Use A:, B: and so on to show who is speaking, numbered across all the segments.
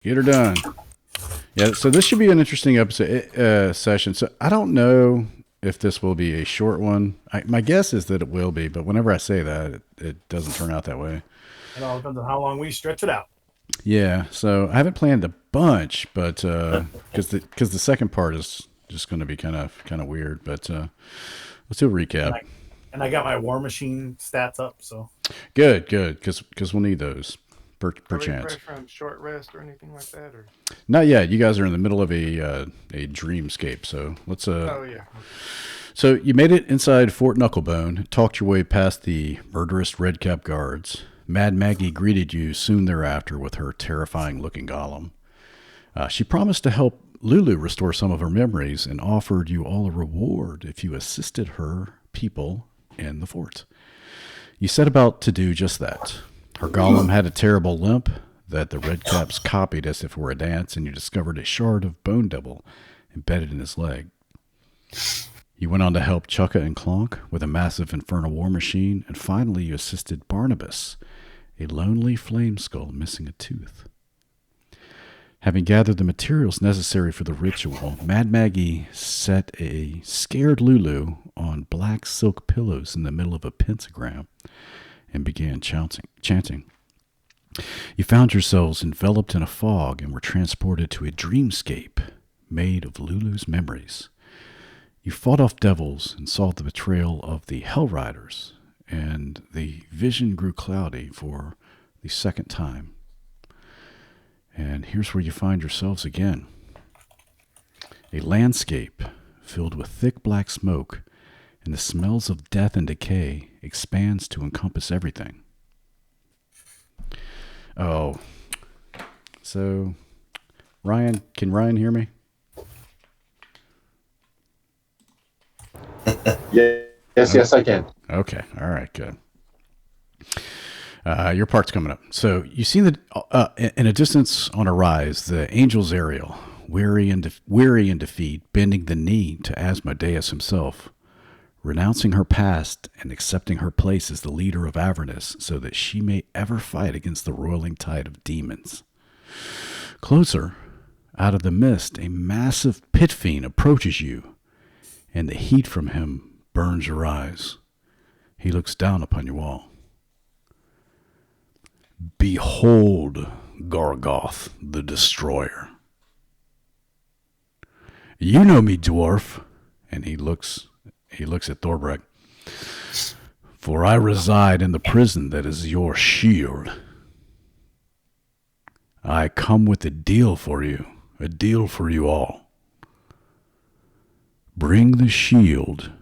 A: Get her done. Yeah, so this should be an interesting episode session. So I don't know if this will be a short one. My guess is that it will be, but whenever I say that, it doesn't turn out that way.
B: It all depends on how long we stretch it out.
A: Yeah, so I haven't planned a bunch, but because the second part is just going to be kind of weird. But let's do a
B: And
A: recap.
B: I got my War Machine stats up, so
A: Good, because we'll need those per
C: Are we
A: chance.
C: fresh on short rest or anything like that? Or
A: Not yet. You guys are in the middle of a dreamscape, so let's
C: oh yeah,
A: So you made it inside Fort Knucklebone, talked your way past the murderous redcap guards. Mad Maggie greeted you soon thereafter with her terrifying-looking golem. She promised to help Lulu restore some of her memories and offered you all a reward if you assisted her people in the fort. You set about to do just that. Her golem had a terrible limp that the redcaps copied as if it were a dance, and you discovered a shard of bone devil embedded in his leg. You went on to help Chukka and Clonk with a massive infernal war machine, and finally you assisted Barnabas, a lonely flame skull missing a tooth. Having gathered the materials necessary for the ritual, Mad Maggie set a scared Lulu on black silk pillows in the middle of a pentagram and began chanting. You found yourselves enveloped in a fog and were transported to a dreamscape made of Lulu's memories. You fought off devils and saw the betrayal of the Hell Riders, and the vision grew cloudy for the second time. And here's where you find yourselves again. A landscape filled with thick black smoke, and the smells of death and decay expands to encompass everything. Oh, so Ryan, can Ryan hear me?
D: Yes, I can.
A: Okay, all right, good. Your part's coming up. So you see that in a distance on a rise, the angel's Ariel, weary in defeat, bending the knee to Asmodeus himself, renouncing her past and accepting her place as the leader of Avernus so that she may ever fight against the roiling tide of demons. Closer, out of the mist, a massive pit fiend approaches you, and the heat from him burns your eyes. He looks down upon you all. Behold, Gargoth the Destroyer. You know me, dwarf. And he looks at Thorbrek. For I reside in the prison that is your shield. I come with a deal for you all. Bring the shield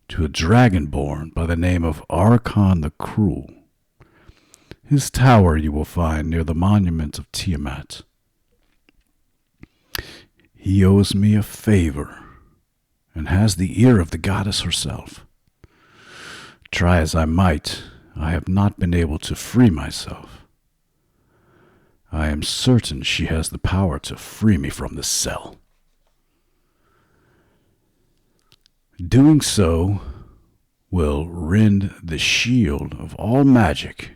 A: to a dragonborn by the name of Archon the Cruel. His tower you will find near the monument of Tiamat. He owes me a favor and has the ear of the goddess herself. Try as I might, I have not been able to free myself. I am certain she has the power to free me from this cell. Doing so will rend the shield of all magic,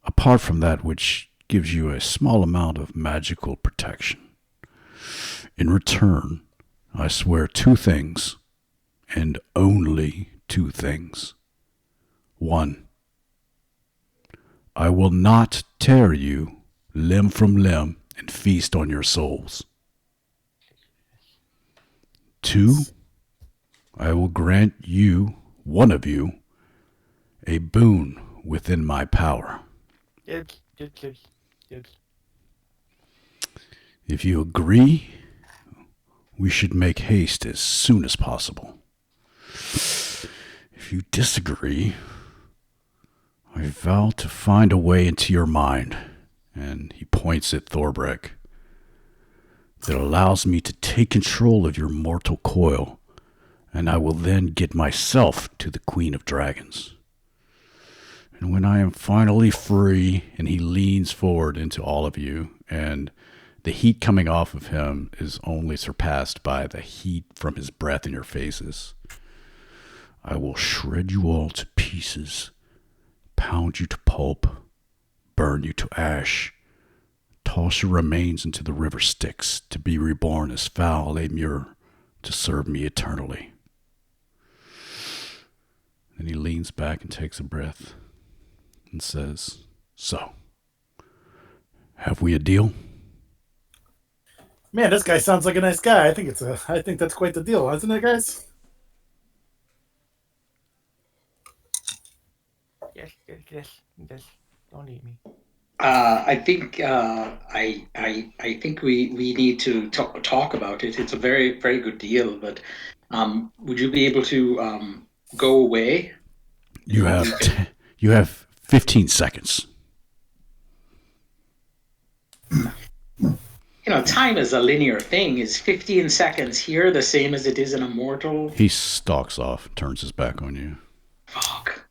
A: apart from that which gives you a small amount of magical protection. In return, I swear two things, and only two things. One, I will not tear you limb from limb and feast on your souls. Two, I will grant you, one of you, a boon within my power.
C: Good.
A: If you agree, we should make haste as soon as possible. If you disagree, I vow to find a way into your mind, and he points at Thorbrek, that allows me to take control of your mortal coil, and I will then get myself to the Queen of Dragons. And when I am finally free, and he leans forward into all of you, and the heat coming off of him is only surpassed by the heat from his breath in your faces. I will shred you all to pieces, pound you to pulp, burn you to ash, toss your remains into the river Styx to be reborn as foul Amur to serve me eternally. Then he leans back and takes a breath and says, so, have we a deal?
B: Man, this guy sounds like a nice guy. I think that's quite the deal, isn't it, guys?
C: Yes. Don't eat me.
E: I think we need to talk about it. It's a very very good deal, but would you be able to go away?
A: You have 15 seconds.
E: Time is a linear thing. Is 15 seconds here the same as it is in Immortal?
A: He stalks off, turns his back on you.
E: Fuck.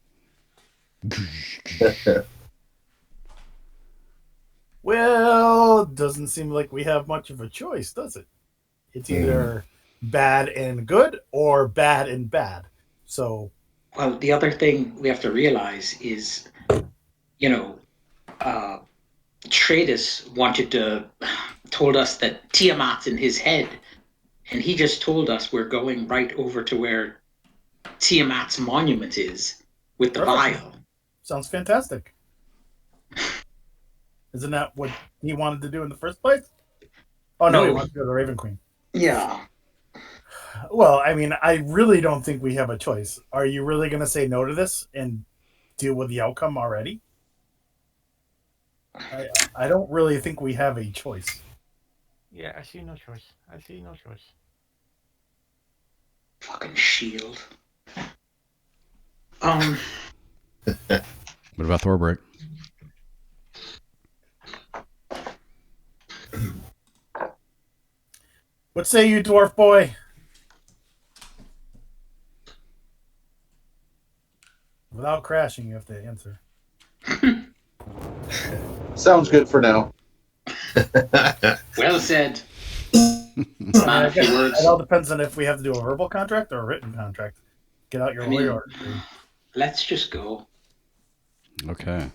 B: Well, it doesn't seem like we have much of a choice, does it? It's either bad and good or bad and bad. So,
E: Well, the other thing we have to realize is, Tradus told us that Tiamat's in his head, and he just told us we're going right over to where Tiamat's monument is with the
B: Perfect.
E: vial.
B: sounds fantastic. Isn't that what he wanted to do in the first place? Oh, no, he
E: No.
B: wanted to go to the Raven Queen.
E: Yeah.
B: Well, I mean, I really don't think we have a choice. Are you really going to say no to this and deal with the outcome already? I don't really think we have a choice.
C: Yeah, I see no choice.
E: Fucking shield.
A: What about Thorbrick?
B: What say you, dwarf boy? Without crashing, you have to answer.
D: Sounds good for now.
E: Well said.
B: I
E: A few
B: guess
E: words.
B: it all depends on if we have to do a verbal contract or a written contract. Get out your lawyer.
E: Let's just go.
A: Okay.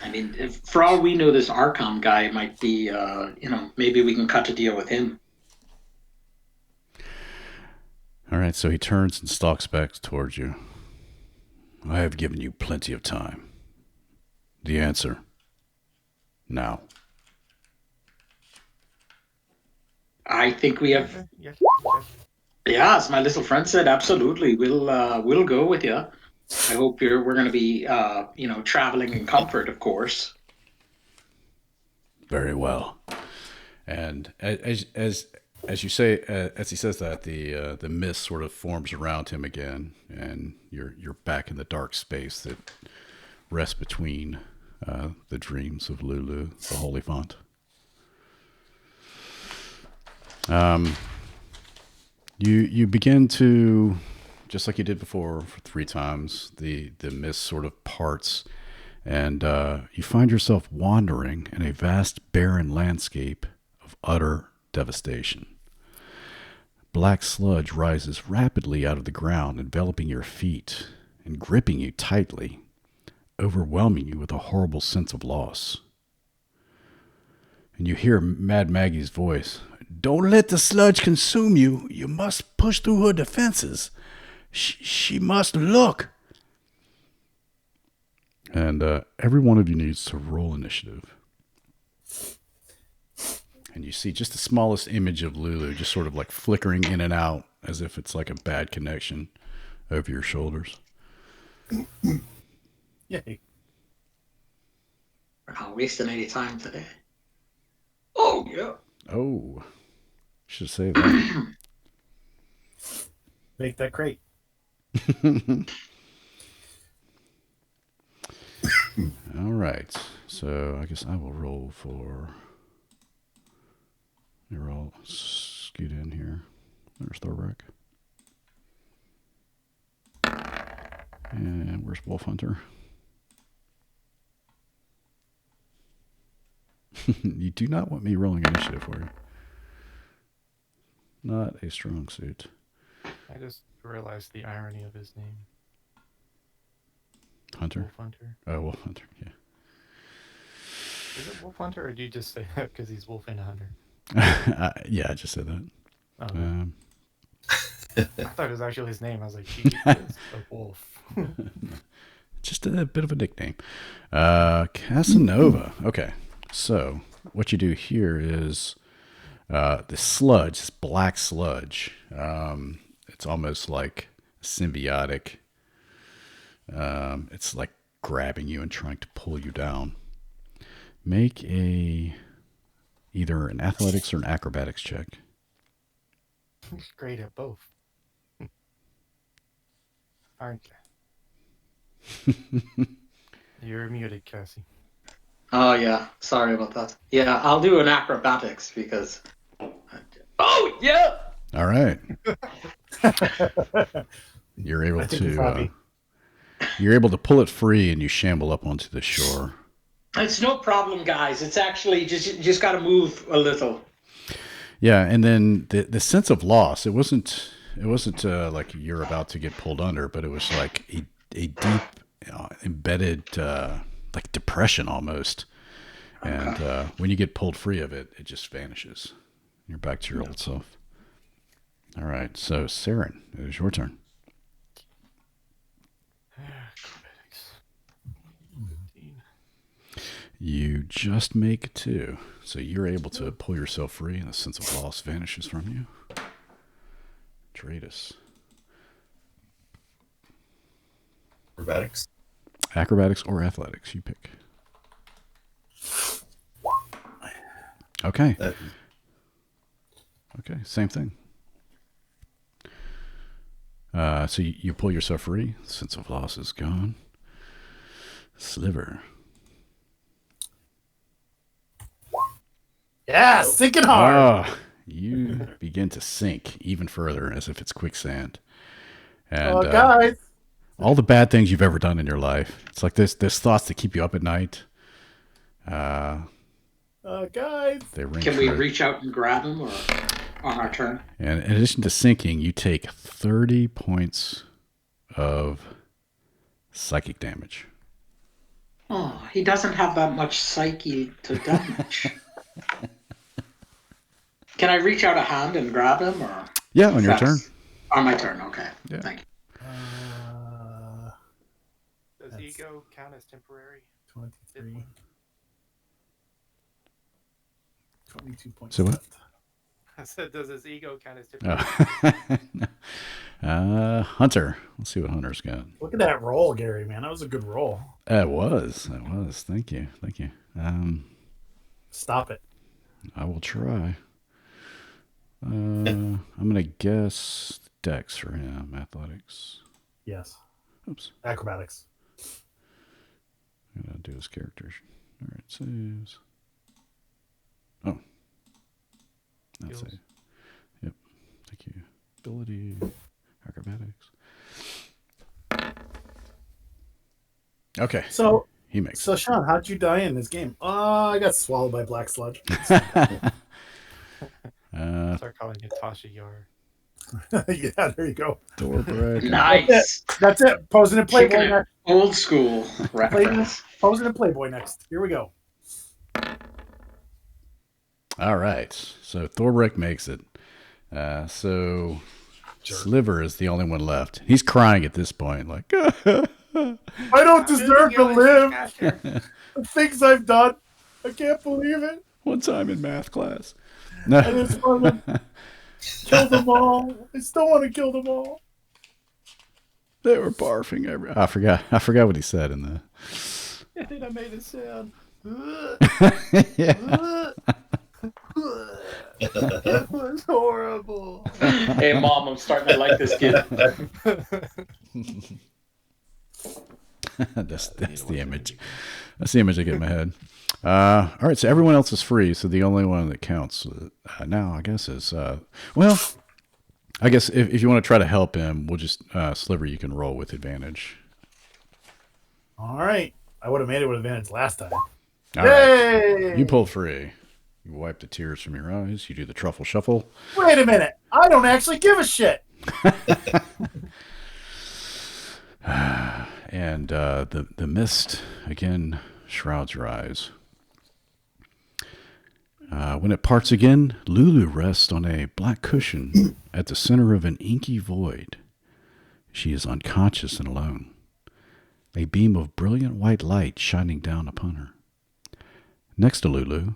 E: I mean, for all we know, this Archon guy might be, maybe we can cut a deal with him.
A: All right, so he turns and stalks back towards you. I have given you plenty of time. The answer, now.
E: I think we have.
C: Yes.
E: Yeah, as my little friend said, absolutely. We'll go with you. I hope we're going to be, traveling in comfort, of course.
A: Very well. And as you say, as he says that, the mist sort of forms around him again, and you're back in the dark space that rests between the dreams of Lulu, the Holy Font. You begin to, just like you did before, for 3 times, the mist sort of parts, and you find yourself wandering in a vast barren landscape of utter devastation. Black sludge rises rapidly out of the ground, enveloping your feet and gripping you tightly, overwhelming you with a horrible sense of loss. And you hear Mad Maggie's voice. Don't let the sludge consume you. You must push through her defenses. She must look. And every one of you needs to roll initiative. And you see just the smallest image of Lulu just sort of like flickering in and out as if it's like a bad connection over your shoulders.
B: Yay.
E: We're not wasting any time today. Oh, yeah.
A: Oh, should say that.
B: Make that crate.
A: All right. So I guess I will roll for. You're all skewed in here. There's Thorbrick. And where's Wolf Hunter? You do not want me rolling initiative for you. Not a strong suit.
C: I just realized the irony of his name.
A: Hunter?
C: Wolf Hunter.
A: Oh, Wolf Hunter, yeah.
C: Is it Wolf Hunter, or do you just say that because he's Wolf and a Hunter?
A: Yeah, I just said that.
C: Oh,
A: Um,
C: I thought it was actually his name. I was like, Jesus, a wolf.
A: just a bit of a nickname. Casanova. Okay, so what you do here is the sludge, this black sludge. It's almost like symbiotic. It's like grabbing you and trying to pull you down. Make either an athletics or an acrobatics check.
C: He's great at both. Aren't you? You're muted, Cassie.
E: Oh yeah, sorry about that. Yeah, I'll do an acrobatics because. Oh yeah.
A: All right. You're able
B: I think it's
A: to
B: happy.
A: you're able to pull it free and you shamble up onto the shore.
E: It's no problem, guys. It's actually just got to move a little.
A: Yeah, and then the sense of loss. It wasn't like you're about to get pulled under, but it was like a deep embedded like depression almost. And when you get pulled free of it, it just vanishes. You're back to your old self. All right, so Saren, it is your turn.
C: Acrobatics. 15.
A: You just make 2, so you're able to pull yourself free, and the sense of loss vanishes from you. Tratus.
F: Acrobatics.
A: Acrobatics or athletics, you pick. Okay. Okay, same thing. So you pull yourself free. Sense of loss is gone. Sliver.
B: Yeah, sinking hard.
A: Ah, you begin to sink even further as if it's quicksand. And
B: Oh, guys.
A: all the bad things you've ever done in your life. It's like there's thoughts that keep you up at night.
B: Guys.
A: They ring
E: Can we
A: true.
E: reach out and grab him, or on our turn?
A: And in addition to sinking, you take 30 points of psychic damage.
E: Oh, he doesn't have that much psyche to damage. Can I reach out a hand and grab him, or?
A: Yeah, on your turn.
E: On my turn, okay.
A: Yeah.
E: Thank you.
C: Does
B: That's-
C: ego count as temporary?
B: 23. 22 points.
A: So what?
B: left.
C: I said, does his ego count as temporary?
A: Hunter. Let's see what Hunter's got.
B: Look at that roll, Gary, man. That was a good roll.
A: It was. Thank you.
B: Stop it.
A: I will try. I'm gonna guess Dex for him. Athletics.
B: Yes.
A: Oops.
B: Acrobatics.
A: I'm gonna do his characters. All right. Saves. Oh. That's
C: Skills.
A: it. Yep. Thank you. Ability. Acrobatics. Okay.
B: So,
A: He makes.
B: Sean, how'd you die in this game? I got swallowed by black sludge.
C: Start calling you Tasha Yar.
B: Yeah, there you go.
A: Thorbreck.
E: Nice.
B: That's it. Posing in Playboy
E: Chicken
B: next.
E: old school reference.
B: Posing in Playboy next. Here we go.
A: All right. So Thorbreck makes it. So Sliver is the only one left. He's crying at this point, like,
B: I don't deserve to live. The things I've done. I can't believe it.
A: one time in math class.
B: I
A: No.
B: just want to kill them all. I still want to kill them all.
A: They were barfing every. I forgot what he said in the.
B: And then I made a sound.
A: Yeah.
B: It was horrible.
E: Hey, Mom, I'm starting to like this kid.
A: That's the image. That's the image I get in my head. All right, so everyone else is free. So the only one that counts now, I guess, is well. I guess if you want to try to help him, we'll just Sliver. You can roll with advantage.
B: All right. I would have made it with advantage last time.
A: All right.
B: Yay!
A: You pull free. You wipe the tears from your eyes. You do the truffle shuffle.
B: Wait a minute. I don't actually give a shit.
A: And the mist again shrouds your eyes. When it parts again, Lulu rests on a black cushion at the center of an inky void. She is unconscious and alone, a beam of brilliant white light shining down upon her. Next to Lulu,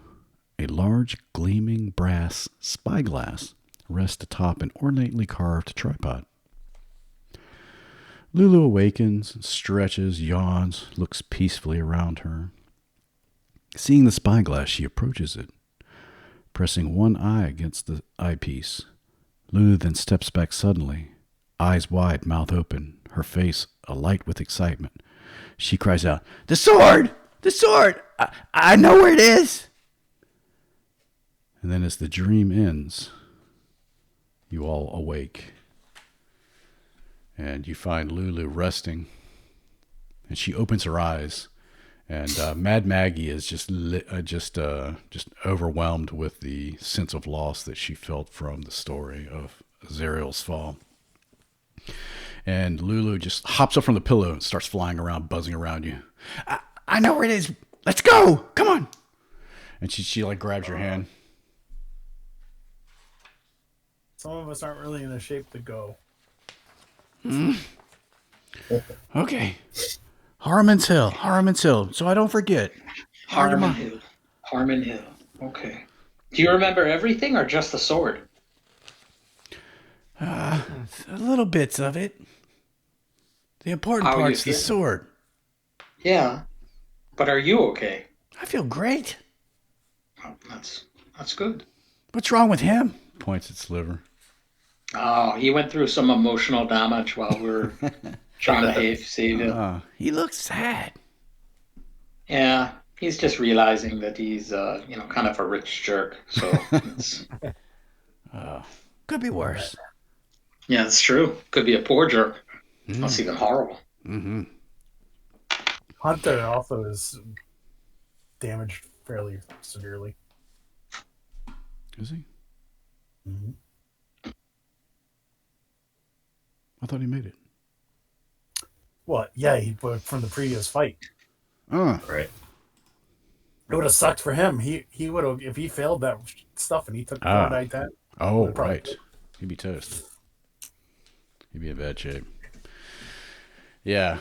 A: a large gleaming brass spyglass rests atop an ornately carved tripod. Lulu awakens, stretches, yawns, looks peacefully around her. Seeing the spyglass, she approaches it, pressing one eye against the eyepiece. Lulu then steps back suddenly, eyes wide, mouth open, her face alight with excitement. She cries out, "The sword! The sword! I know where it is!" And then as the dream ends, you all awake. And you find Lulu resting. And she opens her eyes. And Mad Maggie is just overwhelmed with the sense of loss that she felt from the story of Zariel's fall. And Lulu just hops up from the pillow and starts flying around, buzzing around you. I know where it is. Let's go. Come on. And she like grabs your hand.
B: Some of us aren't really in a shape to go.
A: Okay. Harmon's Hill. So I don't forget.
E: Harmon Hill. Okay. Do you remember everything or just the sword?
A: A little bits of it. The important
E: How are you
A: part's the
E: feeling?
A: sword.
E: Yeah. But are you okay?
A: I feel great.
E: Oh, that's good.
A: What's wrong with him? Points at Sliver.
E: Oh, he went through some emotional damage while we were trying to save him.
A: He looks sad.
E: Yeah, he's just realizing that he's, kind of a rich jerk. So,
A: Could be worse.
E: yeah, it's true. Could be a poor jerk. That's even horrible.
A: Mm-hmm.
B: Hunter also is damaged fairly severely.
A: Is he?
B: Mm-hmm.
A: I thought he made it.
B: What? Yeah, from the previous fight.
F: Right.
B: It would have sucked for him. He would have, if he failed that stuff and he took the like that.
A: Oh, right. He'd be toast. He'd be in bad shape. Yeah.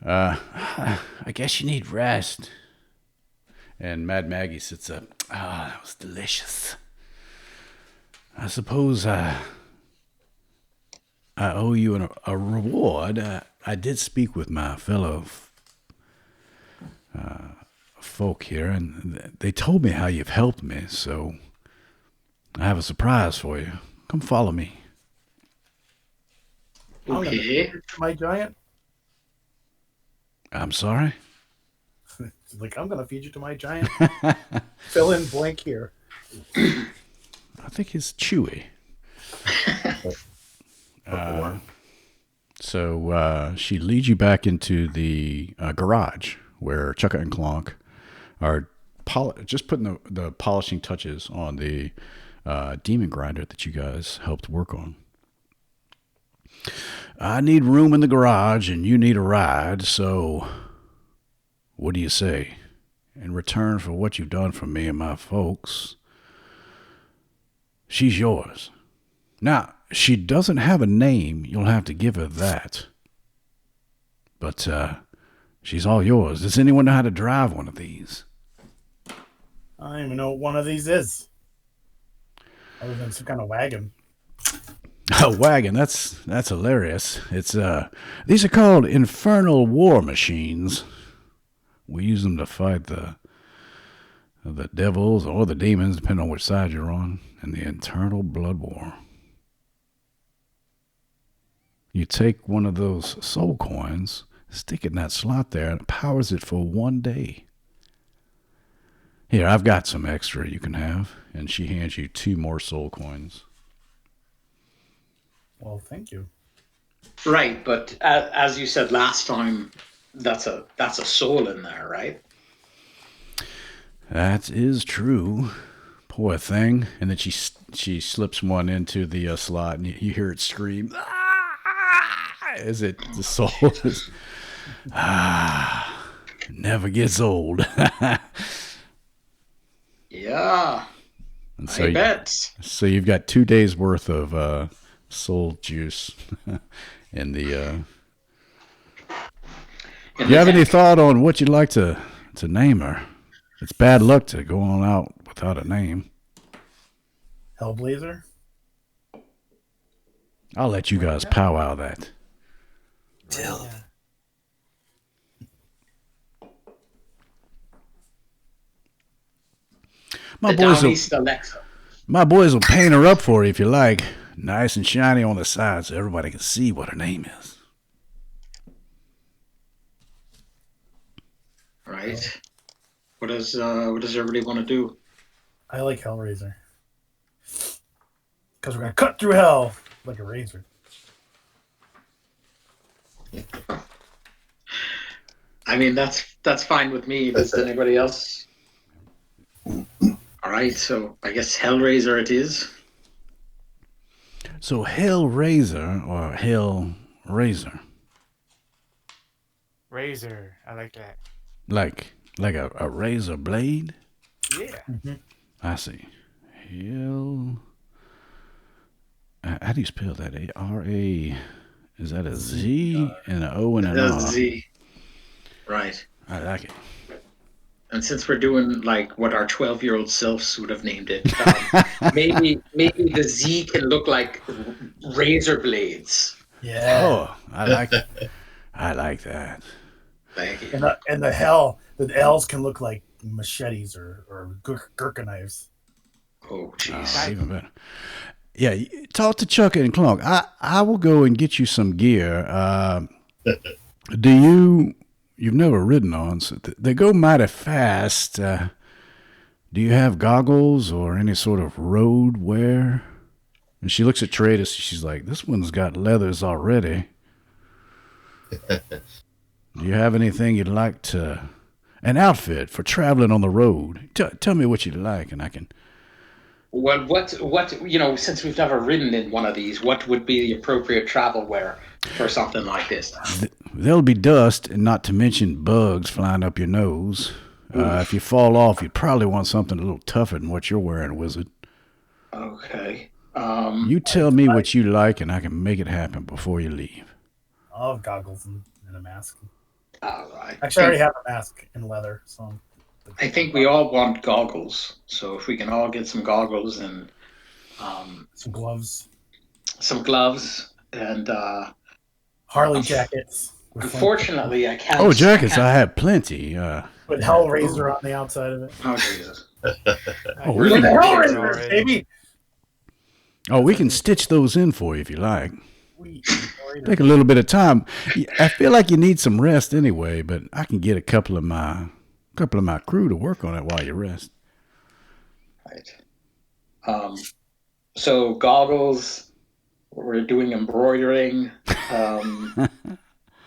A: I guess you need rest. And Mad Maggie sits up. That was delicious. I suppose I owe you a reward. I did speak with my fellow folk here, and they told me how you've helped me, so I have a surprise for you. Come follow me.
E: Okay.
B: My giant.
A: I'm sorry?
B: Like, I'm going to feed you to my giant. Fill in blank here.
A: I think it's Chewy. So she leads you back into the garage where Chukka and Clonk are just putting the polishing touches on the demon grinder that you guys helped work on. I need room in the garage and you need a ride, so what do you say? In return for what you've done for me and my folks, she's yours. Now, she doesn't have a name. You'll have to give her that. But she's all yours. Does anyone know how to drive one of these?
B: I don't even know what one of these is. Other than some kind of wagon.
A: A wagon, that's hilarious. It's these are called Infernal war machines. We use them to fight the devils or the demons, depending on which side you're on, in the internal blood war. You take one of those soul coins, stick it in that slot there, and it powers it for 1 day. Here, I've got some extra you can have. And she hands you 2 more soul coins.
B: Well, thank you.
E: Right, but as you said last time, that's a soul in there, right?
A: That is true. Poor thing. And then she slips one into the slot, and you hear it scream. Is it the soul? Never gets old.
E: Yeah.
A: And
E: I bet.
A: so you've got 2 days worth of soul juice in the. Do you have any thought on what you'd like to name her? It's bad luck to go on out without a name.
B: Hellblazer.
A: I'll let you guys powwow that.
F: Dill.
A: My
E: The
A: boys will.
E: Downeast Alexa.
A: My boys will paint her up for you if you like. Nice and shiny on the side so everybody can see what her name is.
E: Right. What does everybody want to do?
B: I like Hellraiser. Because we're going to cut through hell like a razor.
E: I mean, that's fine with me. Does anybody else? All right, so I guess Hellraiser it is.
A: So Hellraiser or Hellraiser?
C: Razor. I like that.
A: Like a razor blade?
C: Yeah.
A: I see. Hell. How do you spell that? A-R-A. Is that a Z and an O and an R?
E: Z. Right.
A: I like it.
E: And since we're doing like what our 12-year-old selves would have named it, maybe the Z can look like razor blades.
B: Yeah.
A: Oh, I like it. I like that.
E: Thank you.
B: And the hell, the L's can look like machetes or Gurkha knives.
E: Oh, jeez.
A: Even better. Yeah, talk to Chuck and Clunk. I will go and get you some gear. You've never ridden on, so they go mighty fast. Do you have goggles or any sort of road wear? And she looks at Tradus. She's like, this one's got leathers already. Do you have anything you'd like to... An outfit for traveling on the road? Tell me what you'd like, and I can...
E: Well, what since we've never ridden in one of these, what would be the appropriate travel wear for something like this?
A: There'll be dust, and not to mention bugs flying up your nose. If you fall off, you'd probably want something a little tougher than what you're wearing, Wizard.
E: Okay.
A: You tell me what you like, and I can make it happen before you leave.
B: I'll have goggles and a mask.
E: All right.
B: Actually, I already have a mask in leather, so...
E: I think we all want goggles, so if we can all get some goggles and
B: some gloves,
E: and
B: Harley jackets.
E: Unfortunately, I can't.
A: Oh, jackets! I have plenty.
B: With Hellraiser on the outside of it.
E: Oh Jesus!
A: We
B: the
A: can,
B: Hellraiser, baby.
A: we can stitch those in for you if you like. Take a little bit of time. I feel like you need some rest anyway, but I can get a couple of my crew to work on it while you rest.
E: Right. So goggles. We're doing embroidering, and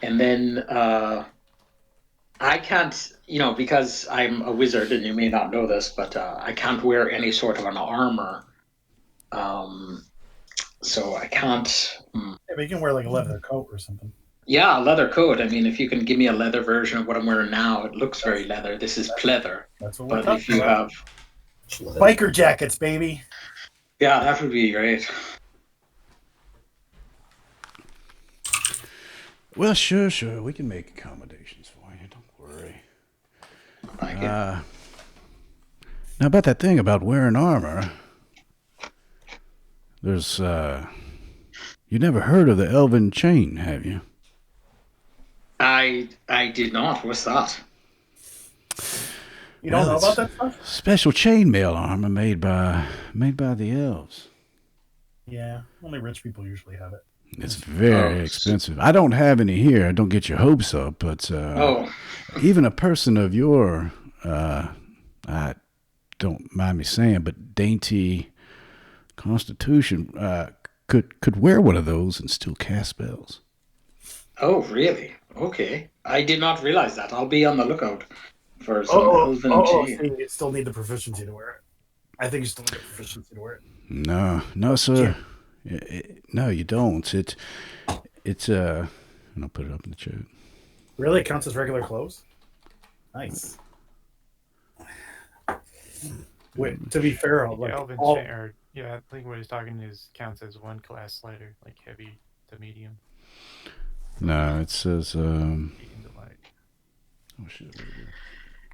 E: then I can't, because I'm a wizard, and you may not know this, but I can't wear any sort of an armor. So I can't.
B: Yeah, but you can wear like a leather coat or something.
E: Yeah, a leather coat. I mean, if you can give me a leather version of what I'm wearing now, it looks very leather. This is pleather.
B: That's what we're
E: But if
B: talking
E: you
B: about.
E: have,
B: Biker jackets, baby.
E: yeah, that would be great.
A: Well, sure. We can make accommodations for you. Don't worry.
E: Thank you.
A: Now, about that thing about wearing armor, there's, you never heard of the Elven Chain, have you?
E: I did not. What's that?
B: You don't know about that stuff?
A: Special chainmail armor made by the elves.
B: Yeah, only rich people usually have it.
A: It's very expensive. I don't have any here. Don't get your hopes up, but even a person of your, I don't mind me saying, but dainty constitution could wear one of those and still cast spells.
E: Oh, really? Okay. I did not realize that. I'll be on the lookout for some Elven chain.
B: So you still need the proficiency to wear it. I think you still need the proficiency to wear it.
A: No, sir. No, you don't. It's and I'll put it up in the chat.
B: Really? It counts as regular clothes? Nice. To be fair, like
C: Elven
B: all,
C: or I think what he's talking is counts as one class slider, like heavy to medium,
A: No, it says.
C: medium to light.
A: Oh shit! Where'd it go?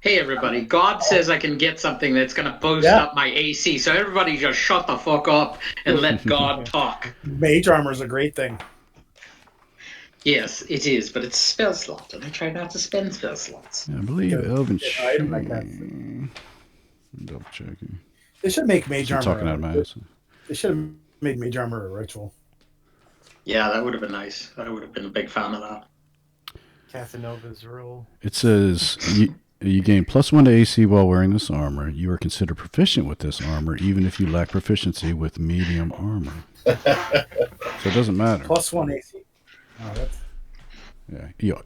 E: Hey everybody, God says I can get something that's gonna boost
B: Yeah.
E: up my AC, so everybody just shut the fuck up and let God talk.
B: mage armor is a great thing.
E: Yes, it is, but it's spell slot, and I try not to spend spell slots.
A: Yeah, I believe
B: Good.
A: Elven.
B: Good item like that.
A: I'm double checking.
B: They should make mage
A: I'm
B: armor.
A: talking out of my ass.
B: They should have made mage armor a ritual.
E: Yeah, that would have been nice. I would have been a big fan of that.
C: Casanova's rule.
A: It says you gain +1 to AC while wearing this armor. You are considered proficient with this armor, even if you lack proficiency with medium armor. So it doesn't matter.
B: +1 AC. Oh,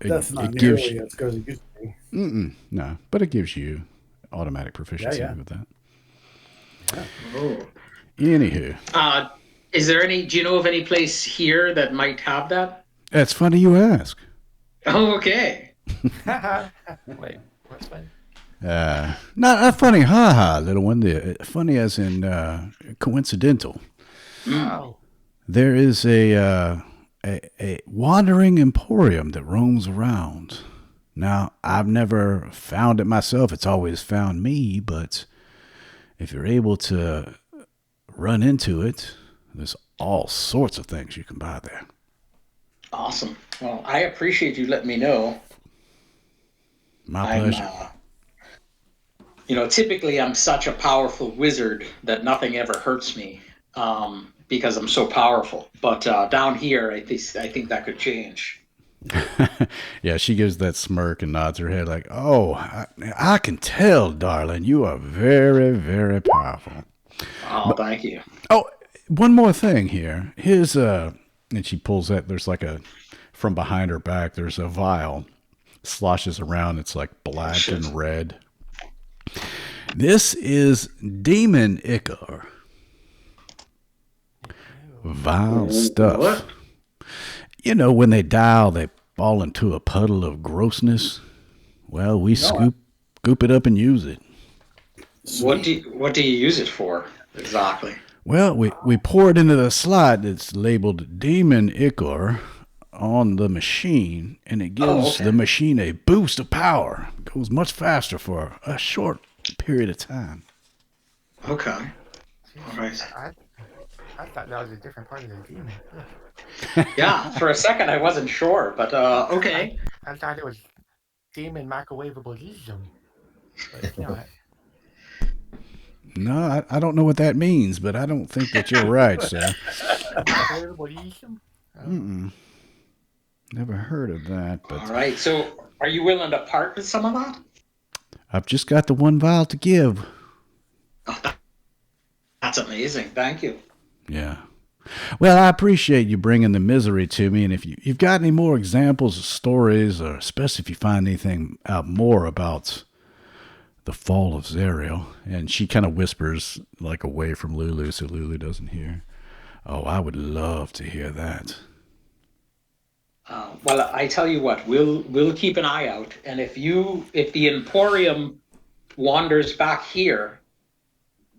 B: that's not
A: it gives
B: nearly
A: you.
B: as good as it used to be.
A: No, but it gives you automatic proficiency
B: Yeah.
A: with that.
E: Oh.
A: Anywho,
E: Is there any? Do you know of any place here that might have that?
A: that's funny you ask.
E: Oh, okay.
C: Wait, what's fun?
A: Not funny, haha, little one. Funny as in coincidental.
C: Oh,
A: There is a wandering emporium that roams around. Now, I've never found it myself. It's always found me, but if you're able to run into it, there's all sorts of things you can buy there.
E: Awesome. Well, I appreciate you letting me know.
A: My pleasure.
E: Typically I'm such a powerful wizard that nothing ever hurts me because I'm so powerful. But down here, I think that could change.
A: Yeah, she gives that smirk and nods her head like, oh, I can tell, darling, you are very, very powerful.
E: Oh, thank you.
A: Oh, one more thing here. Here's and she pulls that. There's like from behind her back, there's a vial. Sloshes around. It's like black and red. This is demon ichor. Vile stuff.
E: What?
A: When they die, they fall into a puddle of grossness. Well, we scoop it up and use it.
E: What do you use it for exactly?
A: Well, we pour it into the slot that's labeled demon ichor on the machine, and it gives the machine a boost of power. It goes much faster for a short period of time.
E: Okay. All right.
C: I thought that was a different part of the demon.
E: Yeah, for a second I wasn't sure, but okay.
C: I thought it was demon microwavableism. But
A: No, I don't know what that means, but I don't think that you're right, sir.
C: microwavableism?
A: Mm-mm. Never heard of that, but
E: All right. So, are you willing to part with some of that?
A: I've just got the one vial to give.
E: Oh, that's amazing. Thank you.
A: Yeah. Well, I appreciate you bringing the misery to me, and if you've got any more examples of stories, or especially if you find anything out more about the fall of Zariel, and she kind of whispers like away from Lulu so Lulu doesn't hear. Oh, I would love to hear that.
E: Well, I tell you what, we'll keep an eye out, and if the Emporium wanders back here,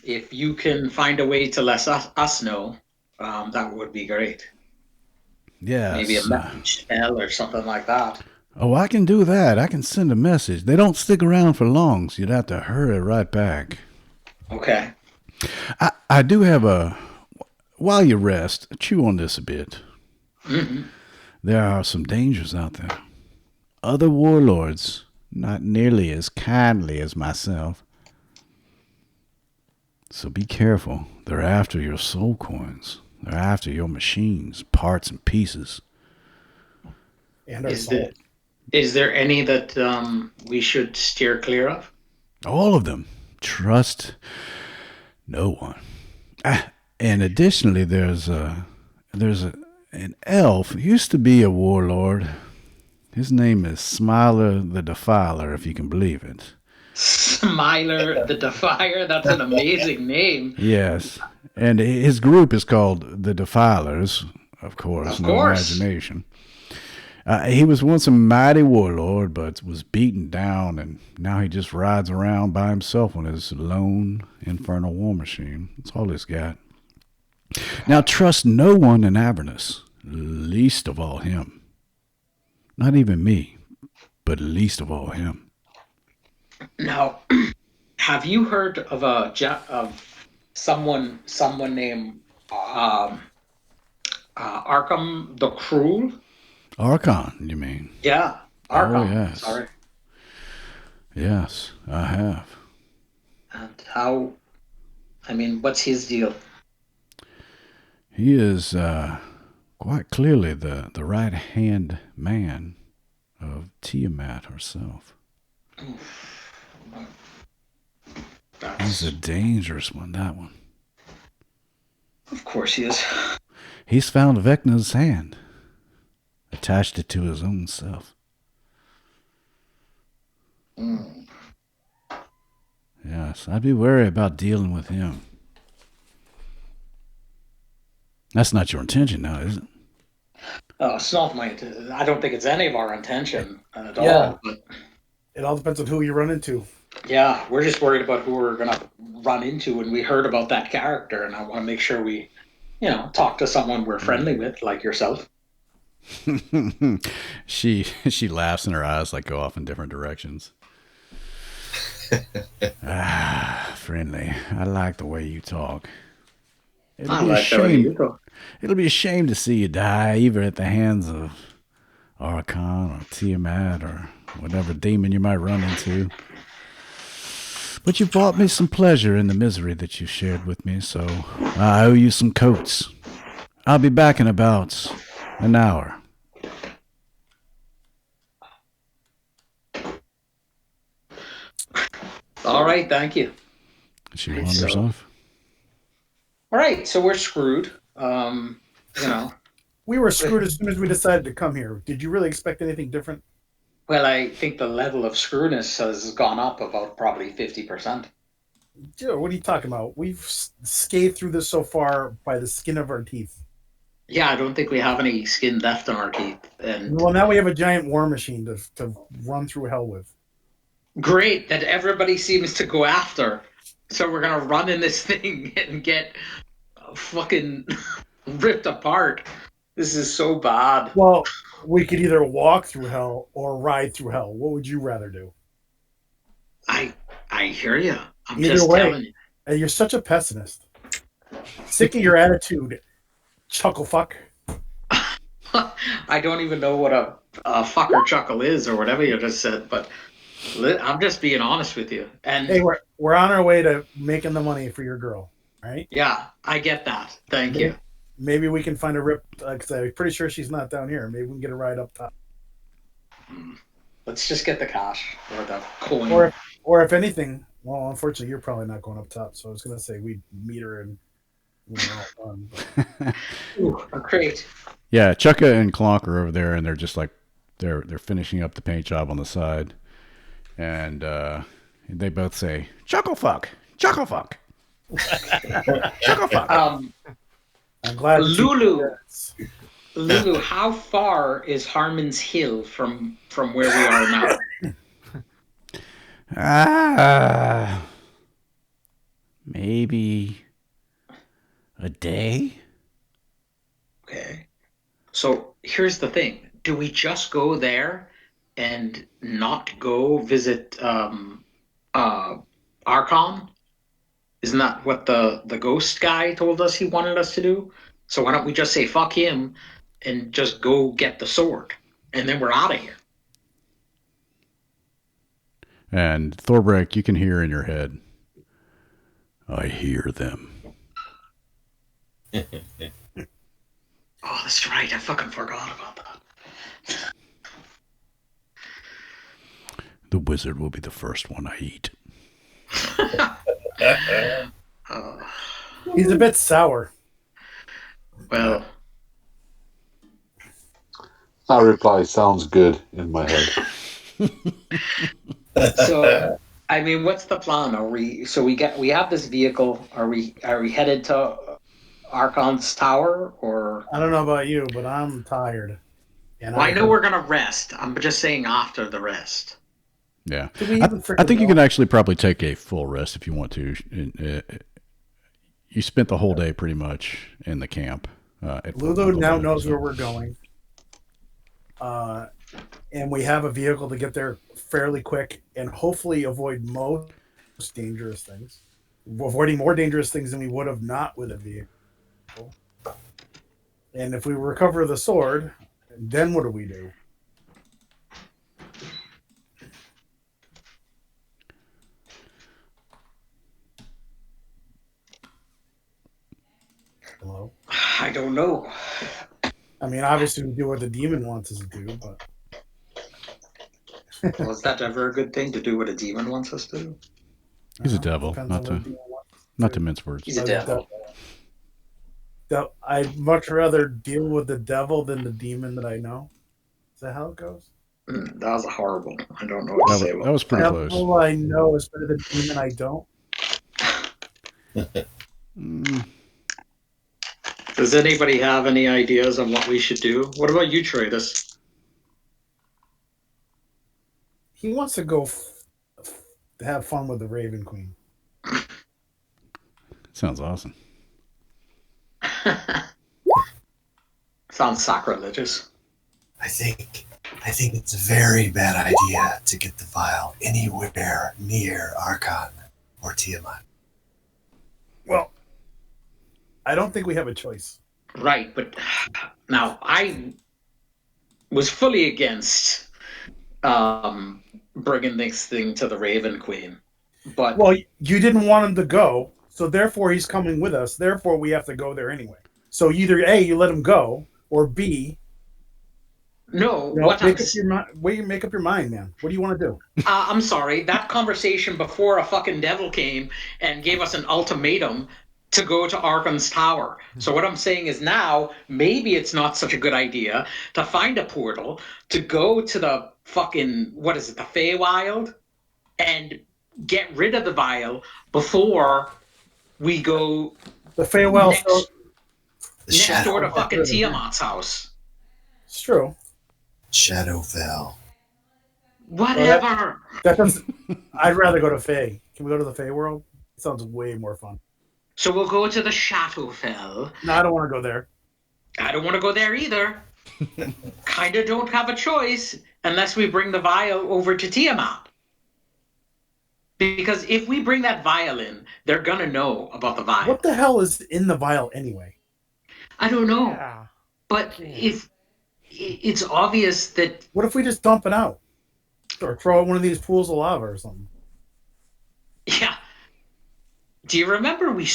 E: if you can find a way to let us know, that would be great.
A: Yeah.
E: Maybe a message spell or something like that.
A: Oh, I can do that. I can send a message. They don't stick around for long, so you'd have to hurry right back.
E: Okay.
A: I do have while you rest, chew on this a bit.
E: Mm-hmm.
A: There are some dangers out there. Other warlords, not nearly as kindly as myself. So be careful. They're after your soul coins. They're after your machines, parts and pieces.
B: And our soul.
E: Is there any that we should steer clear of?
A: All of them. Trust no one. And additionally, there's an elf. Used to be a warlord. His name is Smiler the Defiler, if you can believe it.
E: Smiler the Defier? That's an amazing name.
A: Yes. And his group is called the Defilers, of course.
E: Of
A: No
E: course.
A: imagination. He was once a mighty warlord, but was beaten down, and now he just rides around by himself on his lone infernal war machine. That's all he's got. Now trust no one in Avernus, least of all him. Not even me, but least of all him.
E: Now, have you heard of someone named Arkham the Cruel?
A: Archon, you mean?
E: Yeah,
A: Oh,
E: Arkham.
A: yes.
E: Sorry.
A: Yes, I have.
E: And how? I mean, what's his deal?
A: He is quite clearly the right-hand man of Tiamat herself. He's a dangerous one, that one.
E: Of course he is.
A: He's found Vecna's hand, attached it to his own self. Yes, I'd be wary about dealing with him. That's not your intention now, is it?
E: It's not my. I don't think it's any of our intention at
B: Yeah.
E: all. But
B: It all depends on who you run into.
E: yeah, we're just worried about who we're gonna run into, and we heard about that character, and I want to make sure we, talk to someone we're friendly with, like yourself.
A: She laughs and her eyes like go off in different directions. Friendly. I like the way you talk.
E: I like that way you talk.
A: It'll be a shame to see you die, either at the hands of Archon or Tiamat or whatever demon you might run into. But you brought me some pleasure in the misery that you shared with me, so I owe you some coats. I'll be back in about an hour.
E: All right, thank you.
A: She wanders off.
E: All right, so we're screwed.
B: We were screwed as soon as we decided to come here. Did you really expect anything different?
E: Well, I think the level of screwness has gone up about probably 50%.
B: Joe, what are you talking about? We've scathed through this so far by the skin of our teeth.
E: Yeah, I don't think we have any skin left on our teeth. And
B: Well, now we have a giant war machine to run through hell with.
E: great that everybody seems to go after. So we're gonna run in this thing and get fucking ripped apart. This is so bad.
B: Well, we could either walk through hell or ride through hell. What would you rather do?
E: I hear you. I'm
B: Either
E: just
B: way.
E: telling you.
B: And you're such a pessimist. Sick of your attitude, chuckle fuck.
E: I don't even know what a fucker chuckle is or whatever you just said, but I'm just being honest with you. And
B: Hey, we're on our way to making the money for your girl, right?
E: yeah, I get that. Thank you.
B: Maybe we can find a rip, because I'm pretty sure she's not down here. Maybe we can get a ride up top.
E: Let's just get the cash or the coin.
B: Or if anything, well, unfortunately, you're probably not going up top. So I was going to say we'd meet her and all fun.
E: Ooh, great.
A: Yeah, Chukka and Clonk are over there, and they're just like they're finishing up the paint job on the side, and they both say "chuckle fuck, chuckle fuck, chuckle fuck."
B: I'm glad.
E: Lulu, how far is Harmon's Hill from where we are now?
A: Maybe a day.
E: Okay. So here's the thing. Do we just go there and not go visit Archon? Isn't that what the ghost guy told us he wanted us to do? So why don't we just say fuck him and just go get the sword? And then we're out of here.
A: And Thorbrek, you can hear in your head, I hear them.
E: Oh, that's right. I fucking forgot about that.
A: The wizard will be the first one I eat.
B: He's a bit sour.
E: Well,
D: That reply sounds good in my head.
E: so I mean, what's the plan? We have this vehicle. Are we headed to Archon's tower or?
B: I don't know about you, but I'm tired. And
E: Well, I know we're gonna rest. I'm just saying after the rest.
A: Yeah.
B: Did we
A: I,
B: even
A: I
B: freaking
A: think you
B: know?
A: can actually probably take a full rest if you want to. You spent the whole day pretty much in the camp. At Fort
B: Lulu now
A: Knuckleback,
B: knows
A: so-
B: where we're going. And we have a vehicle to get there fairly quick and hopefully avoid most dangerous things. Avoiding more dangerous things than we would have not with a vehicle. And if we recover the sword, then what do we do? Hello?
E: I don't know.
B: I mean, obviously we do what the demon wants us to do, but
E: Was that ever a good thing to do what a demon wants us to do?
A: He's a devil,
B: depends
A: not
B: on what the
A: to
B: demon wants us
A: not to
B: do.
A: mince words.
E: He's a devil.
B: I'd much rather deal with the devil than the demon that I know. Is that how it goes?
E: That was horrible. I don't know what to say about
A: That was pretty
E: that.
A: close.
B: Devil I know is better than demon I don't.
E: Does anybody have any ideas on what we should do? What about you, Tradus?
B: He wants to go to have fun with the Raven Queen.
A: Sounds awesome.
E: Sounds sacrilegious.
F: I think it's a very bad idea to get the vial anywhere near Archon or Tiamat.
B: Well, I don't think we have a choice.
E: Right, but now I was fully against bringing this thing to the Raven Queen. But
B: Well, you didn't want him to go, so therefore he's coming with us. Therefore, we have to go there anyway. So either A, you let him go, or B,
E: no,
B: you know,
E: what I'm
B: make up your mind, man. What do you want to do?
E: I'm sorry, that conversation before a fucking devil came and gave us an ultimatum to go to Arkham's Tower. So what I'm saying is now, maybe it's not such a good idea to find a portal, to go to the fucking, what is it, the Feywild, and get rid of the vial before we go
B: The Feywild.
E: next door to
F: Shadow,
E: fucking Tiamat's house.
B: It's true.
F: Shadowfell.
E: Whatever.
B: That doesn't. I'd rather go to Fey. Can we go to the Fey world? It sounds way more fun.
E: So we'll go to the Shadowfell.
B: No, I don't want to go there.
E: I don't want to go there either. Kinda don't have a choice unless we bring the vial over to Tiamat. Because if we bring that vial in, they're gonna know about the vial.
B: What the hell is in the vial anyway?
E: I don't know.
C: Yeah.
E: But if it's obvious that
B: What if we just dump it out? Or throw it in one of these pools of lava or something?
E: yeah. Do you remember we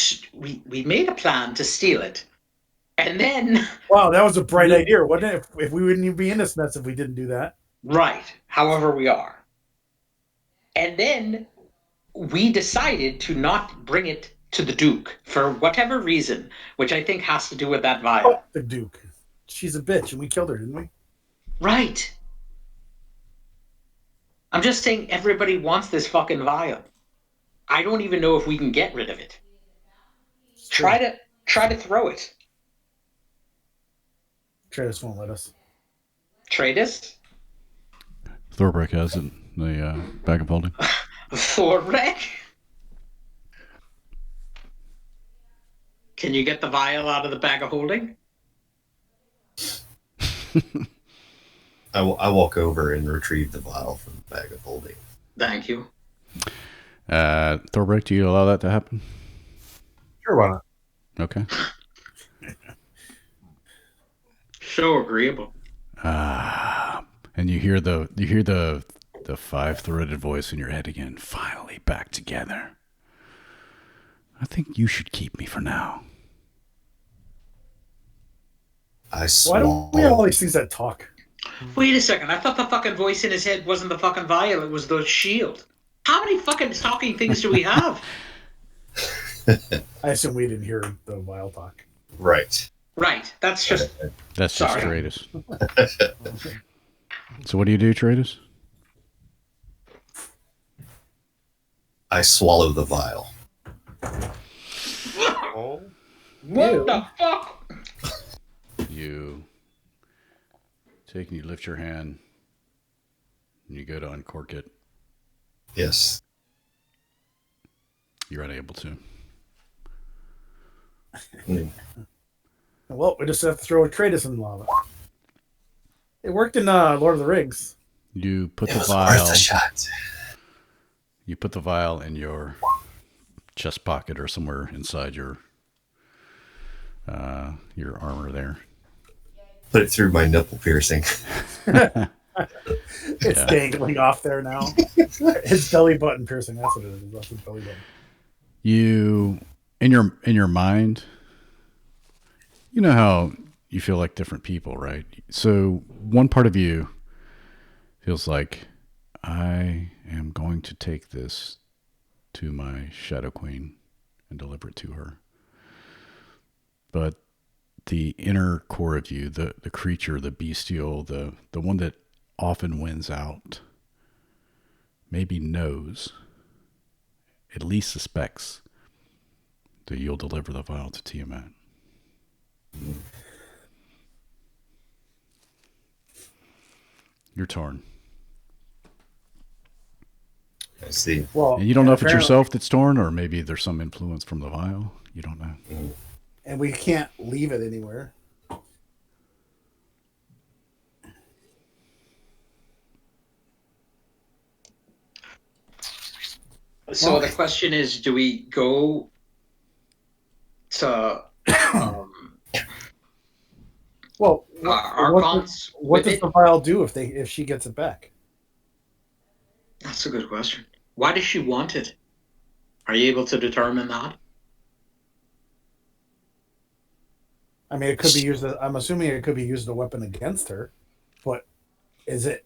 E: made a plan to steal it? And then
B: Wow, that was a bright idea, wasn't it? If we wouldn't even be in this mess if we didn't do that.
E: right, however we are. And then we decided to not bring it to the Duke for whatever reason, which I think has to do with that vial.
B: Fuck the Duke. She's a bitch, and we killed her, didn't we?
E: Right. I'm just saying everybody wants this fucking vial. I don't even know if we can get rid of it. Try to throw it.
B: Travis won't let us.
E: Tradus?
A: Thorbrick has it. The bag of holding.
E: Thorbrick? Can you get the vial out of the bag of holding?
F: I walk over and retrieve the vial from the bag of holding.
E: Thank you.
A: Thorbrick, do you allow that to happen?
B: Sure, why not?
A: Okay.
E: So agreeable.
A: And you hear the five-throated voice in your head again. Finally back together. I think you should keep me for now.
F: I
B: Why don't we have all these things that talk?
E: Wait a second. I thought the fucking voice in his head wasn't the fucking vial. It was the shield. How many fucking talking things do we have?
B: I assume we didn't hear the vial talk.
F: Right.
E: Right. That's just...
A: That's just
E: Sorry.
A: Tradus. So what do you do, Tradus?
F: I swallow the vial.
C: Oh.
E: What
B: Ew.
E: the fuck?
A: You Take and you lift your hand and you go to uncork it.
F: Yes.
A: You're unable to.
B: Well, we just have to throw Atreides in the lava. It worked in Lord of the Rings.
A: You put
F: It
A: the
F: was
A: vial.
F: worth a shot.
A: You put the vial in your chest pocket or somewhere inside your armor there.
F: Put it through my nipple piercing.
B: It's dangling off there now. His belly button piercing. That's what it is. That's his belly button.
A: You in your mind, you know how you feel like different people, right? So one part of you feels like I am going to take this to my Shadow Queen and deliver it to her. But the inner core of you, the creature, the bestial, the one that often wins out, maybe knows, at least suspects, that you'll deliver the vial to Tiamat. You're torn.
F: I see.
B: Well,
A: And you don't know if it's
B: apparently-
A: yourself that's torn or maybe there's some influence from the vial. You don't know.
B: And we can't leave it anywhere.
E: So
B: Well-
E: the question is, do we go to
B: Well,
E: Archons
B: what
E: with
B: does
E: it?
B: the vial do if she gets it back?
E: That's a good question. Why does she want it? Are you able to determine that?
B: I mean, it could be used. I'm assuming it could be used as a weapon against her, but is it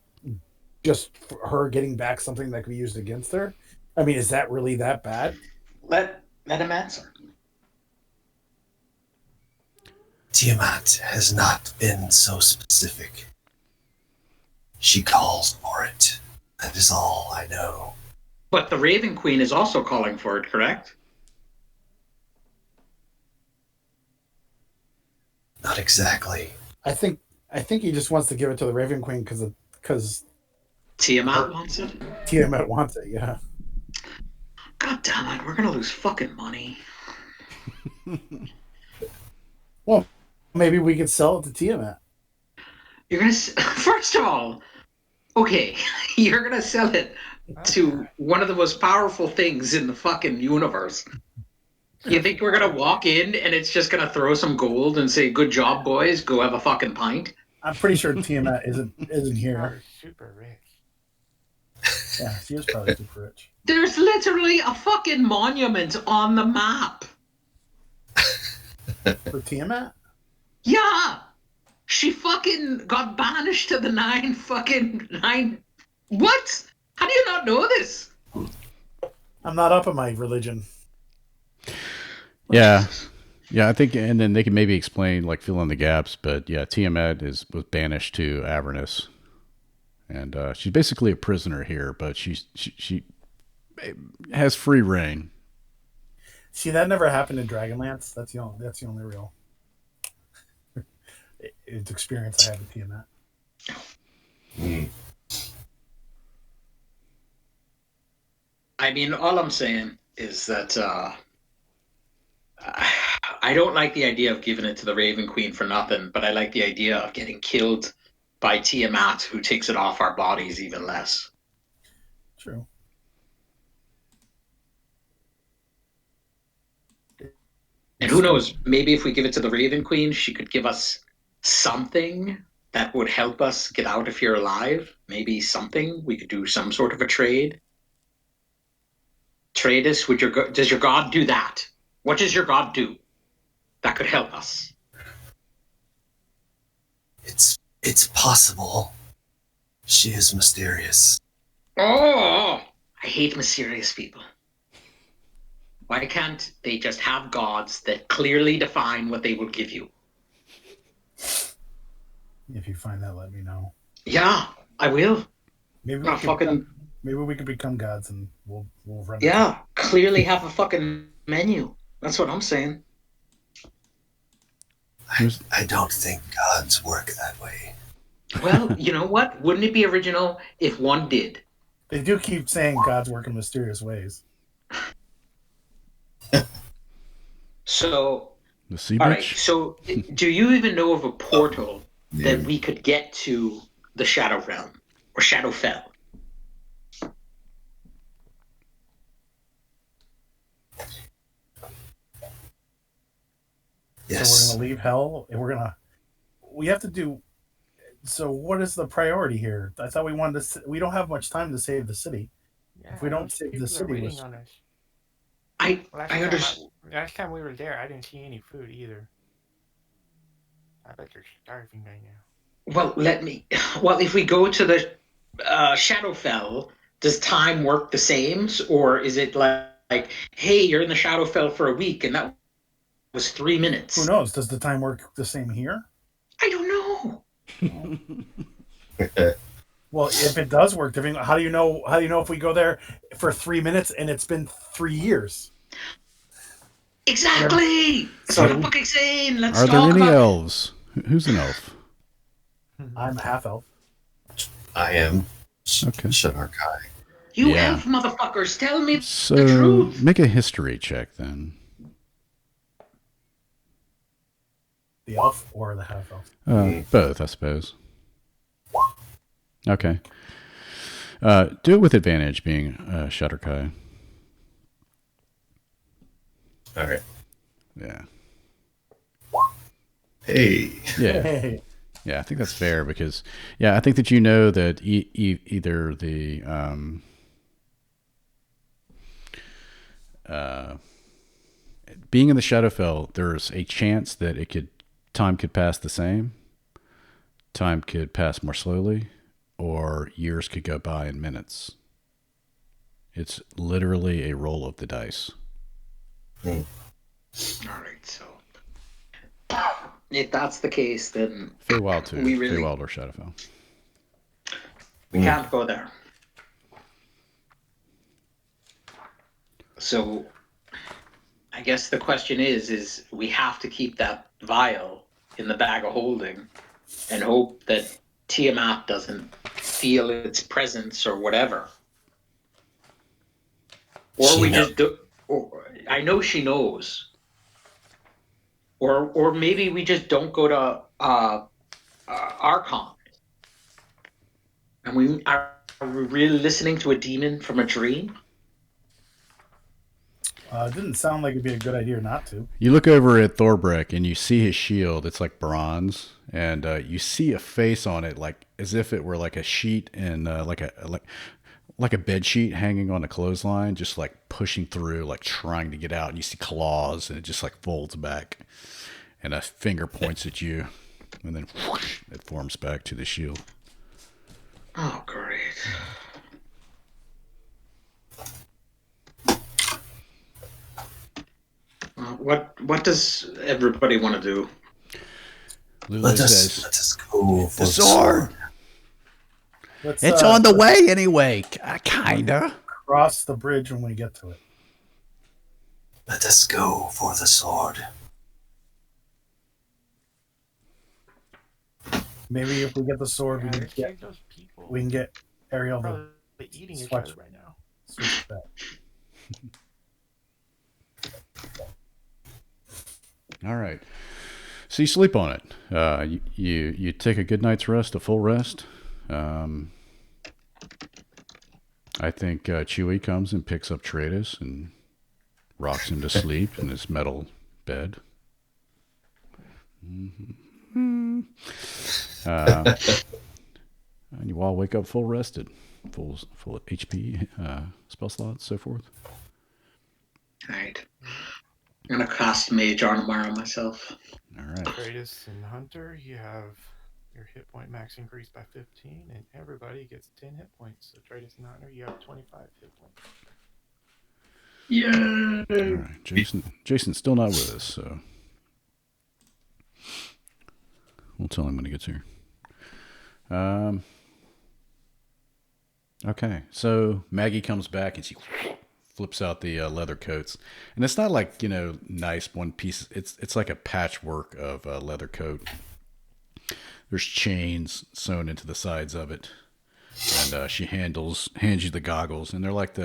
B: just for her getting back something that could be used against her? I mean, is that really that bad?
E: Let him answer.
F: Tiamat has not been so specific. She calls for it. That is all I know.
E: But the Raven Queen is also calling for it, correct?
F: Not exactly.
B: I think he just wants to give it to the Raven Queen because
E: Tiamat wants it?
B: Tiamat wants it. Yeah.
E: God damn it, we're gonna lose fucking money.
B: Well, maybe we could sell it to Tiamat.
E: You're gonna first of all, okay, you're gonna sell it to one of the most powerful things in the fucking universe. You think we're gonna walk in and it's just gonna throw some gold and say, "Good job, boys. Go have a fucking pint"?
B: I'm pretty sure Tiamat isn't
C: Probably
B: here.
C: super rich.
B: Yeah, she is probably super rich.
E: There's literally a fucking monument on the map.
B: For Tiamat?
E: Yeah, she fucking got banished to the nine. What? How do you not know this?
B: I'm not up on my religion.
A: Yeah. Yeah, I think, and then they can maybe explain, like, fill in the gaps. But yeah, Tiamat was banished to Avernus, and she's basically a prisoner here. But she has free reign.
B: See, that never happened in Dragonlance. That's the only real it's experience I have with Tiamat.
E: I mean, all I'm saying is that I don't like the idea of giving it to the Raven Queen for nothing, but I like the idea of getting killed by Tiamat, who takes it off our bodies even less.
B: True.
E: And who knows, maybe if we give it to the Raven Queen, she could give us something that would help us get out if you're alive. Maybe something. We could do some sort of a trade. Trade us. Does your god do that? What does your god do that could help us?
F: It's possible. She is mysterious.
E: Oh, I hate mysterious people. Why can't they just have gods that clearly define what they will give you?
B: If you find that, let me know.
E: Yeah, I will.
B: Maybe
E: Not fucking.
B: maybe we could become gods and we'll run.
E: Yeah, clearly have a fucking menu. That's what I'm saying.
F: I don't think gods work that way.
E: Well, you know what? Wouldn't it be original if one did?
B: They do keep saying God's work in mysterious ways.
E: So,
A: The sea
E: all right.
A: bitch?
E: So, do you even know of a portal that
F: Dude.
E: we could get to the Shadow Realm or Shadowfell?
F: Yes.
B: So we're going to leave hell and we have to do. So what is the priority here? I thought we don't have much time to save the city.
C: Yeah,
B: If we don't
C: those
B: save the
C: people are
B: city,
C: waiting on us.
E: I understand.
C: Last time we were there, I didn't see any food either. I bet they're starving right now.
E: Well, Well, if we go to the Shadowfell, does time work the same, or is it like, hey, you're in the Shadowfell for a week, and that was 3 minutes?
B: Who knows? Does the time work the same here?
E: I don't know.
B: Well, if it does work, how do you know? How do you know if we go there for 3 minutes and it's been 3 years?
E: Exactly. That's
B: So-
E: what I'm fucking saying. Let's
A: Are there
E: talk
A: any
E: about.
A: elves? Who's an elf?
B: I'm a half elf.
F: I am.
A: Okay.
F: Shadarkai.
E: You
A: Yeah.
E: elf motherfuckers, tell me the
A: So
E: truth.
A: make a history check then.
B: The elf or the half elf?
A: Both, I suppose. Okay. Do it with advantage, being Shadowkai.
F: All right.
A: Yeah.
F: Hey.
A: Yeah.
B: Hey,
A: Yeah, I think that's fair because, yeah, I think that you know that either the being in the Shadowfell, there's a chance that time could pass the same, time could pass more slowly, or years could go by in minutes. It's literally a roll of the dice.
E: All right, so if that's the case, then
A: Feywild too.
E: We really-
A: Feywild or Shadowfell.
E: we can't go there. So I guess the question is we have to keep that vial in the bag of holding and hope that Tiamat doesn't feel its presence or whatever. Or
F: She
E: we
F: knows.
E: just do. Or, I know she knows. Or maybe we just don't go to Archon. And we are we really listening to a demon from a dream?
B: it didn't sound like it'd be a good idea not to.
A: You look over at Thorbrek and you see his shield. It's like bronze, and you see a face on it, like as if it were like a sheet and like a bed sheet hanging on a clothesline, just like pushing through, like trying to get out. And you see claws, and it just like folds back, and a finger points at you, and then whoosh, it forms back to the shield.
E: Oh, great. What does everybody want to do?
A: Lulu
F: Let
A: says,
F: us go for
A: "The sword.
B: Let's,
A: It's on the way anyway. Kinda."
B: cross the bridge when we get to it.
F: Let us go for the sword.
B: Maybe if we get the sword, we
C: Yeah,
B: can
C: let's
B: get
C: save those people.
B: Ariel to
C: Probably eating each
B: switch.
C: other right now.
B: switch back.
A: All right. So you sleep on it. You take a good night's rest, a full rest. I think Chewie comes and picks up Tratus and rocks him to sleep in his metal bed. Mm-hmm. And you all wake up full rested, full HP, spell slots, so forth.
E: Alright. I'm gonna cast Mage Armor myself.
A: All right.
C: Kratos and Hunter, you have your hit point max increased by 15, and everybody gets 10 hit points. So Kratos and Hunter, you have 25 hit points.
E: Yeah.
A: All right. Jason's still not with us, so we'll tell him when he gets here. Okay, so Maggie comes back and she flips out the leather coats, and it's not like nice one piece. It's like a patchwork of leather coat. There's chains sewn into the sides of it, and she hands you the goggles, and they're like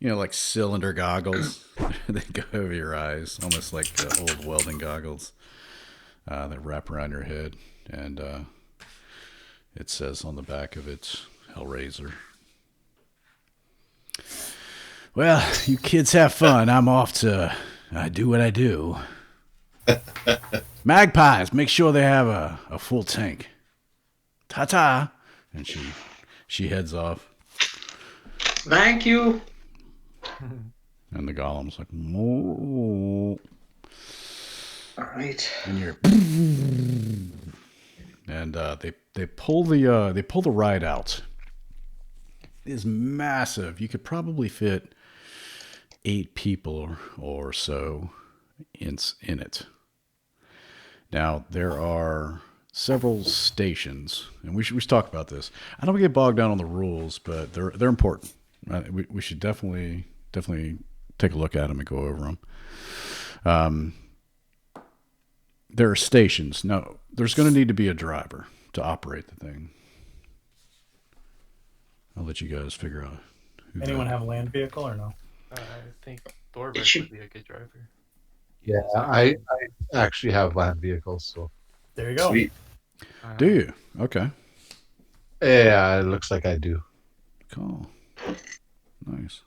A: like cylinder goggles. They go over your eyes, almost like old welding goggles that wrap around your head, and it says on the back of it, Hellraiser. Well, you kids have fun. I'm off to do what I do. Magpies, make sure they have a full tank. Ta-ta. And she heads off.
E: Thank you.
A: And the golem's like, "Moo."
E: All right.
A: And you're, and they pull the ride out. It is massive. You could probably fit 8 people or so in it. Now there are several stations, and we should talk about this. I don't want to get bogged down on the rules, but they're important. We should definitely take a look at them and go over them. There are stations. Now, there's going to need to be a driver to operate the thing. I'll let you guys figure out.
B: Anyone have a land vehicle or no?
C: I think Thorberg would be a good driver.
D: Yeah, I actually have land vehicles, so.
B: There you go.
F: Sweet.
A: Do you? Okay.
D: Yeah, it looks like I do.
A: Cool. Nice.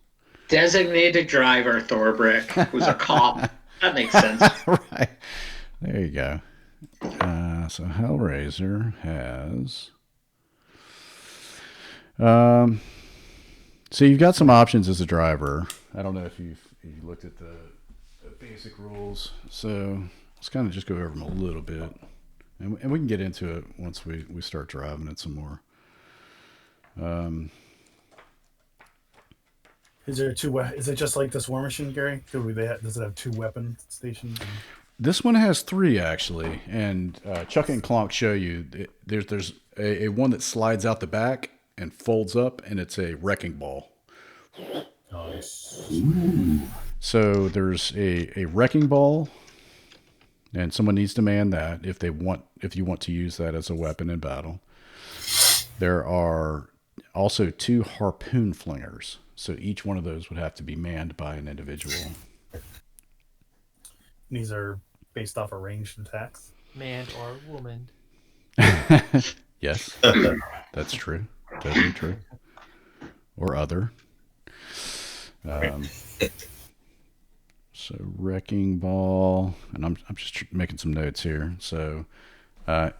E: Designated driver Thorbrick, who's a cop. That makes sense.
A: Right. There you go. So Hellraiser has. So you've got some options as a driver. I don't know if you looked at the basic rules. So let's kind of just go over them a little bit, and we can get into it once we start driving it some more.
B: Is there two? Is it just like this War Machine, Gary? Does it have 2 weapon stations?
A: This one has 3 actually, and Chuck and Clonk show you there's a one that slides out the back and folds up, and it's a wrecking ball.
B: Nice.
A: So there's a wrecking ball, and someone needs to man that if you want to use that as a weapon in battle. There are also 2 harpoon flingers, so each one of those would have to be manned by an individual.
B: These are based off of ranged attacks.
C: Man or woman.
A: Yes, that's true. Totally true. Or other. So wrecking ball, and I'm just making some notes here. So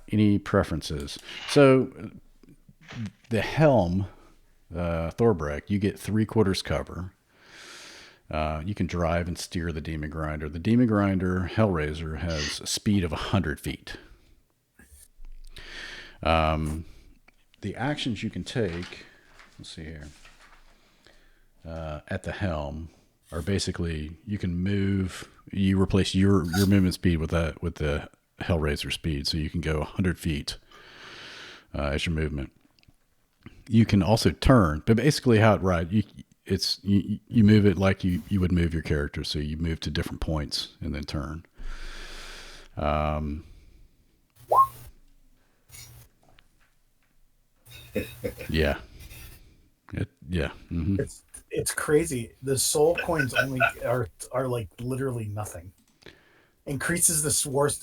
A: any preferences? So the helm, Thorbrek, you get 3/4 cover. You can drive and steer the Demon Grinder. The Demon Grinder Hellraiser has a speed of 100 feet. The actions you can take, let's see here, at the helm are basically you can move. You replace your movement speed with the Hellraiser speed, so you can go 100 feet as your movement. You can also turn, but basically how it rides, you move it like you would move your character, so you move to different points and then turn. Yeah. Mm-hmm.
B: It's crazy. The soul coins only are like literally nothing. Increases the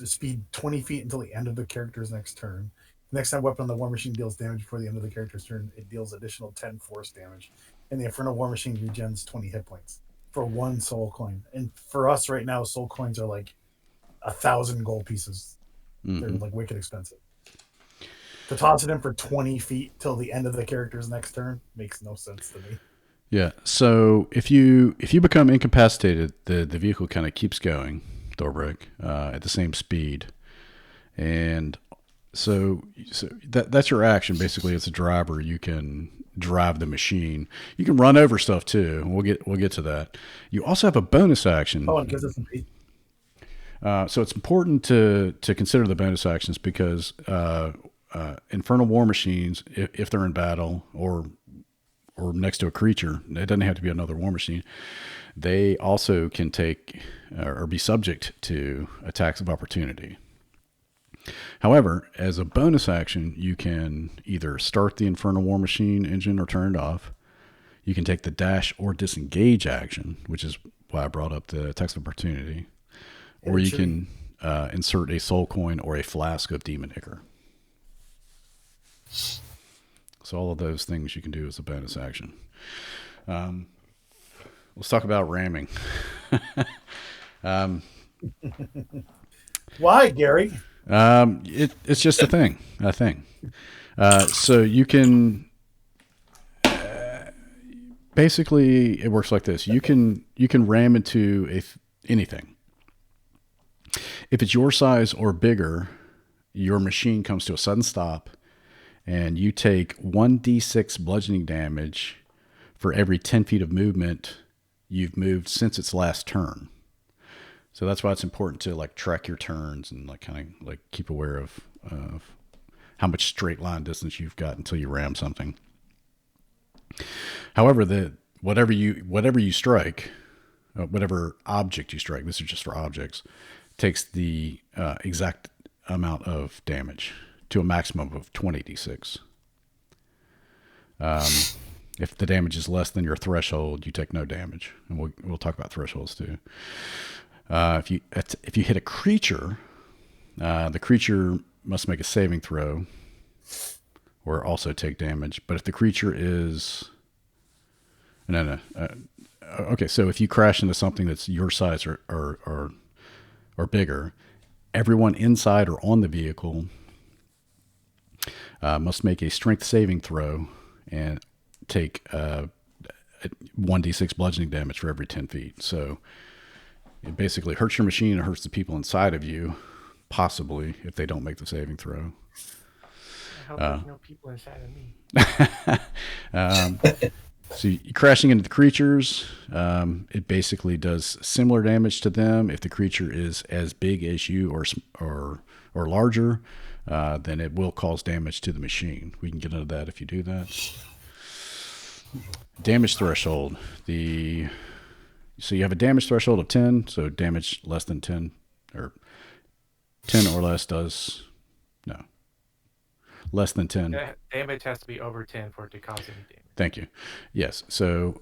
B: speed 20 feet until the end of the character's next turn. Next time weapon on the War Machine deals damage before the end of the character's turn, it deals additional 10 force damage. And the Infernal War Machine regens 20 hit points for 1 soul coin. And for us right now, soul coins are like 1,000 gold pieces. Mm-hmm. They're like wicked expensive. To toss it in for 20 feet till the end of the character's next turn makes no sense to me.
A: Yeah. So if you become incapacitated, the vehicle kind of keeps going, Thorbrick, at the same speed, and so that's your action. Basically, as a driver, you can drive the machine. You can run over stuff too. We'll get to that. You also have a bonus action.
B: Oh, it gives us some feet.
A: So it's important to consider the bonus actions because Infernal War Machines, if they're in battle or next to a creature, it doesn't have to be another War Machine. They also can take or be subject to attacks of opportunity. However, as a bonus action, you can either start the Infernal War Machine engine or turn it off. You can take the dash or disengage action, which is why I brought up the text opportunity. Or you can insert a soul coin or a flask of demon ichor. So all of those things you can do as a bonus action. Let's talk about ramming.
B: Why, Gary?
A: It's just a thing, I think. So you can basically it works like this. You can ram into anything. If it's your size or bigger, your machine comes to a sudden stop, and you take 1d6 bludgeoning damage for every 10 feet of movement you've moved since its last turn. So that's why it's important to like track your turns and like kind of like keep aware of how much straight line distance you've got until you ram something. However, whatever you strike, whatever object you strike, this is just for objects, takes the exact amount of damage to a maximum of 20d6. If the damage is less than your threshold, you take no damage, and we'll talk about thresholds too. If you hit a creature, the creature must make a saving throw, or also take damage. But if the creature is okay, so if you crash into something that's your size or bigger, everyone inside or on the vehicle must make a strength saving throw and take 1d6 bludgeoning damage for every 10 feet. So it basically hurts your machine and hurts the people inside of you, possibly, if they don't make the saving throw.
C: I hope there's no people inside of me.
A: So you're crashing into the creatures. It basically does similar damage to them. If the creature is as big as you or larger, then it will cause damage to the machine. We can get into that if you do that. Damage threshold. So you have a damage threshold of 10, so damage less than 10, or 10 or less does, no, less than 10.
C: Damage has to be over 10 for it to cause any damage.
A: Thank you. Yes, so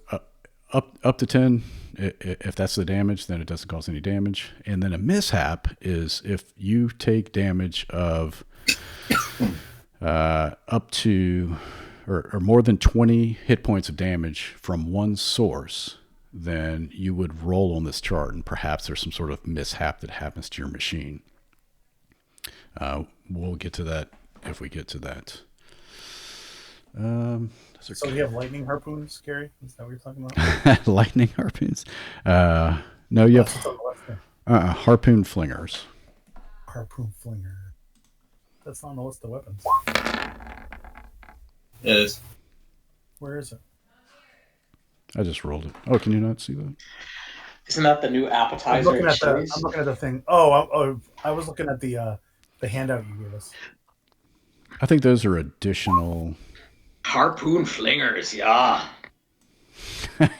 A: up to 10, if that's the damage, then it doesn't cause any damage. And then a mishap is if you take damage of up to, or more than 20 hit points of damage from one source, then you would roll on this chart, and perhaps there's some sort of mishap that happens to your machine. We'll get to that if we get to that.
B: So we have lightning harpoons, Gary? Is that what you're talking about?
A: Lightning harpoons? No, you have harpoon flingers.
B: Harpoon flinger. That's on the list of weapons.
F: It is.
B: Where is it?
A: I just rolled it. Oh, can you not see that?
E: Isn't that the new
B: I'm
E: appetizer?
B: looking at the thing. Oh, I was looking at the handout you gave us.
A: I think those are additional.
E: Harpoon flingers, yeah.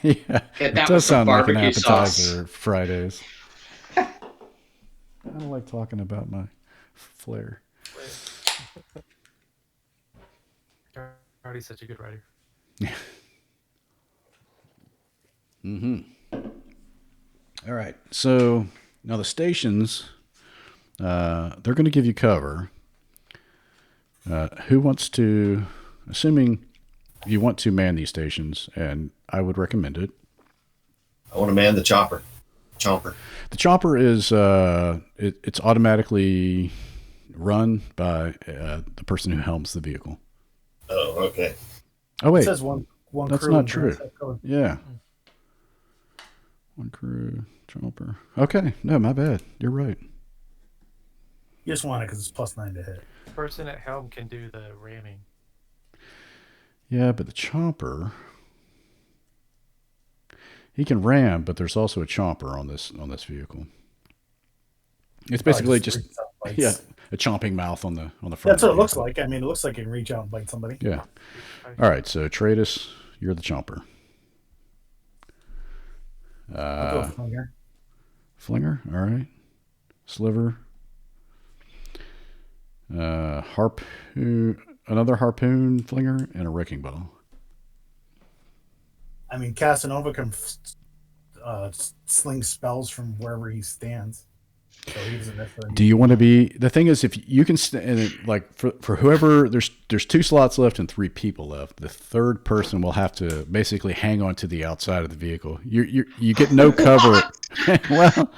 A: Yeah,
E: That
A: it
E: was
A: does sound like an
E: barbecue
A: appetizer
E: sauce.
A: Fridays. I don't like talking about my flair.
C: Already such a good writer.
A: Yeah. Mm-hmm. All right. So now the stations, they're going to give you cover. Who wants to, assuming you want to man these stations, and I would recommend it.
F: I want to man the chopper. Chomper.
A: The chopper is it's automatically run by the person who helms the vehicle.
F: Oh, okay.
A: Oh wait,
B: It says one
A: that's
B: crew.
A: not true. Yeah, one crew chopper. Okay, no, my bad. You're right.
B: You just want it because it's +9 to hit.
C: The person at helm can do the ramming.
A: Yeah, but the chopper, he can ram, but there's also a chomper on this vehicle. It's basically just a chomping mouth on the front.
B: That's what it looks like. I mean, it looks like it can reach out and bite somebody.
A: Yeah. All right, so Tratus, you're the chomper.
B: I'll go with Flinger.
A: Flinger, all right. Sliver. harpoon, another harpoon flinger, and a wrecking ball.
B: I mean, Casanova can sling spells from wherever he stands. So he doesn't necessarily.
A: Do you want to be? The thing is, if you can, like for whoever, there's 2 slots left and 3 people left. The third person will have to basically hang on to the outside of the vehicle. You get no cover. Well,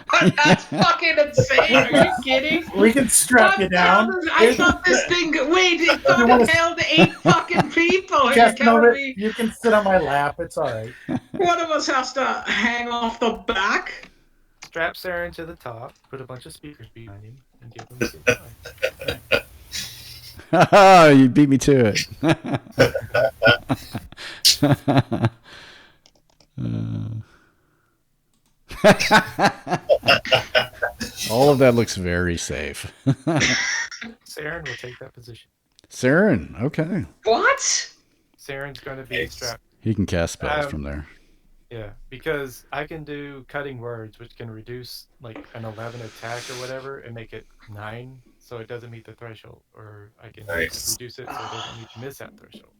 E: That's fucking insane. Are you kidding?
B: We can strap you down.
E: I thought this thing. Wait, it thought it held 8 fucking people. Are you
B: Casanova,
E: telling me
B: you can sit on my lap. It's all right.
E: one of us has to hang off the back?
C: Strap Saren to the top, put a bunch of speakers behind him, and give him a good time.
A: you beat me to it. All of that looks very safe.
C: Saren will take that position.
A: Saren, okay.
E: What?
C: Saren's going to be strapped.
A: He can cast spells from there.
C: Yeah, because I can do cutting words, which can reduce like an 11 attack or whatever and make it 9, so it doesn't meet the threshold. Or I can reduce it so it doesn't need to miss that threshold.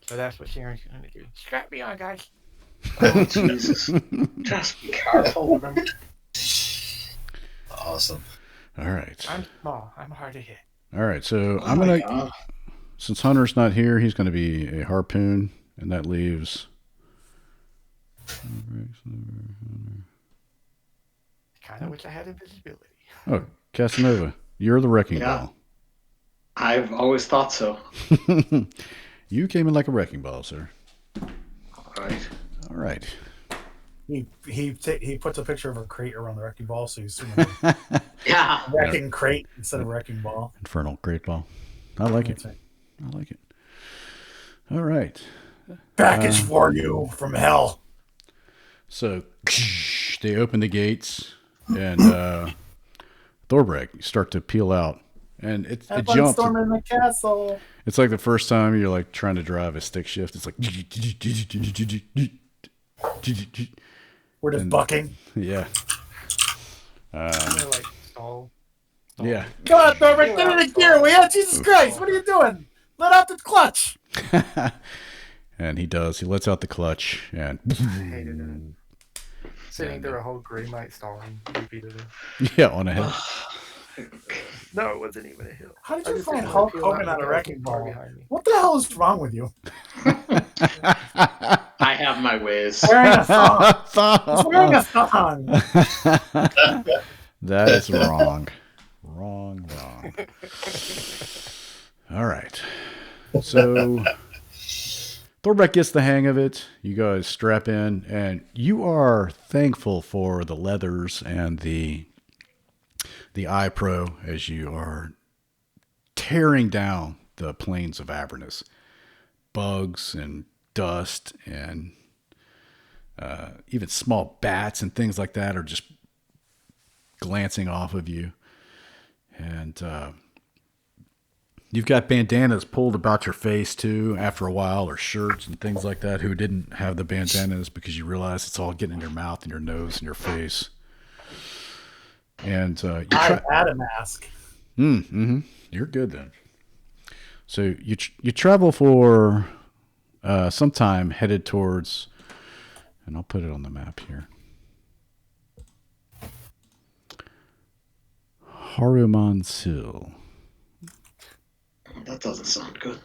C: So that's what Sharon's going to do. Strap me on, guys.
E: Oh, Jesus. Just be careful.
F: Awesome.
A: All right.
C: I'm small. I'm hard to hit.
A: All right. So I'm going to, since Hunter's not here, he's going to be a harpoon, and that leaves.
C: Kind of wish I had invisibility.
A: Oh, Casanova, you're the wrecking ball.
E: I've always thought so.
A: You came in like a wrecking ball, sir.
E: All right.
A: All right.
B: He puts a picture of a crate around the wrecking ball, so he's assuming
E: Yeah.
B: wrecking crate instead of wrecking ball.
A: Infernal great ball. I like it.
B: Right.
A: I like it. All right.
B: Package for you from hell.
A: So they open the gates, and Thorbrek start to peel out, and it jumps.
B: Storming the castle.
A: It's like the first time you're like trying to drive a stick shift. It's like
B: We're just bucking.
A: Yeah.
C: Like stall.
A: Yeah.
B: Come on, Thorbrek, get in the gear. We have Jesus Christ. What are you doing? Let out the clutch.
A: And he does. He lets out the clutch, and
C: I hated it. Sitting through a whole Grey Knight stalling repeatedly.
A: yeah, on a hill.
C: No, it wasn't even a hill.
B: How did you find Hulk Hogan on a wrecking ball?
C: Behind me.
B: What the hell is wrong with you?
E: I have my ways.
B: Wearing a thong. He's wearing a thong.
A: That is wrong. Wrong. All right. So Thorbrek gets the hang of it. You guys strap in, and you are thankful for the leathers and the eye pro as you are tearing down the plains of Avernus. Bugs and dust and even small bats and things like that are just glancing off of you. And you've got bandanas pulled about your face too after a while, or shirts and things like that, who didn't have the bandanas because you realize it's all getting in your mouth and your nose and your face. And
B: I had a mask.
A: You're good then. So you travel for some time, headed towards, and I'll put it on the map here, Haruman.
E: That doesn't sound good.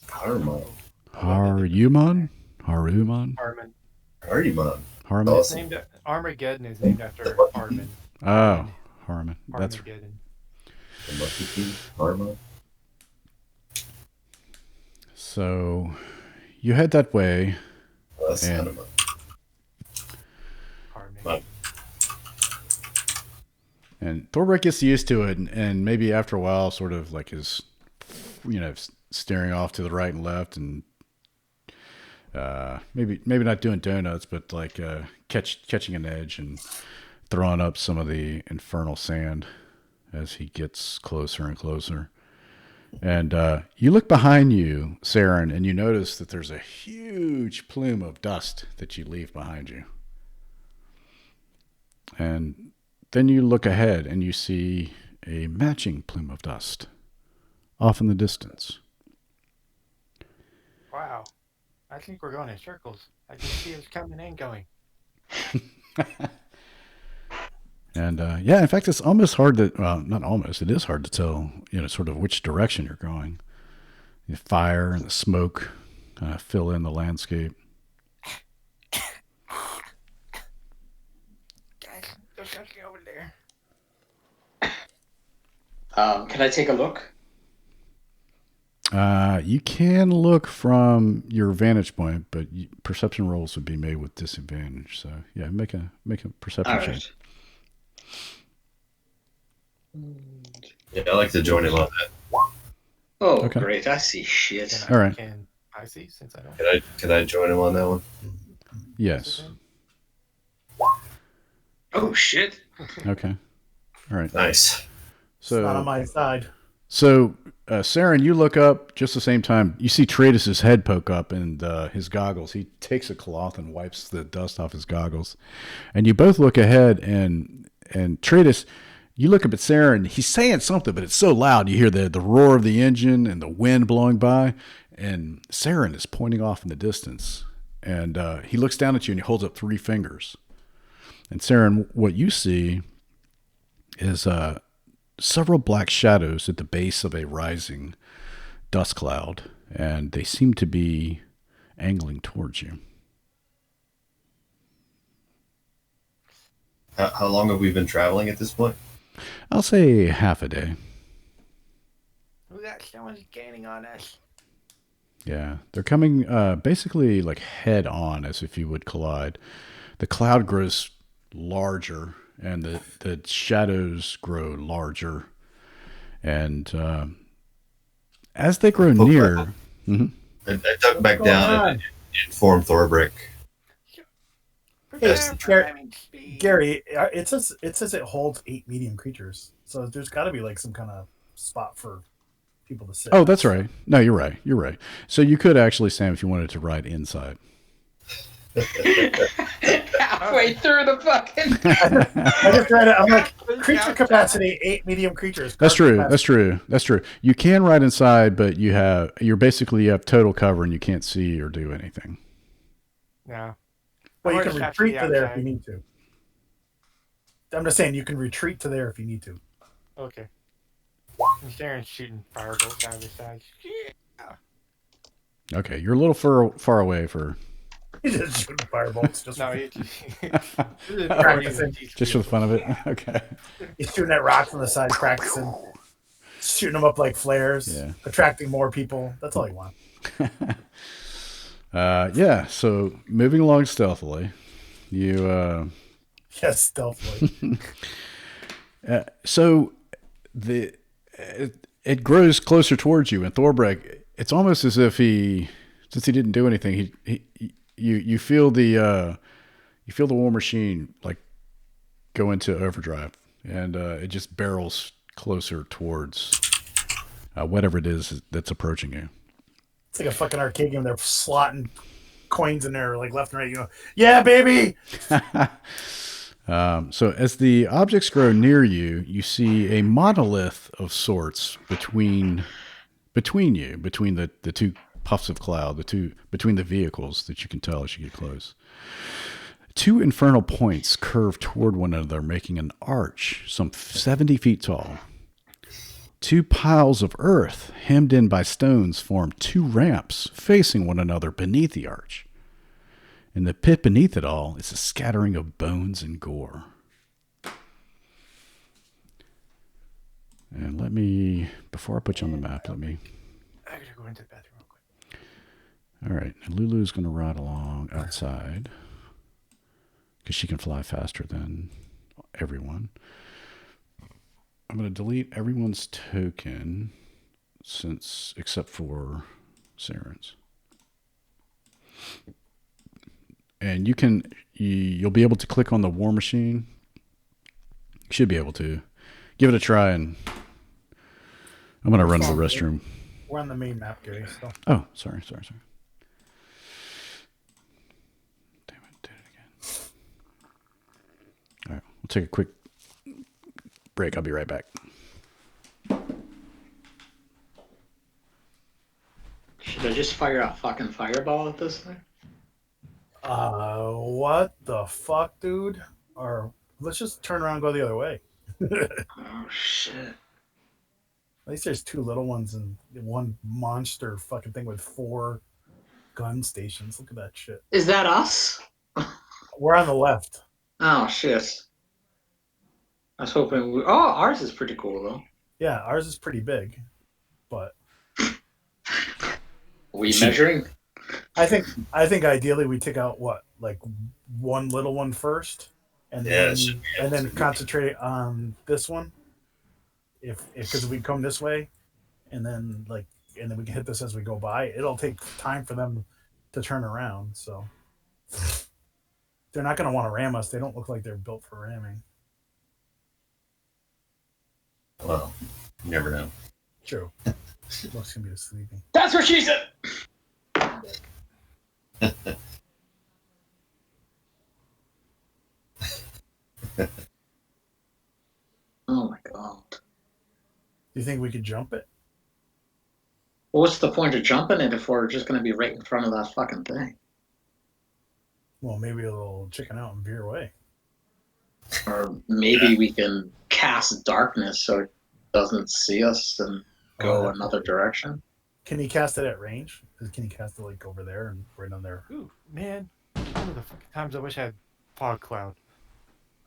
F: Haruman.
A: Haruman?
C: Harmon.
F: Haruman.
A: Harmon?
C: It's named Armageddon is named after Harmon.
A: Oh, Harmon. That's
C: Armageddon.
F: The Monkey King. Haruman.
A: so. You head that way.
F: Well, that's
A: And-
F: Haruman.
C: Harmon.
A: And Thorbrek gets used to it, and maybe after a while, sort of like is, staring off to the right and left, and maybe not doing donuts, but like catching an edge and throwing up some of the infernal sand as he gets closer and closer. And you look behind you, Saren, and you notice that there's a huge plume of dust that you leave behind you. And then you look ahead and you see a matching plume of dust off in the distance.
C: Wow. I think we're going in circles. I can see us coming and going.
A: And yeah, in fact, it's almost hard to, well, not almost, it is hard to tell, sort of which direction you're going. The fire and the smoke kind of fill in the landscape.
C: Guys, there's something over there.
E: Can I take a look?
A: You can look from your vantage point, but perception rolls would be made with disadvantage. So yeah, make a perception
E: All
A: check.
E: right.
G: Yeah, I like to join him on that.
E: Oh,
A: Okay.
E: great. I see shit.
A: All right.
C: Can I see since I don't?
G: Can I join him on that one?
A: Yes.
E: Oh, shit.
A: Okay. All right.
G: Nice.
A: So
B: Not on my side.
A: So, Saren, you look up just the same time. You see Tratus's head poke up and his goggles. He takes a cloth and wipes the dust off his goggles. And you both look ahead, and Tratus, you look up at Saren. He's saying something, but it's so loud. You hear the roar of the engine and the wind blowing by. And Saren is pointing off in the distance. And he looks down at you and he holds up 3 fingers. And Saren, what you see is several black shadows at the base of a rising dust cloud, and they seem to be angling towards you.
G: How long have we been traveling at this point?
A: I'll say half a day.
C: We got someone's gaining on us.
A: Yeah, they're coming basically like head on, as if you would collide. The cloud grows larger, and the shadows grow larger. And as they grow near...
G: I duck back down and inform Thorbrick.
B: Hey,
C: Prime speed.
B: Gary, it says it holds 8 medium creatures, so there's got to be like some kind of spot for people to sit.
A: Oh, that's right. No, you're right. You're right. So you could actually, Sam, if you wanted to ride inside.
E: Halfway through the fucking.
B: I just read it. I'm like, creature capacity 8 medium creatures.
A: That's true.
B: Capacity.
A: That's true. That's true. You can ride inside, but you have total cover and you can't see or do anything.
C: Yeah.
B: Well, you
C: Or
B: can
C: just
B: retreat
C: actually
B: to there if
C: outside.
B: you need to. I'm just saying you can retreat to there if you need to.
C: Okay. And Sharon's shooting firebolts out of his side.
A: Okay, you're a little far away for
B: He's just shooting firebolts. Just
C: No, he
B: Practicing.
A: just for the fun of it. Okay.
B: he's shooting at rocks on the side, practicing, shooting them up like flares,
A: Yeah.
B: attracting more people. That's all he wants.
A: Yeah. So moving along stealthily, you.
B: Yes, stealthily.
A: So it grows closer towards you, and Thorbrek, it's almost as if since he didn't do anything, you feel the war machine like go into overdrive, and it just barrels closer towards whatever it is that's approaching you.
B: It's like a fucking arcade game. They're slotting coins in there, like left and right. You know, yeah, baby.
A: So as the objects grow near you, you see a monolith of sorts between the two puffs of cloud, between the vehicles that you can tell as you get close. 2 infernal points curve toward one another, making an arch some 70 feet tall. 2 piles of earth hemmed in by stones form 2 ramps facing one another beneath the arch. In the pit beneath it all is a scattering of bones and gore. And before I put you on the map,
C: I gotta go into the bathroom real quick.
A: all right, Lulu's going to ride along outside because she can fly faster than everyone. I'm going to delete everyone's token except for Saren's. And you'll be able to click on the war machine. You should be able to. Give it a try, and I'm going to run to the restroom.
B: We're on the main map, Gary. So
A: Oh, sorry. Damn it, did it again. All right, we'll take a quick break. I'll be right back.
E: Should I just fire a fucking fireball at this thing?
B: What the fuck, dude? Or let's just turn around and go the other way.
E: Oh shit.
B: At least there's 2 little ones and one monster fucking thing with 4 gun stations. Look at that shit.
E: Is that us?
B: We're on the left.
E: Oh shit. I was hoping we... Oh, ours is pretty cool though.
B: Yeah, ours is pretty big, but
E: We measuring?
B: I think ideally we take out what, like one little one first, and
G: Yeah,
B: then
G: it should be able
B: and then
G: to.
B: concentrate on this one. If because we come this way, and then we can hit this as we go by. It'll take time for them to turn around, so they're not going to want to ram us. They don't look like they're built for ramming.
G: Well, you never know.
B: True. Looks gonna be sleeping.
E: That's what she said. Oh my god.
B: Do you think we could jump it?
E: Well, what's the point of jumping it if we're just going to be right in front of that fucking thing?
B: Well, maybe it'll chicken out and veer away.
E: Or maybe we can cast darkness so it doesn't see us and go another direction.
B: Can he cast it at range? Can he cast it like over there and right on there?
C: Ooh, man. One of the fucking times I wish I had fog cloud.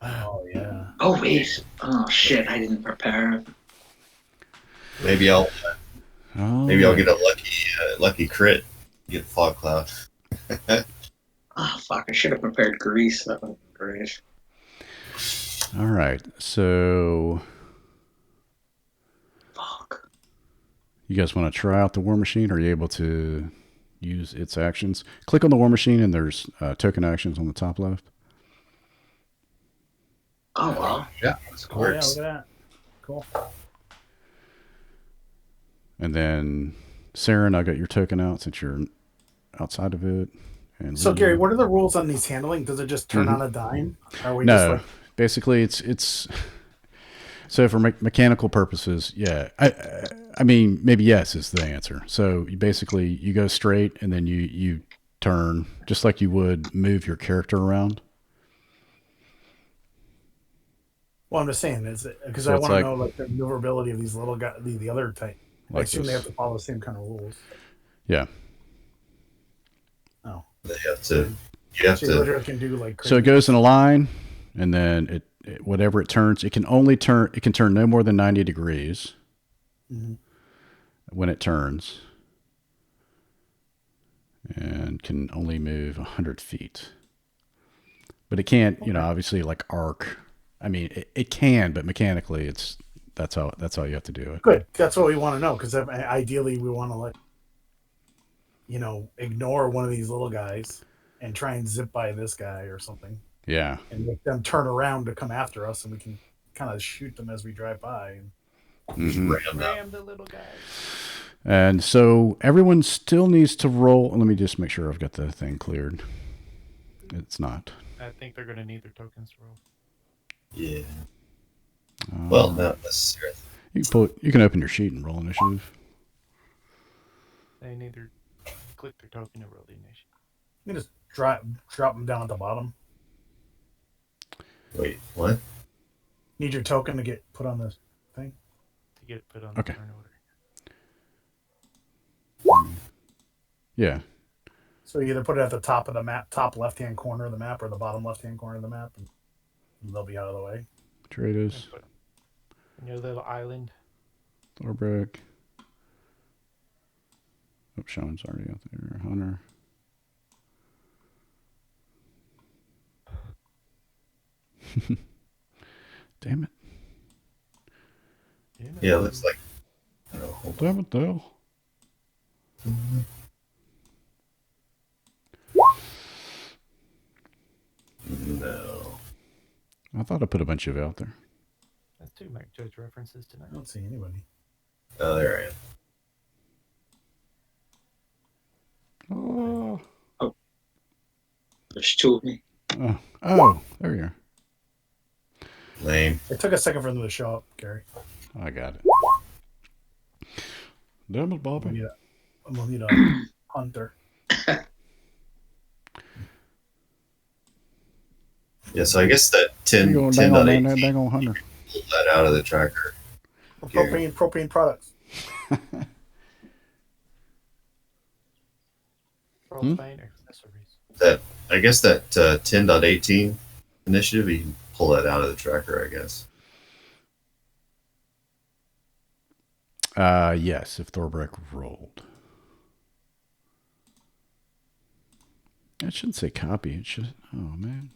B: Oh yeah.
E: Oh wait. Oh shit, I didn't prepare.
G: Maybe I'll
A: Oh,
G: get a lucky crit. Get fog cloud.
E: Oh fuck, I should have prepared grease. That would be great.
A: all right. So
E: Fuck.
A: you guys want to try out the war machine? Are you able to use its actions? Click on the war machine, and there's token actions on the top left.
E: Oh well.
D: Yeah, of
B: Oh yeah,
D: course.
B: look at that. Cool.
A: And then, Saren, I got your token out since you're outside of it. And
B: So
A: Luna-
B: Gary, what are the rules on these handling? Does it just turn on a dime? Are we
A: no,
B: just
A: basically it's so for mechanical purposes, yeah. I mean, maybe yes is the answer. So you go straight, and then you turn just like you would move your character around.
B: Well, I'm just saying, is it because
A: So
B: I
A: it's
B: want to
A: like-
B: know like the maneuverability of these little guys, the other type. I
A: Like
B: assume they
A: this.
B: have to follow the same kind of rules.
A: Yeah.
B: Oh,
G: They have to. You have
B: so you
G: to.
B: literally can do like.
A: So it goes in a line, and then it whatever it turns, it can turn no more than 90 degrees
B: Mhm.
A: when it turns, and can only move 100 feet. But it can't, obviously like arc. I mean, it can, but mechanically, that's how you have to do it.
B: Good. That's what we want to know, because ideally we want to ignore one of these little guys and try and zip by this guy or something,
A: Yeah.
B: and make them turn around to come after us, and we can kind of shoot them as we drive by.
A: Mhm.
G: Ram them.
C: Ram the little guy.
A: And so everyone still needs to roll. Let me just make sure I've got the thing cleared. It's not.
C: I think they're going to need their tokens to roll.
G: Yeah. Well, not necessarily.
A: You can open your sheet and roll initiative.
C: They need their click their token to roll the initiative.
B: You can just drop them down at the bottom.
G: Wait, what?
B: Need your token to get put on this thing.
C: To get put on the
A: Okay.
C: turn order.
A: Yeah.
B: So you either put it at the top of the map, top left-hand corner of the map, or the bottom left-hand corner of the map, and they'll be out of the way.
A: Trados,
C: Put on your little island.
A: Thorbrick. Oh, Sean's already out there. Hunter. Damn it.
G: Yeah, it looks like. Oh, hold on.
A: Damn it, though.
G: No.
A: I thought I put a bunch of it out there.
C: That's 2 Mac Judge references tonight.
B: I don't see anybody.
G: Oh, there I am.
A: Oh.
E: There's 2 of me.
A: Oh, there you are.
G: Lame.
B: It took a second for them to show up, Gary.
A: I got it. Damn it, Bobby.
B: Yeah. We'll need a hunter.
G: Yeah, so I guess that 10,
A: Dang on,
G: 10.18
A: man, dang on hunter.
G: pulled that out of the tracker.
B: Propane products.
C: Propane accessories.
G: That I guess that 10.18 initiative, you can pull that out of the tracker, I guess.
A: Yes, if Thorbeck rolled. It shouldn't say copy. It should. Oh man.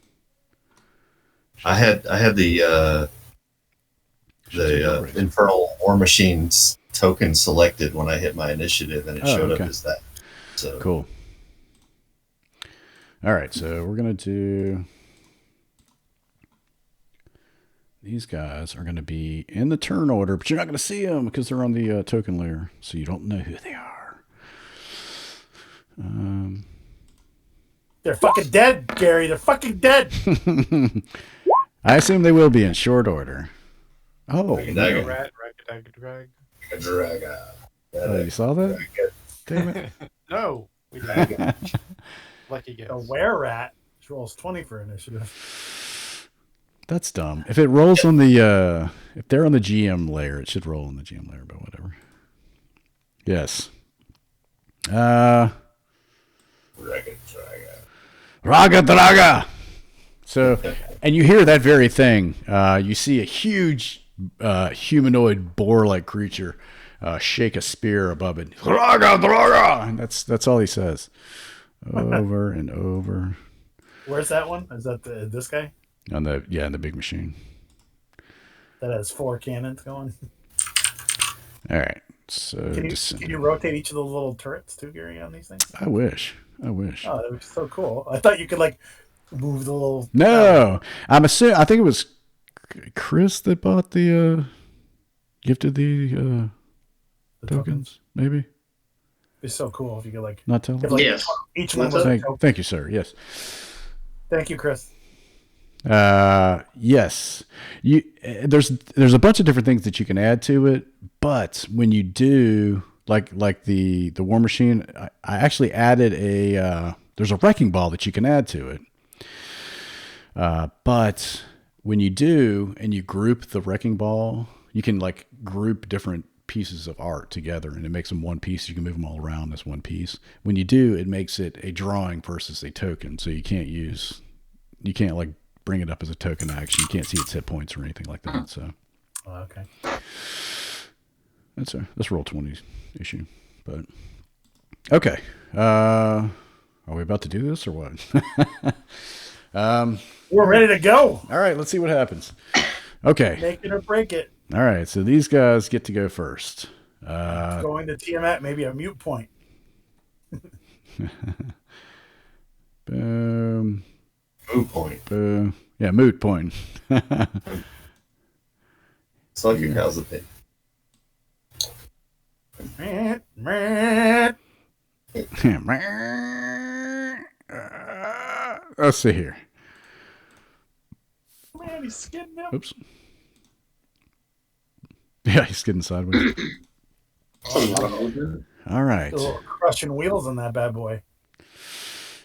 G: I had the Infernal War Machines token selected when I hit my initiative, and it showed up as that. So
A: cool. All right, so we're gonna do. These guys are going to be in the turn order, but you're not going to see them because they're on the token layer, so you don't know who they are.
B: They're fucking dead, Gary. They're fucking dead.
A: I assume they will be in short order. Oh,
C: Drag.
A: Oh, you saw that? Damn it.
C: No, we didn't. Lucky guess.
B: A were-rat rolls 20 for initiative.
A: That's dumb. If it rolls on the, if they're on the GM layer, it should roll on the GM layer, but whatever. Yes. Raga Draga. So, and you hear that very thing. You see a huge humanoid boar-like creature shake a spear above it. Draga Draga. And that's all he says. Over and over.
B: Where's that one? Is that this guy?
A: On the in the big machine.
B: That has 4 cannons going.
A: All right. So
B: can you rotate each of those little turrets too, Gary, on these things?
A: I wish.
B: Oh, that would be so cool. I thought you could like move the little.
A: No, I'm assuming. I think it was Chris that bought the gifted the tokens. Maybe.
B: It's so cool if you could like
A: not tell them.
E: Like, yes.
B: Each one was
A: thank you, sir. Yes.
B: Thank you, Chris.
A: Yes. There's a bunch of different things that you can add to it, but when you do like the War Machine, I actually added there's a wrecking ball that you can add to it. But when you do and you group the wrecking ball, you can like group different pieces of art together and it makes them one piece. You can move them all around as one piece. When you do, it makes it a drawing versus a token. So you can't like bring it up as a token action. You can't see its hit points or anything like that. So,
B: okay,
A: that's roll 20 issue. But okay, are we about to do this or what?
B: We're ready to go.
A: All right, let's see what happens. Okay,
B: make it or break it.
A: All right, so these guys get to go first.
B: Going to Tiamat, maybe a mute point.
A: Boom.
G: Moot point.
A: Boom. Yeah, moot point.
G: It's like your cow's a pig.
A: Let's see here.
B: Man, he's skidding up.
A: Oops. Yeah, he's skidding sideways. All right.
B: A little crushing wheels on that bad boy.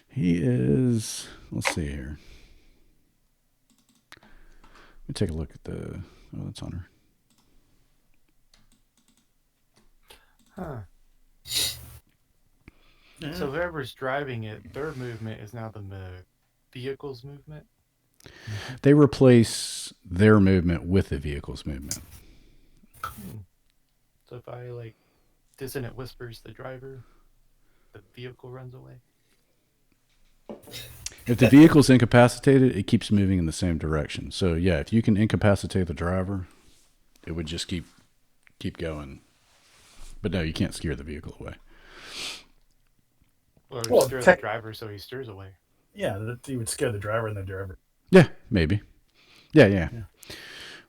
A: He is. Let's see here. Let me take a look at the. Oh, that's on her.
C: Huh. So whoever's driving it, their movement is now the vehicle's movement?
A: They replace their movement with the vehicle's movement.
C: So if I like dissonant whispers the driver, the vehicle runs away?
A: If the vehicle's incapacitated, it keeps moving in the same direction. So yeah, if you can incapacitate the driver, it would just keep going. But no, you can't scare the vehicle away.
C: Or steer the driver so he steers away.
B: Yeah, you would scare the driver and the driver.
A: Yeah, maybe. Yeah.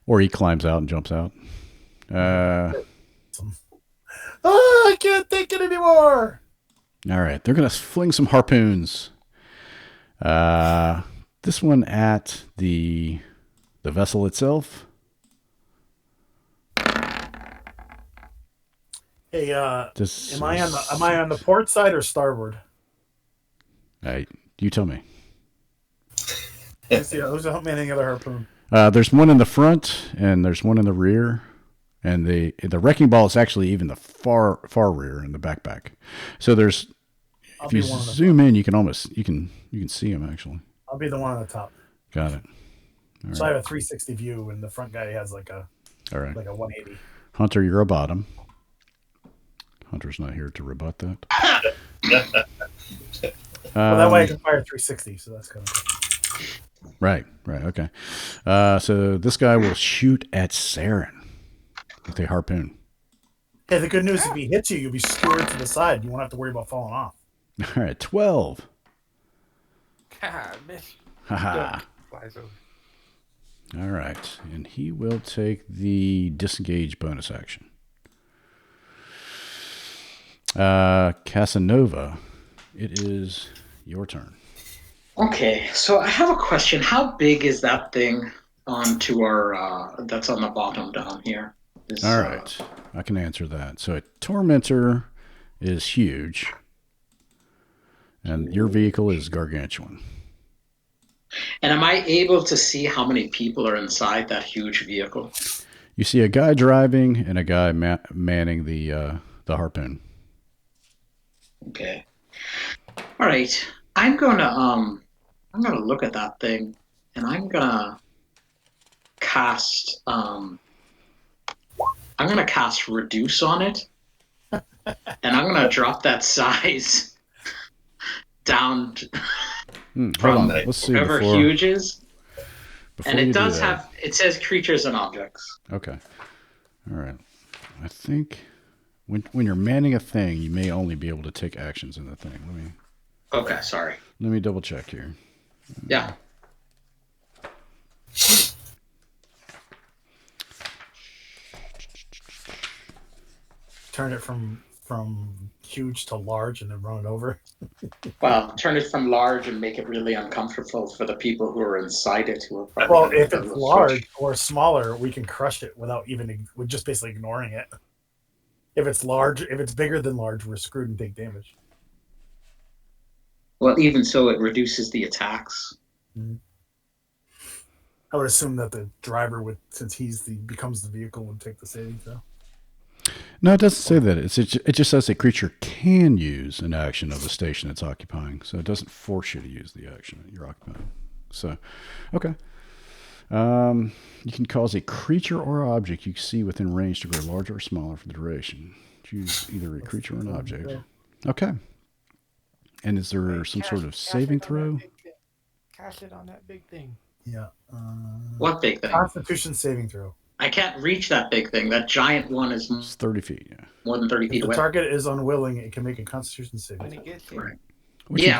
A: Or he climbs out and jumps out.
B: I can't take it anymore.
A: All right, they're gonna fling some harpoons. This one at the vessel itself.
B: Hey,
A: This
B: am I on the port side or starboard?
A: You tell me.
B: Let's see, who's manning the other harpoon?
A: There's one in the front and there's one in the rear, and the wrecking ball is actually even the far rear in the backpack. So there's, if you zoom in, you can see him actually.
B: I'll be the one on the top.
A: Got it.
B: All so right. I have a 360 view, and the front guy has like a 180.
A: Hunter, you're a bottom. Hunter's not here to rebut that.
B: Well, that way I can fire 360, so that's kind of cool.
A: Right, okay. So this guy will shoot at Saren with a harpoon.
B: Hey, the good news, if he hits you, you'll be skewered to the side. You won't have to worry about falling off.
A: All right, 12.
C: God, man.
A: Haha.
C: Flies over.
A: All right, and he will take the disengage bonus action. Casanova, it is your turn.
E: Okay, so I have a question. How big is that thing onto our that's on the bottom down here?
A: All right, I can answer that. So a Tormentor is huge, and your vehicle is gargantuan.
E: And am I able to see how many people are inside that huge vehicle?
A: You see a guy driving and a guy manning the harpoon.
E: Okay. All right. I'm gonna look at that thing, and I'm gonna cast reduce on it, and I'm gonna drop that size down from
A: Let's see
E: whatever huge is. And it does have, it says creatures and objects.
A: Okay. All right. I think when you're manning a thing, you may only be able to take actions in the thing.
E: Okay, sorry.
A: Let me double check here.
E: Yeah.
B: Turn it from huge to large and then run it over.
E: Well, turn it from large and make it really uncomfortable for the people who are inside it who are probably
B: if it's large or smaller, we can crush it with just basically ignoring it. If it's bigger than large, we're screwed and take damage.
E: Well, even so, it reduces the attacks.
B: Mm-hmm. I would assume that the driver would, since becomes the vehicle, would take the saving throw.
A: No, it doesn't say that. It just says a creature can use an action of the station it's occupying, so it doesn't force you to use the action that you're occupying. So, okay. You can cause a creature or object you see within range to grow larger or smaller for the duration. Choose either a creature or an object. Okay. And is there some sort of saving throw?
C: Cast it on that big thing.
B: Yeah.
E: What big thing?
B: Constitution saving throw.
E: I can't reach that big thing. That giant one is
A: it's 30 feet, yeah.
E: More than 30 feet away.
B: If the target is unwilling, it can make a Constitution saving throw.
C: When it gets here.
E: Right.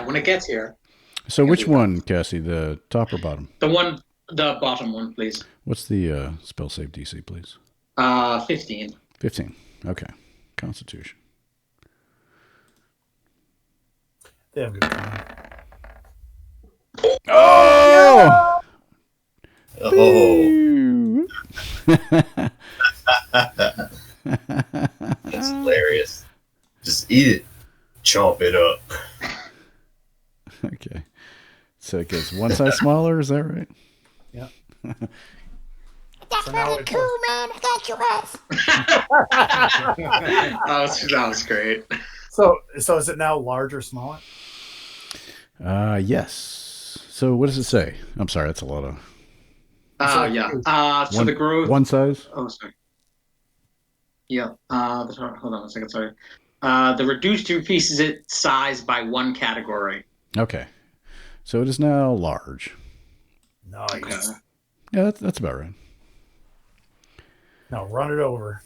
E: When it gets here.
A: So which one, Cassie? The top or bottom?
E: The bottom one, please.
A: What's the spell save DC, please?
E: 15.
A: 15. Okay. Constitution.
B: They have good time.
A: Oh!
G: Oh. That's hilarious. Just eat it. Chomp it up.
A: Okay. So it gets one size smaller, is that right?
B: Yeah.
H: That's really cool, man. I got your ass.
E: That was great.
B: So is it now large or smaller?
A: Yes. So what does it say? I'm sorry, that's a lot of...
E: So the growth...
A: One size?
E: Oh, sorry. Yeah. Hold on a second, sorry. The reduced decreases its size by one category.
A: Okay. So it is now large.
B: Nice. Okay.
A: Yeah, that's about right.
B: Now run it over.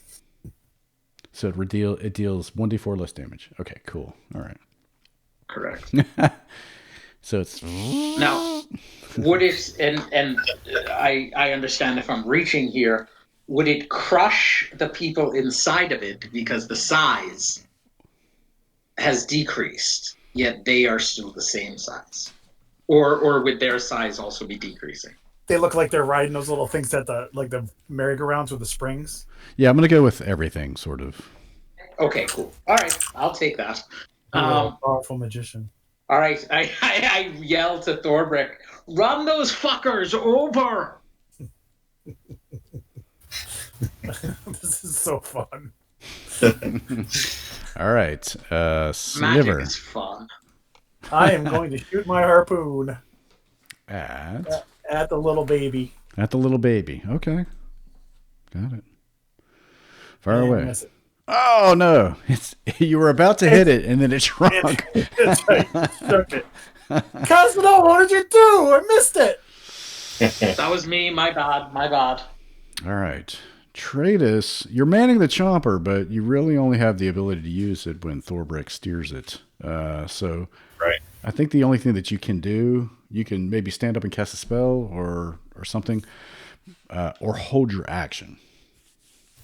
A: So it deals 1d4 less damage. Okay, cool. All right.
E: Correct.
A: So it's...
E: Now, would it, and I understand if I'm reaching here, would it crush the people inside of it because the size has decreased, yet they are still the same size? Or would their size also be decreasing?
B: They look like they're riding those little things at the merry-go-rounds with the springs.
A: Yeah, I'm going to go with everything, sort of.
E: Okay, cool. All right, I'll take that.
B: A powerful magician.
E: All right, I yell to Thorbrick, run those fuckers over!
B: This is so fun.
A: All right. Sliver.
E: Magic is fun.
B: I am going to shoot my harpoon
A: At
B: the little baby.
A: the little baby. Okay. Got it. Far
B: And
A: away.
B: miss it.
A: Oh no! You were about to hit it, and then it shrunk.
B: That's right. Shook it. Cosmo, what did you do? I missed it.
E: That was me. My bad.
A: All right, Tratus, you're manning the chomper, but you really only have the ability to use it when Thorbrick steers it. So,
G: Right.
A: I think the only thing that you can do, you can maybe stand up and cast a spell or something, or hold your action.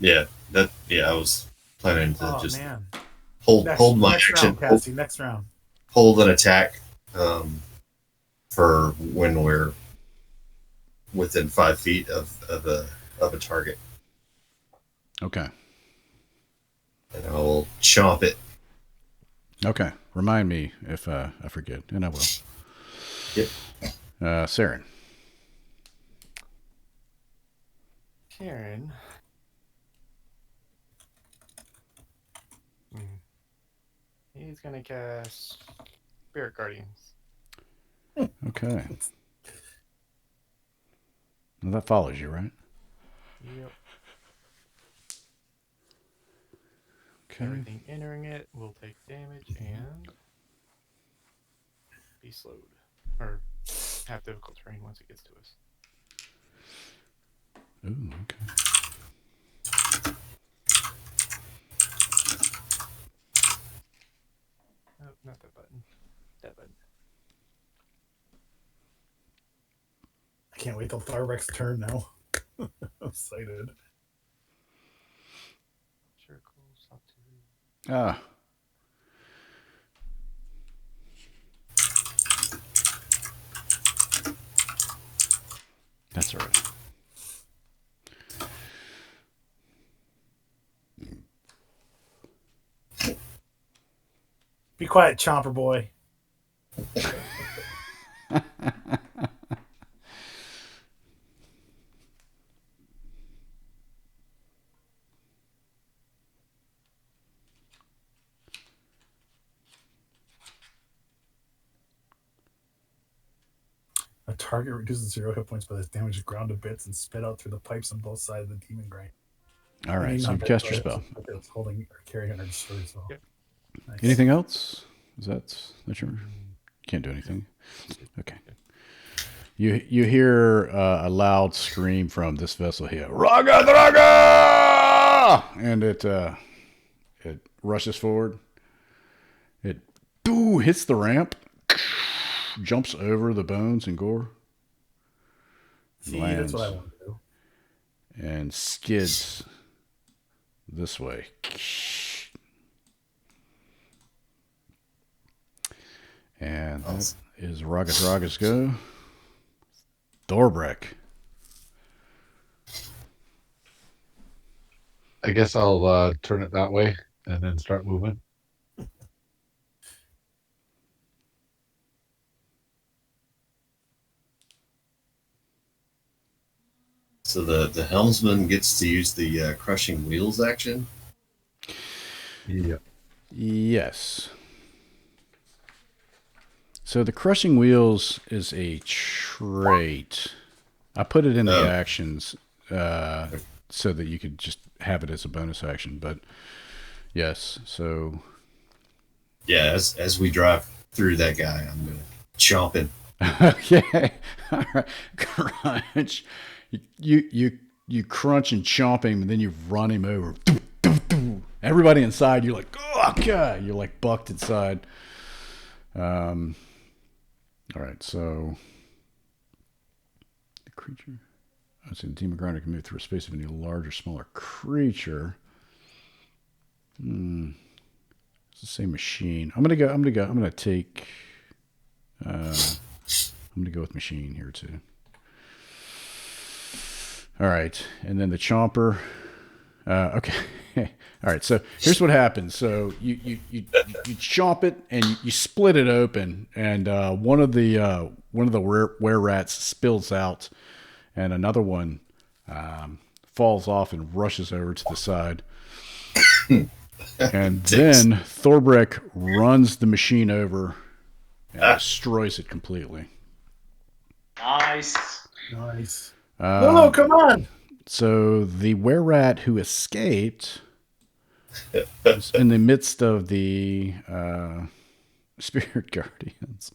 G: Yeah, I was planning to just
B: Man.
G: hold my
B: next
G: action,
B: round, Cassie. Next round.
G: hold an attack for when we're within 5 feet of a target,
A: Okay.
G: and I will chomp it.
A: Okay. Remind me if I forget, and I will.
G: Yep.
A: Saren.
C: Karen. He's gonna cast Spirit Guardians.
A: Okay. Well, that follows you, right?
C: Yep.
A: Okay.
C: Everything entering it will take damage and be slowed. Or have difficult terrain once it gets to us.
A: Ooh, okay.
C: Oh, not that button. That button.
B: I can't wait till Thorbrick's turn now. I'm excited.
C: Circles up to.
A: Ah. That's all right.
B: Be quiet, Chomper boy. A target reduces 0 hit points by this damage is ground to bits and spit out through the pipes on both sides of the demon grind.
A: All right, so you cast your spell.
B: It's holding or carrying under destroy as well.
C: Yep.
B: Nice.
A: Anything else? Is that your? Can't do anything. Okay. You hear a loud scream from this vessel here. Raga Draga! And it rushes forward. It hits the ramp, jumps over the bones and gore.
B: See, that's what I want to do.
A: And skids this way. And that is Raga Draga's go. Thorbrick.
D: I guess I'll turn it that way and then start moving.
G: So the helmsman gets to use the crushing wheels action.
D: Yeah.
A: Yes. So the crushing wheels is a trait. I put it in the actions so that you could just have it as a bonus action. But yes, so
G: yeah, as we drive through that guy, I'm gonna chomp him.
A: Okay, all right. Crunch. You crunch and chomp him, and then you run him over. Everybody inside, you're like, oh god, you're like bucked inside. All right, so the creature. I see the demon grinder can move through a space of any large or smaller creature. It's the same machine. I'm gonna take. I'm gonna go with machine here too. All right, and then the chomper. Okay. All right. So here's what happens. So you chomp it and you split it open, and one of the were rats spills out, and another one falls off and rushes over to the side. And then Thorbrek runs the machine over and destroys it completely.
E: Nice.
B: No, come on.
A: So the were-rat who escaped was in the midst of the spirit guardians.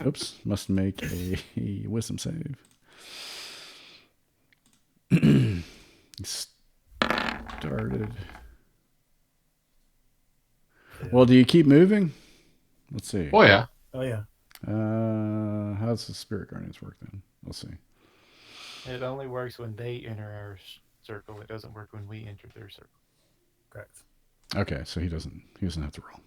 A: Oops, must make a wisdom save. Started. Well, do you keep moving? Let's see.
D: Oh yeah.
A: How's the spirit guardians work then? Let's see.
C: It only works when they enter our circle. It doesn't work when we enter their circle.
B: Correct.
A: Okay, so he doesn't have to roll.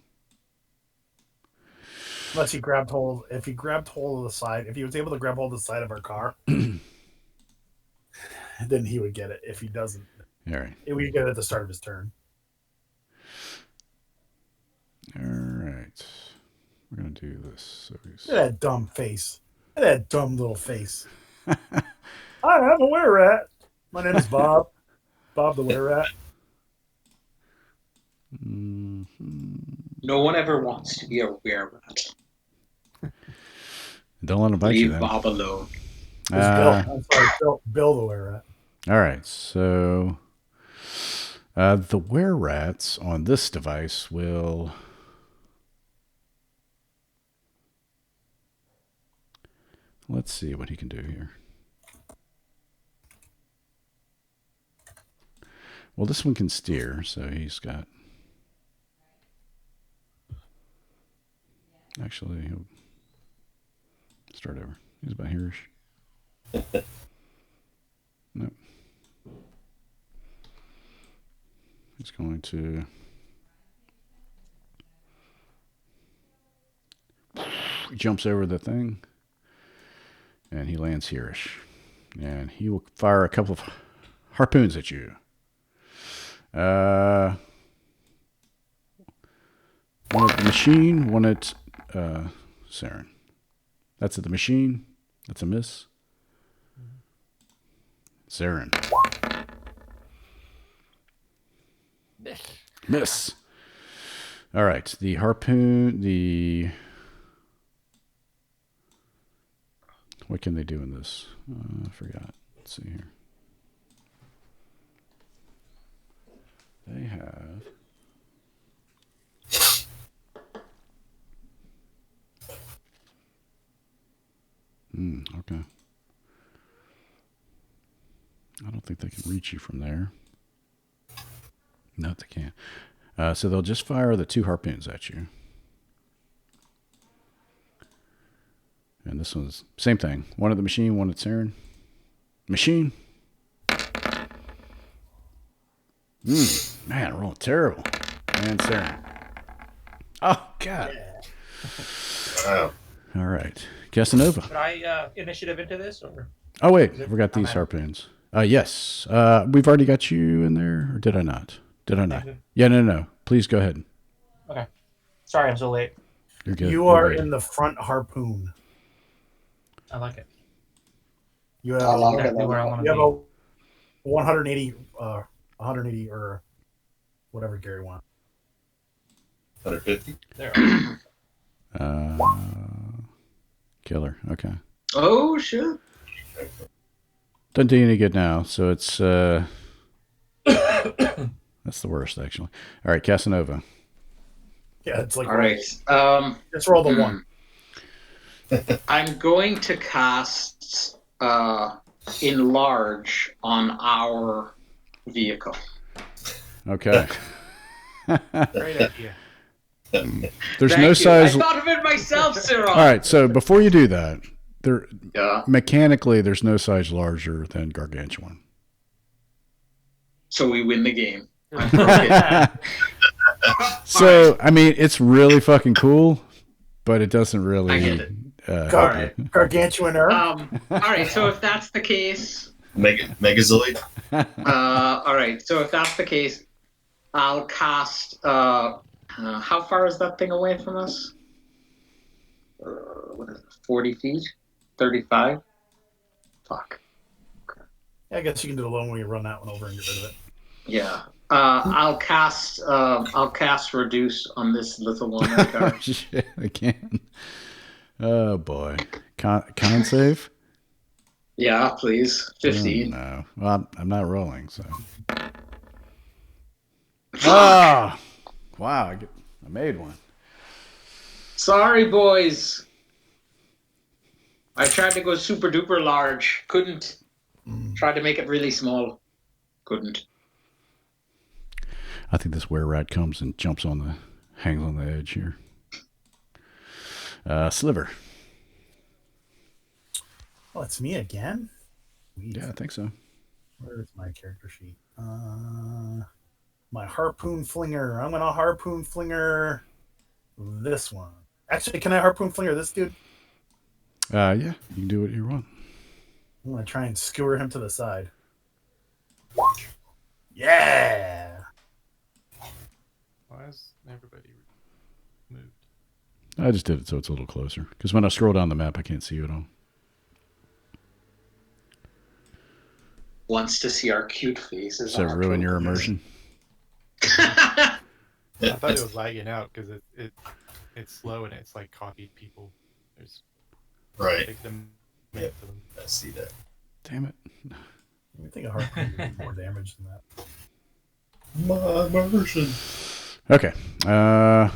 B: Unless he grabbed hold. If he grabbed hold of the side, if he was able to grab hold of the side of our car, then he would get it. If he doesn't,
A: all right,
B: we would get it at the start of his turn.
A: All right, we're gonna do this. So
B: Look at that dumb face. Look at that dumb little face. I'm a were-rat. My name is Bob. Bob the were-rat.
E: No one ever wants to be a were-rat.
A: Don't let him bite you
E: Leave
A: then.
E: Bob alone.
B: It's Bill. I'm sorry, Bill the were-rat.
A: All right, so the were-rats on this device will. Let's see what he can do here. Well, this one can steer, so he's got. Actually, he'll start over. He's about here-ish. Nope. He's going to. He jumps over the thing. And he lands here-ish. And he will fire a couple of harpoons at you. One at the machine, one at Saren. That's at the machine. That's a miss. Saren. Miss. All right. The harpoon, what can they do in this? I forgot. Let's see here. They have. Okay. I don't think they can reach you from there. No, they can't. So they'll just fire the 2 harpoons at you. And this one's same thing. One at the machine, one at Saren. Machine. Man, rolling terrible. And Saren. Oh, God.
G: Wow.
A: All right. Casanova.
I: Could I initiative into this? Or?
A: Oh, wait. I forgot these harpoons. Yes. We've already got you in there, or did I not? Did I not? Yeah, no. Please go ahead.
I: Okay. Sorry, I'm so late.
A: You're good.
B: You are in the front harpoon.
I: I like it.
B: You have,
I: Exactly where I want
B: you
I: to
B: have
I: be.
B: a 180 or whatever Gary wants.
G: 150?
I: There.
A: Killer. Okay.
E: Oh, shit.
A: Doesn't do you any good now, so it's that's the worst actually. All right, Casanova.
B: Yeah, it's like
E: All right.
B: Just roll the 1.
E: I'm going to cast Enlarge on our vehicle.
A: Okay.
C: Great idea.
A: There's
E: Thank
A: no
E: you.
A: size.
E: I thought of it myself, Cyril.
A: All right, so before you do that,
E: Yeah.
A: mechanically there's no size larger than Gargantuan.
E: So we win the game.
A: So I mean, it's really fucking cool, but it doesn't really.
E: I get it.
B: Gargantuan Earth.
E: All right. So if that's the case,
G: Megazoid?
E: All right. So if that's the case, I'll cast. How far is that thing away from us? What is it? 40 feet? 35? Fuck.
B: Yeah, I guess you can do it alone when you run that one over and get rid of it.
E: Yeah. I'll cast reduce on this little one.
A: Shit, I can. Oh boy. Con save?
E: Yeah, please. 15.
A: Oh, no. Well, I'm not rolling, so. Ah! Wow, I made one.
E: Sorry, boys. I tried to go super duper large. Couldn't. Tried to make it really small. Couldn't.
A: I think this were-rat comes and hangs on the edge here. Sliver.
B: Oh, it's me again?
A: Yeah, I think so.
B: Where's my character sheet? My harpoon flinger. I'm gonna harpoon flinger this one. Actually, can I harpoon flinger this dude?
A: Yeah, you can do what you want.
B: I'm gonna try and skewer him to the side. Yeah.
C: Why is everybody moved?
A: I just did it so it's a little closer. Because when I scroll down the map, I can't see you at all.
E: Wants to see our cute faces.
A: Does that ruin your immersion?
C: I thought it was lagging out because it's slow and it's like copied people. There's
G: Right.
C: Yep.
G: I see that.
A: Damn it.
B: I think a harpoon would do more damage than that.
G: My immersion.
A: Okay. Oh,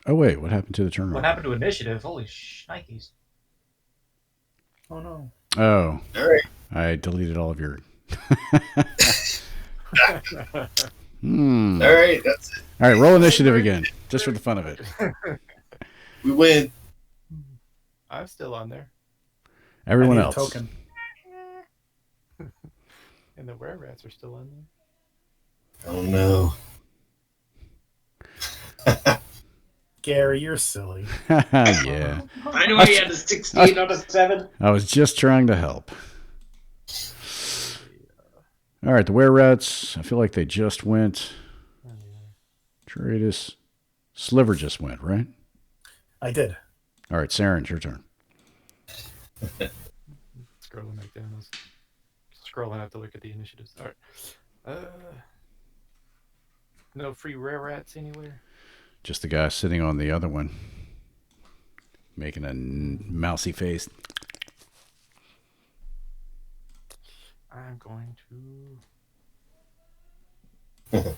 A: wait. What happened to the turnaround?
I: What happened to initiative? Holy shnikes.
B: Oh, no.
A: Oh.
G: All right.
A: I deleted all of your...
G: All right, that's it.
A: All right, roll initiative again, just for the fun of it.
G: We win.
C: I'm still on there.
A: Everyone else.
B: Token.
C: And the were-rats are still on there.
G: Oh, no.
B: Gary, you're silly.
A: Yeah.
E: I know he had a 16 out of 7.
A: I was just trying to help. All right, the were-rats, I feel like they just went. Tratus. Sliver just went, right?
B: I did.
A: All right, Saren, it's your turn.
C: Scrolling back down. I was scrolling up to look at the initiatives. All right. No free were-rats anywhere?
A: Just the guy sitting on the other one. Making a mousy face.
C: I'm going to...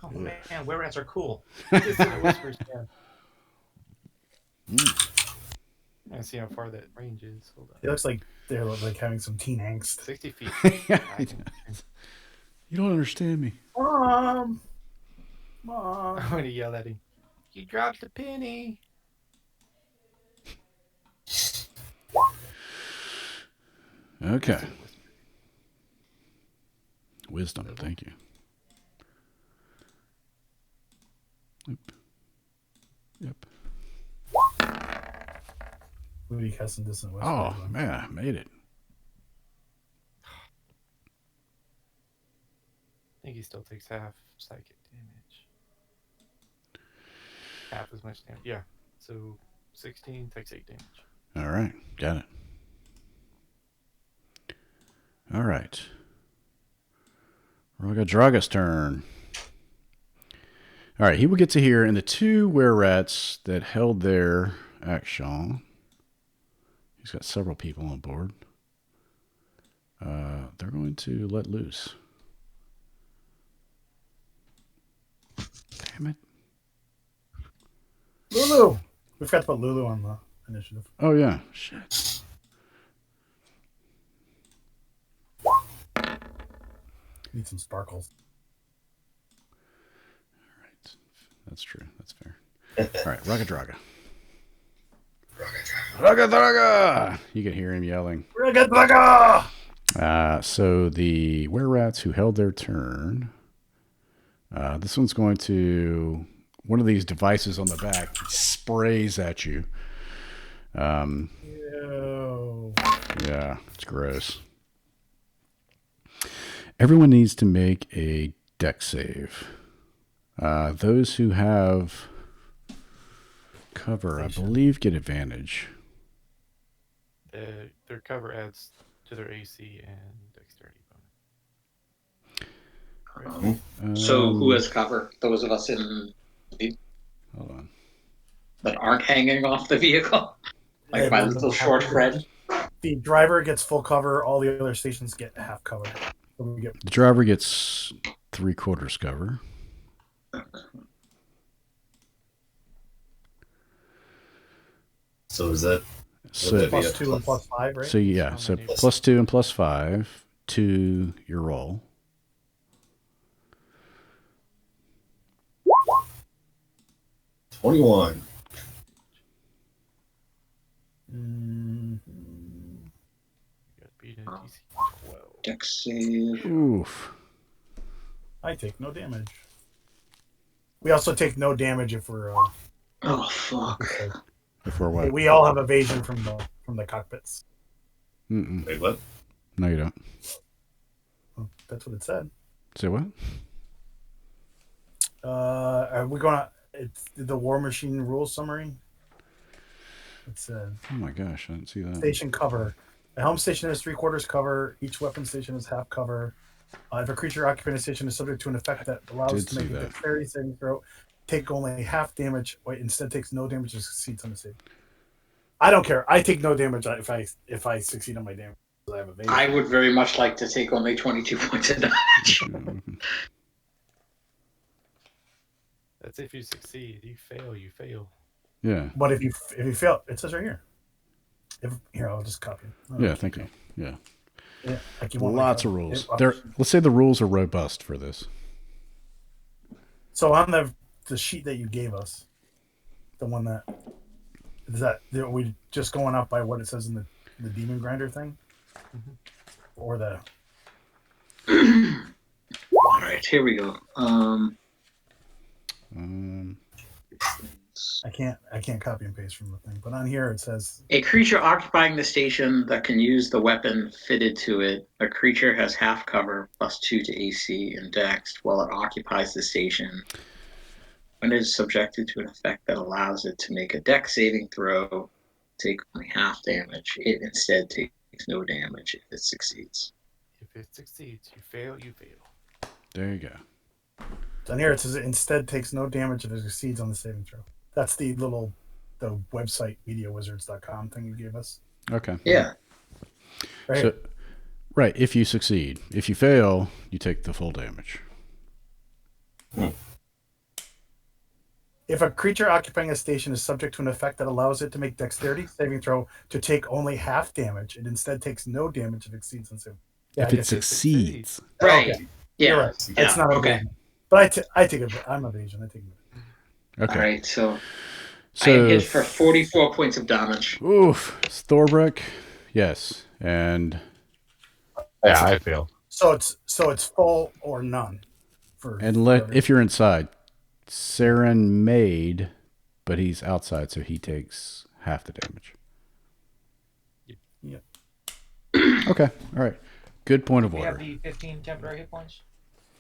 I: Oh man, were-rats are cool.
C: Just in a whisper stand. I see how far that range is. Hold on.
B: It looks like they're like having some teen angst.
C: 60 feet.
A: You don't understand me.
B: Mom.
C: I'm going to yell at him. You dropped a penny.
A: Okay. Wisdom, thank you. Yep.
B: Movie custom distant west.
A: Oh, man, I made it.
C: I think he still takes half psychic damage. Half as much damage. Yeah. So 16 takes 8 damage.
A: All right, got it. All right. Draga's turn. All right, he will get to here, and the two were-rats that held their action. He's got several people on board. They're going to let loose. Damn it.
B: Lulu! We forgot to put Lulu on the initiative.
A: Oh, yeah. Shit.
B: Need some sparkles.
A: All right. That's true. That's fair. All right, Draga. Draga! You can hear him yelling.
B: Draga!
A: So the were-rats who held their turn, this one's going to, one of these devices on the back sprays at you.
B: Ew.
A: Yeah, it's gross. Everyone needs to make a deck save. Those who have cover, I believe, get advantage.
C: Their cover adds to their AC and dexterity bonus.
E: So who has cover? Those of us in
A: Hold on.
E: that aren't hanging off the vehicle, like my little short friend.
B: The driver gets full cover. All the other stations get half cover. So we get
A: The driver gets 3/4 cover.
G: So is that
A: So
B: plus 2 and plus 5, right?
A: So yeah, so plus 2 and plus 5 to your roll.
G: $21.
E: Dex save.
A: Oof.
B: I take no damage. We also take no damage if we're.
E: Oh fuck!
A: If we're what?
B: Hey, we all have evasion from the cockpits.
A: Mm-mm.
G: Wait, what?
A: No, you don't.
B: Oh, that's what it said.
A: Say what?
B: Are we going to? It's the War Machine rules summary. It said.
A: Oh my gosh, I didn't see that.
B: Station cover. A helm station has 3/4 cover. Each weapon station has half cover. If a creature occupying a station is subject to an effect that allows us to make a dexterity saving throw, take only half damage. Instead takes no damage and succeeds on the save. I don't care. I take no damage if I succeed on my damage. I have evasion.
E: I would very much like to take only 22 points of damage.
C: That's if you succeed. You fail, you fail.
A: Yeah.
B: But if you fail, it says right here. Here, I'll just copy it.
A: Yeah, thank you. Yeah.
B: Yeah, like you
A: Lots of rules. Let's say the rules are robust for this.
B: So on the sheet that you gave us, the one that is that are we just going up by what it says in the demon grinder thing, or the?
E: All right, here we go.
B: I can't copy and paste from the thing, but on here it says
E: a creature occupying the station that can use the weapon fitted to it. A creature has half cover, plus 2 to AC and Dex, while it occupies the station. When it is subjected to an effect that allows it to make a Dex saving throw, take only half damage. It instead takes no damage if it succeeds.
C: If it succeeds, you fail, you fail.
A: There you go.
B: on here it says it instead takes no damage if it succeeds on the saving throw. That's the website mediawizards.com thing you gave us.
A: Okay.
E: Yeah.
B: Right.
A: So, right. If you succeed, if you fail, you take the full damage.
B: If a creature occupying a station is subject to an effect that allows it to make dexterity saving throw to take only half damage, it instead takes no damage if it succeeds on saving. Yeah,
A: if it succeeds.
E: Right.
B: Okay.
E: Yeah.
B: You're right.
E: Yeah.
B: It's not
E: okay.
B: evasion. But I take it. I'm evasion. I take it.
A: Okay.
E: All right. So
A: So
E: I am hit for 44 points of damage.
A: Oof. Thorbrick. Yes. And
D: Yeah, I fail.
B: So it's full or none.
A: if you're inside, Saren made, but he's outside, so he takes half the damage.
B: Yep.
A: Okay. All right. Good point of
I: We have
A: order.
I: the 15 temporary hit points.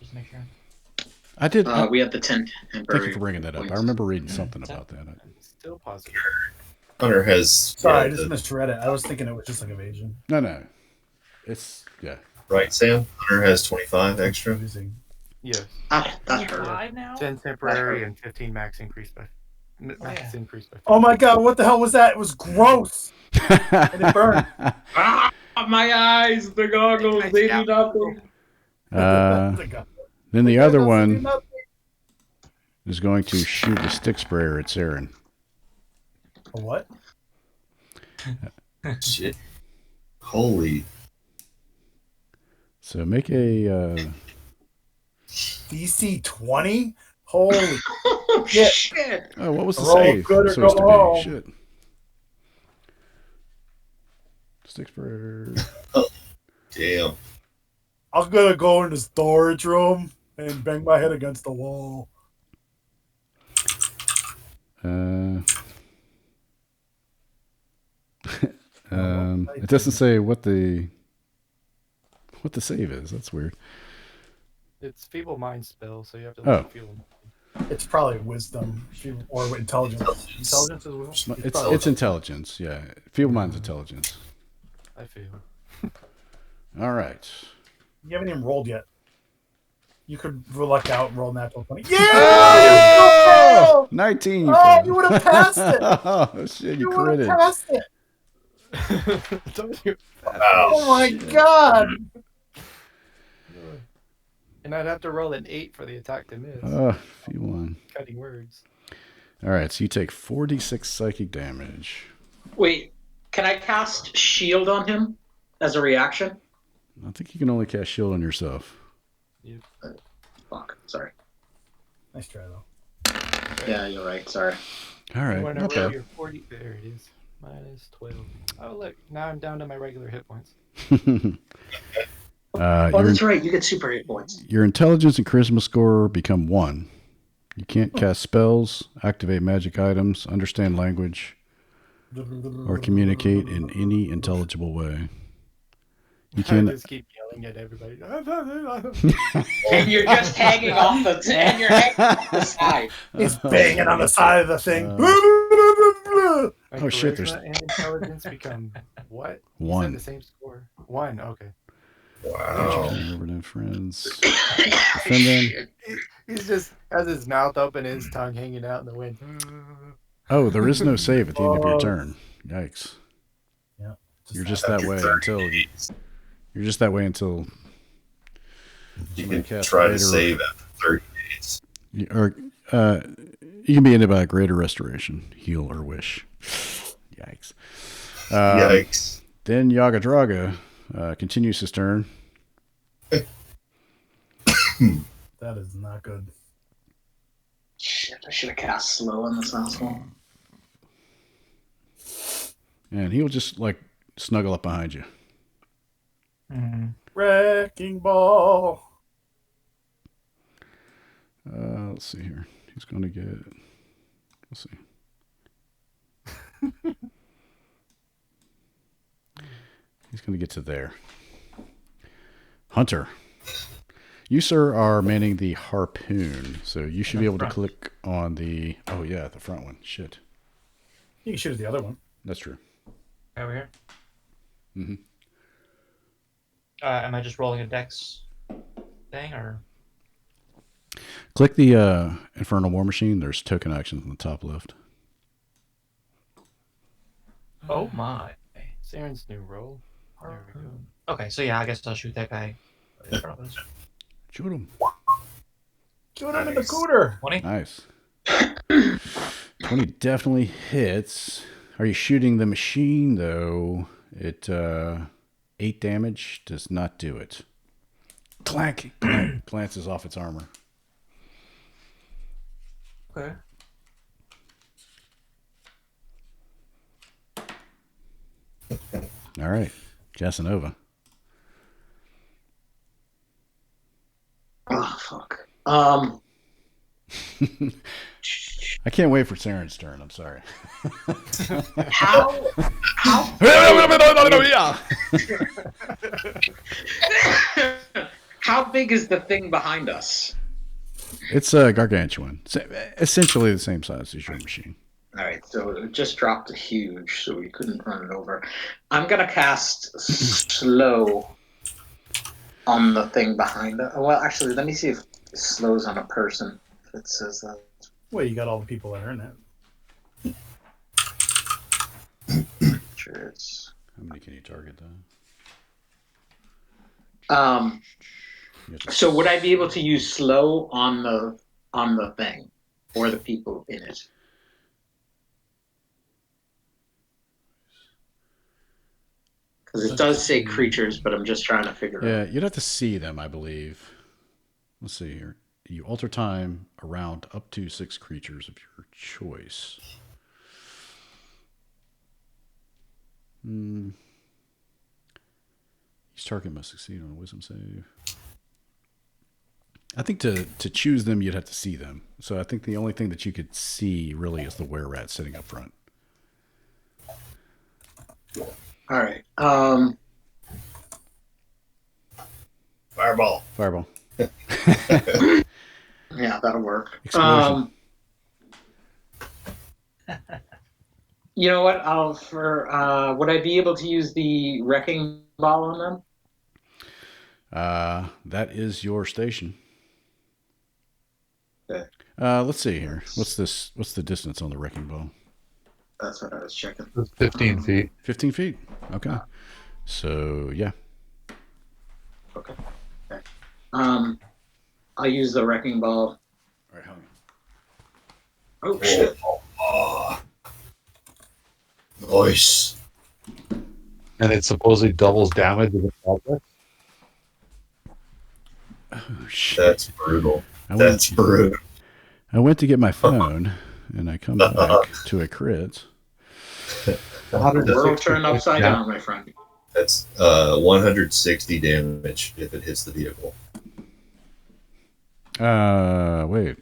I: Just make sure.
A: I did.
E: We have the 10 temporary.
A: Thank you for bringing that up. I remember reading something about that.
C: Still positive.
G: Hunter has.
B: Sorry, I just misread it. I was thinking it was just like evasion.
A: No. It's yeah.
G: Right, Sam? Hunter has 25 extra.
C: Yes.
E: That's her.
I: 5 now?
C: 10 temporary and 15 max increase by increase by 15.
B: Oh my god, what the hell was that? It was gross. And it burned.
E: My eyes, the goggles, they do nothing.
A: Then the other one is going to shoot a stick sprayer at Saren.
B: A what?
G: Shit. Holy.
A: So make a
B: DC 20? Holy
E: shit.
A: Oh, what was the
B: Roll
A: save?
B: good or
A: Supposed
B: go
A: to
B: home.
A: be shit. Stick sprayer.
G: Damn.
B: I'm gonna go in the storage room and bang my head against the wall.
A: It doesn't say what the save is. That's weird.
C: It's feeble mind spell, so you have to look feeble.
B: It's probably wisdom or intelligence. Intelligence is wisdom.
A: It's intelligence. Yeah, feeble mind's intelligence.
C: I feel.
A: All right.
B: You haven't even rolled yet. You could luck out and roll natural 20. Yeah!
A: Oh! 19.
B: Oh, you would have passed it.
A: Oh, shit, you
B: would
A: critted.
B: have passed it. Oh, my God.
C: And I'd have to roll an 8 for the attack to miss.
A: Feeble mind.
C: Cutting words.
A: All right, so you take 46 psychic damage.
E: Wait, can I cast shield on him as a reaction?
A: I think you can only cast shield on yourself.
C: Yep.
E: Fuck, sorry.
B: Nice try, though.
E: Yeah, you're right, sorry.
A: All right,
C: When I
A: not
C: roll
A: bad.
C: your 40, there it is. Minus 12. Oh, look, now I'm down to my regular hit points.
E: That's right, you get super hit points.
A: Your intelligence and charisma score become 1. You can't cast spells, activate magic items, understand language, or communicate in any intelligible way. You
C: I
A: can
C: just keep yelling at everybody.
E: And you're just hanging off the side.
B: He's banging on the side of the thing.
C: My
A: shit,
C: charisma and intelligence become what? You
A: 1.
C: said the same score. 1, okay.
G: Wow.
A: Over to friends. Defend.
C: He's just has his mouth open, his tongue hanging out in the wind.
A: Oh, there is no save at the end of your turn. Yikes.
B: Yeah.
A: You're just that way until
G: You
A: somebody
G: can
A: casts
G: try to
A: greater-
G: save after 30 days.
A: you can be ended by a greater restoration, heal, or wish. Yikes.
G: Yikes.
A: Then Yaga Draga continues his turn.
B: That is not good.
E: Shit, I should have cast slow on this asshole.
A: And he'll just snuggle up behind you.
B: Wrecking ball.
A: Let's see here. He's going to get. Let's see. He's going to get to there. Hunter. You, sir, are manning the harpoon, so you should be able to click on the. Oh, yeah, the front one. Shit.
B: You can shoot at the other one.
A: That's true.
I: Over here.
A: Mm-hmm.
I: Am I just rolling a dex thing, or?
A: Click the Infernal War Machine. There's token actions on the top left.
I: Oh my.
C: Saren's new roll. There we go.
I: Okay, so yeah, I guess I'll shoot that guy. In front of us.
A: Shoot him.
B: Shoot him in the cooter.
I: 20?
A: Nice. 20 definitely hits. Are you shooting the machine, though? It 8 damage does not do it. Clank. Glances off its armor.
I: Okay.
A: All right. Casanova.
E: Oh, fuck.
A: I can't wait for Saren's turn. I'm sorry.
E: How big is the thing behind us?
A: It's a gargantuan. Essentially the same size as your machine.
E: All right, so it just dropped to huge, so we couldn't run it over. I'm gonna cast slow on the thing behind it. Well, actually, let me see if it slows on a person. If it says that.
B: Well, you got all the people that are in it.
E: Sure, it's.
A: How many can you target, though?
E: So would I be able to use slow on the thing, or the people in it? Because it does say creatures, but I'm just trying to figure
A: Yeah,
E: out.
A: you'd have to see them, I believe. Let's see here. You alter time around up to 6 creatures of your choice. Each target must succeed on a wisdom save. I think to choose them, you'd have to see them. So I think the only thing that you could see really is the were-rat sitting up front.
E: All right.
G: Fireball.
A: Fireball.
E: Yeah, that'll work.
A: Explosion.
E: You know what? Would I be able to use the wrecking ball on them?
A: That is your station.
E: Okay.
A: Let's see here. What's this? What's the distance on the wrecking ball?
E: That's what I was checking.
D: It's 15 feet.
A: 15 feet. Okay. So yeah.
E: Okay. I'll use the wrecking ball.
A: All right, hung.
E: Oh shit!
G: Nice.
D: And it supposedly doubles damage with the object.
A: Oh shit.
G: That's brutal.
A: I went to get my phone, and I come back to a crit.
E: World turned upside down, my friend.
G: That's 160 damage if it hits the vehicle.
A: Wait.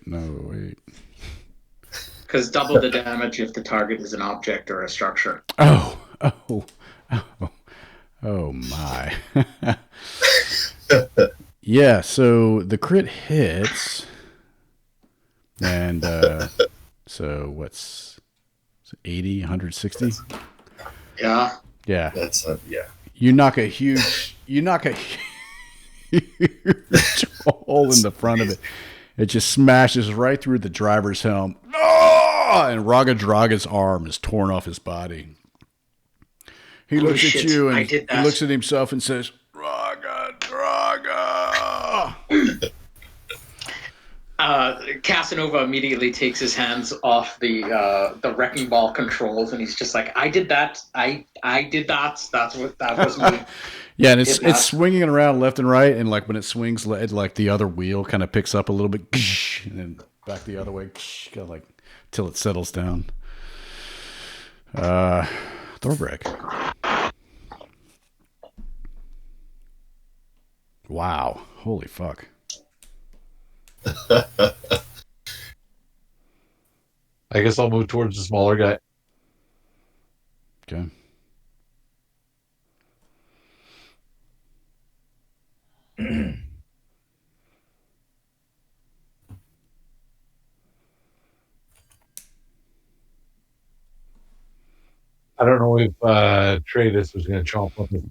E: Because double the damage if the target is an object or a structure.
A: Oh my. Yeah, so the crit hits, and so what's 80, 160?
E: Yeah.
A: Yeah.
G: That's yeah.
A: You knock a huge hole in the front of it. It just smashes right through the driver's helm. Oh! And Raga Draga's arm is torn off his body. He looks at you and he looks at himself and says, Raga Draga.
E: Casanova immediately takes his hands off the wrecking ball controls, and he's just like, "I did that. I did that. That was me."
A: Yeah, and it's swinging around left and right, and like when it swings, like the other wheel kind of picks up a little bit, and then back the other way, kind of like till it settles down. Thorbrek. Wow! Holy fuck!
D: I guess I'll move towards the smaller guy.
A: Okay.
D: I don't know if Tradus was going to chomp up his...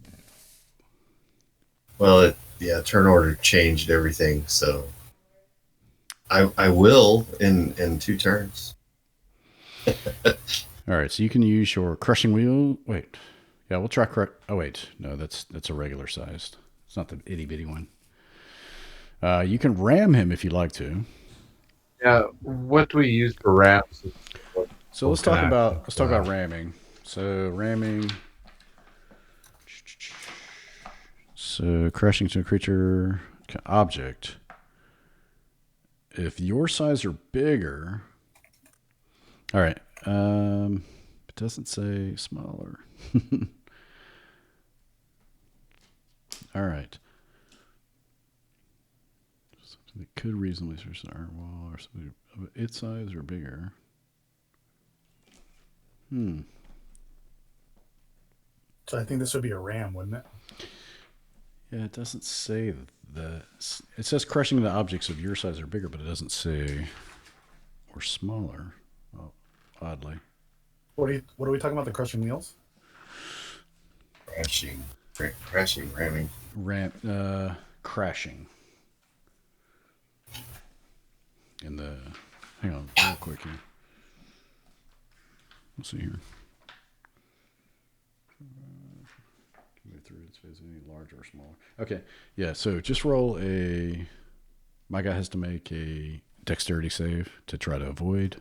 G: Well, turn order changed everything, so I will in 2 turns.
A: All right, so you can use your crushing wheel. Wait, yeah, we'll try. Oh wait, no, that's a regular sized. It's not the itty bitty one. You can ram him if you'd like to.
D: Yeah, what do we use for rams?
A: So let's talk about ramming. So ramming. So crashing to a creature object. If your size are bigger. All right. It doesn't say smaller. All right. Something that could reasonably search an iron wall or something of its size or bigger.
B: So I think this would be a ram, wouldn't it?
A: Yeah, it doesn't say that. It says crushing the objects of your size or bigger, but it doesn't say or smaller. Oh, oddly.
B: What are we talking about? The crushing wheels?
G: Crashing, ramming.
A: Crashing. Hang on, real quick here. Let's see here. Through its phase, any larger or smaller. Okay, yeah. So just roll a. My guy has to make a dexterity save to try to avoid.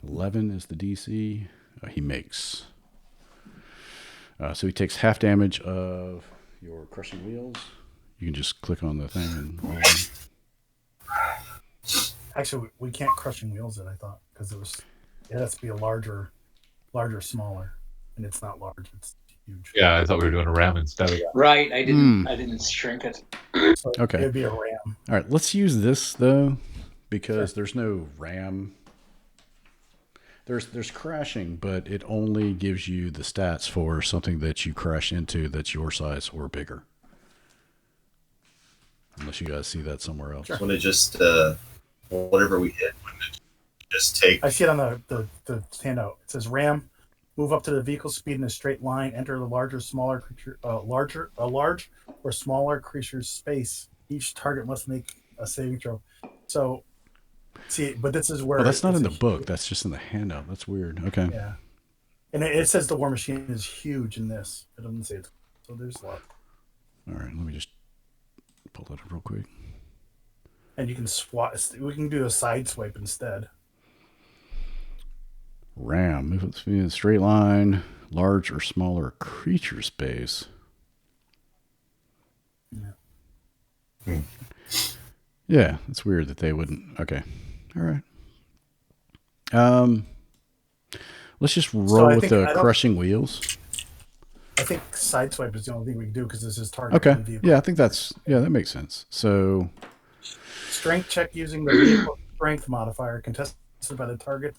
A: 11 is the DC. He makes. So he takes half damage of your crushing wheels. You can just click on the thing and roll.
B: Actually, we can't crushing wheels it, I thought, because it has to be a larger, smaller, and it's not large; it's huge.
D: Yeah, I thought we were doing a ram instead of that.
E: Right, I didn't shrink it.
B: So
A: Okay,
B: it'd be a ram.
A: All right, let's use this though because there's no RAM. There's crashing, but it only gives you the stats for something that you crash into that's your size or bigger. Unless you guys see that somewhere else.
G: When it just whatever we hit, when it just take.
B: I see it on the handout. It says RAM. Move up to the vehicle speed in a straight line. Enter the large or smaller creature's space. Each target must make a saving throw. So, see, but this is where.
A: Oh, that's not in the book. That's just in the handout. That's weird. Okay.
B: Yeah, and it says the War Machine is huge in this. It doesn't say it. So there's a lot.
A: All right, let me just pull that up real quick.
B: And you can swap. We can do a side swipe instead.
A: RAM. Move up the speed in a straight line. Large or smaller creature space.
B: Yeah.
A: Yeah, it's weird that they wouldn't. Okay. All right. Let's just roll with the crushing wheels.
B: I think sideswipe is the only thing we can do because this is target.
A: Okay. Yeah, I think that makes sense. So,
B: strength check using the vehicle strength modifier contested by the target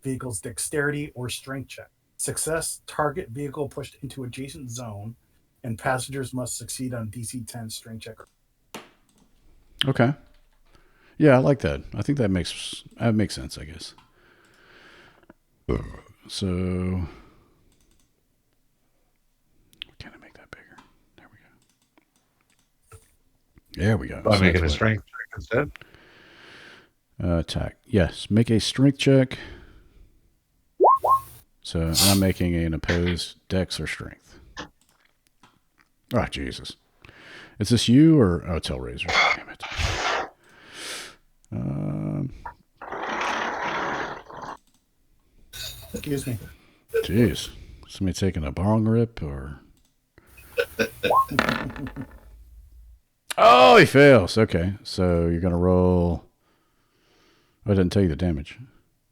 B: vehicle's dexterity or strength check. Success, target vehicle pushed into adjacent zone, and passengers must succeed on DC 10 strength check.
A: Okay. Yeah, I like that. I think that makes sense, I guess. So, can I make that bigger? There we go.
D: By making a strength check instead.
A: Attack. Yes, make a strength check. So I'm making an opposed dex or strength. Oh, Jesus. Is this you or... Oh, it's Hellraiser. Damn it.
B: Excuse me.
A: Jeez. Somebody taking a bong rip or... Oh, he fails. Okay. So you're going to roll... Oh, it doesn't tell you the damage.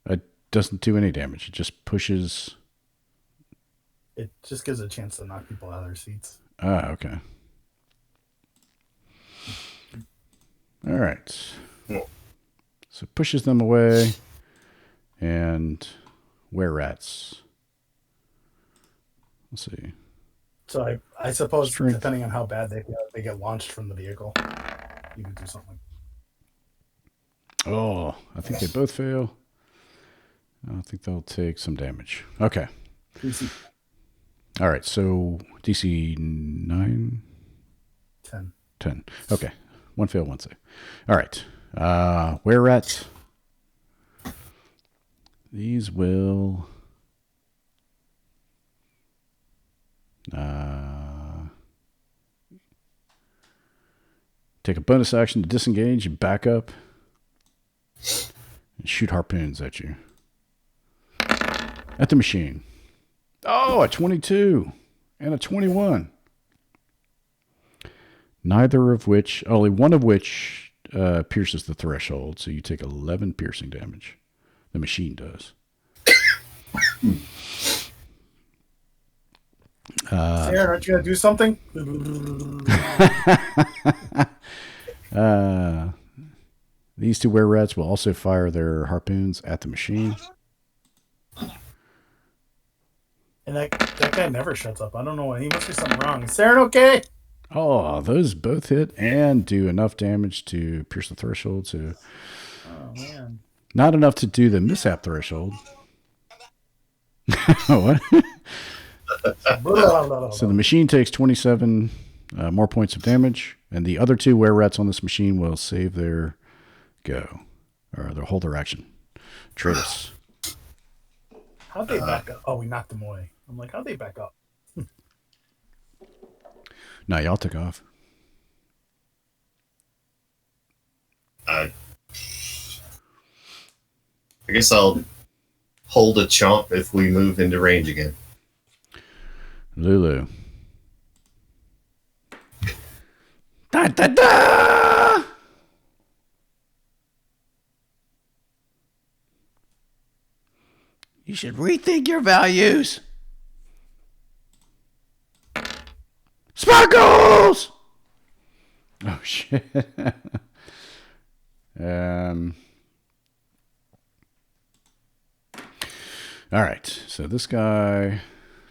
A: It doesn't do any damage. It just pushes...
B: It just gives a chance to knock people out of their seats.
A: Ah, okay. All right. So pushes them away and were-rats. Let's see.
B: So I suppose
A: Strength.
B: depending on how bad they get launched from the vehicle, you can do something.
A: Oh, I think they both fail. I think they'll take some damage. Okay.
B: DC
A: All right, so DC 9?
B: 10.
A: 10. Okay. One fail, one save. All right. Were-rats. These will... take a bonus action to disengage and back up and shoot harpoons at you. At the machine. Oh, a 22 and a 21. Only one of which pierces the threshold, so you take 11 piercing damage. The machine does.
B: Sarah, aren't you going to do something?
A: These two were-rats will also fire their harpoons at the machine.
B: And that guy never shuts up. I don't know why. He must be something wrong. Is Sarah okay?
A: Oh, those both hit and do enough damage to pierce the threshold. So,
B: Oh, man.
A: not enough to do the mishap threshold. What? So the machine takes 27 more points of damage, and the other two were-rats on this machine will save their go, or they'll hold their action. Trace.
B: How'd they back up? Oh, we knocked them away. I'm like, how'd they back up?
A: No, y'all took off.
G: I guess I'll hold a chomp if we move into range again.
A: Lulu. Da, da, da! You should rethink your values. Sparkles! Oh, shit. All right. So this guy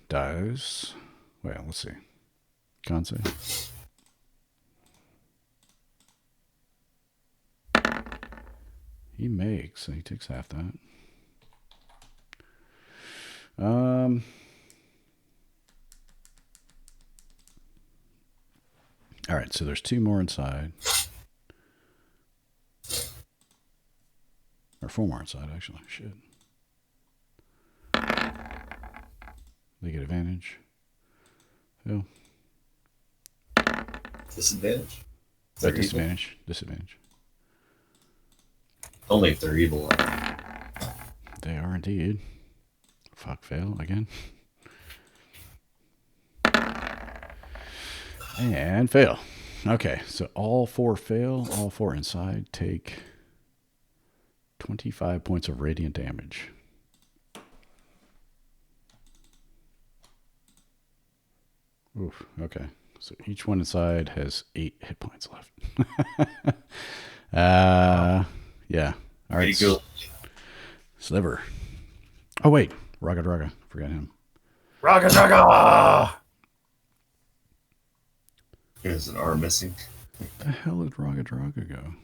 A: dies. Well, let's see. Con save. He makes, so he takes half that. All right, so there's 2 more inside. Or 4 more inside, actually. Shit. They get advantage. Phil.
G: Disadvantage.
A: Disadvantage. Evil? Disadvantage.
G: Only if they're evil.
A: They are indeed. Fuck, fail again. And fail. Okay, so all 4 fail. All 4 inside take 25 points of radiant damage. Oof, okay. So each one inside has 8 hit points left. Yeah. All right.
G: Go.
A: Sliver. Oh, wait. Raga. Forgot him.
B: Raga!
G: There's an arm missing.
A: Where the hell did Raga go?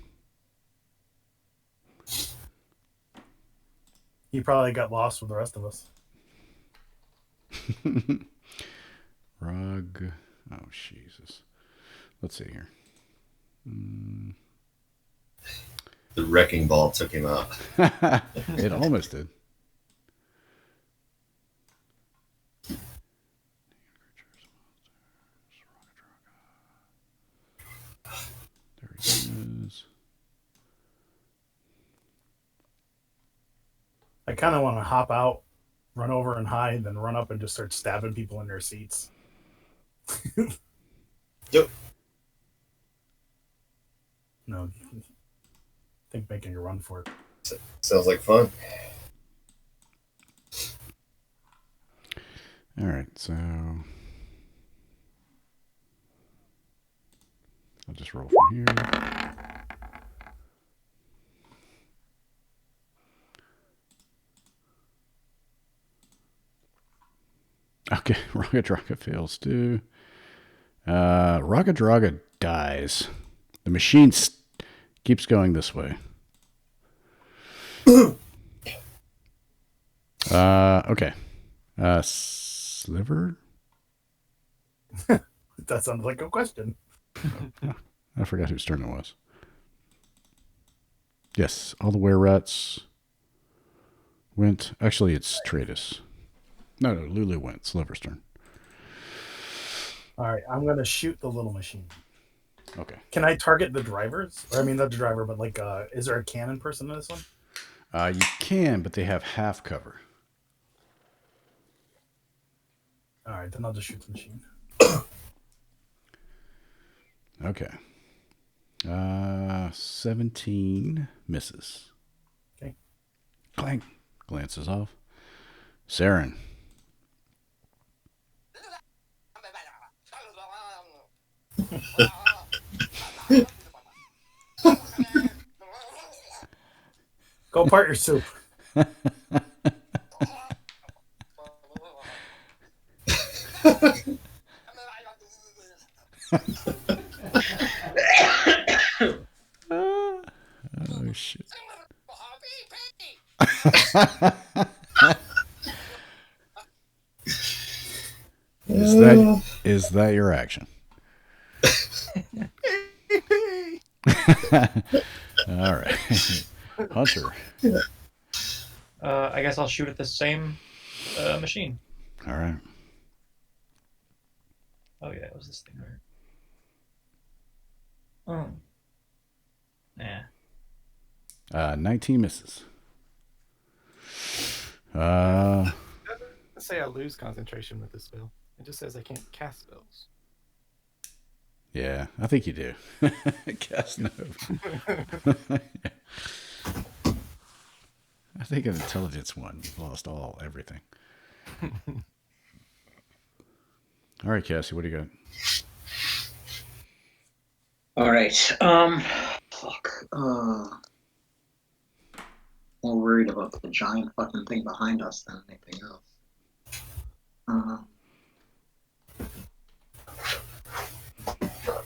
B: He probably got lost with the rest of us.
A: Rug. Oh, Jesus. Let's see here.
G: The wrecking ball took him out.
A: It almost did. There he is.
B: I kind of want to hop out, run over and hide, then run up and just start stabbing people in their seats.
G: Yep.
B: No, I think making a run for it.
G: Sounds like fun.
A: All right, so I'll just roll from here. Okay, Raga fails too. Raga dies. The machine keeps going this way. Okay. Sliver?
B: That sounds like a question.
A: I forgot whose turn it was. Yes, all the were-rats went. Actually, it's Tratus. No, Lulu went. Sliver's turn.
B: All right, I'm going to shoot the little machine.
A: Okay.
B: Can I target the drivers? Or I mean, not the driver, but like, is there a cannon person in this one?
A: You can, but they have half cover.
B: All right, then I'll just shoot the machine.
A: Okay. 17 misses.
B: Okay.
A: Clank. Glances off. Saren.
B: Go part your soup.
A: Oh, shit. Is that your action? All right. Hunter.
I: I guess I'll shoot at the same machine.
A: All right.
I: Oh yeah, it was this thing, right? Oh. Nah.
A: 19 misses.
C: It doesn't say I lose concentration with this spell. It just says I can't cast spells.
A: Yeah, I think you do. Cast no. I think an intelligence one. You've lost everything. All right, Cassie, what do you got?
E: All right. Fuck. more worried about the giant fucking thing behind us than anything else.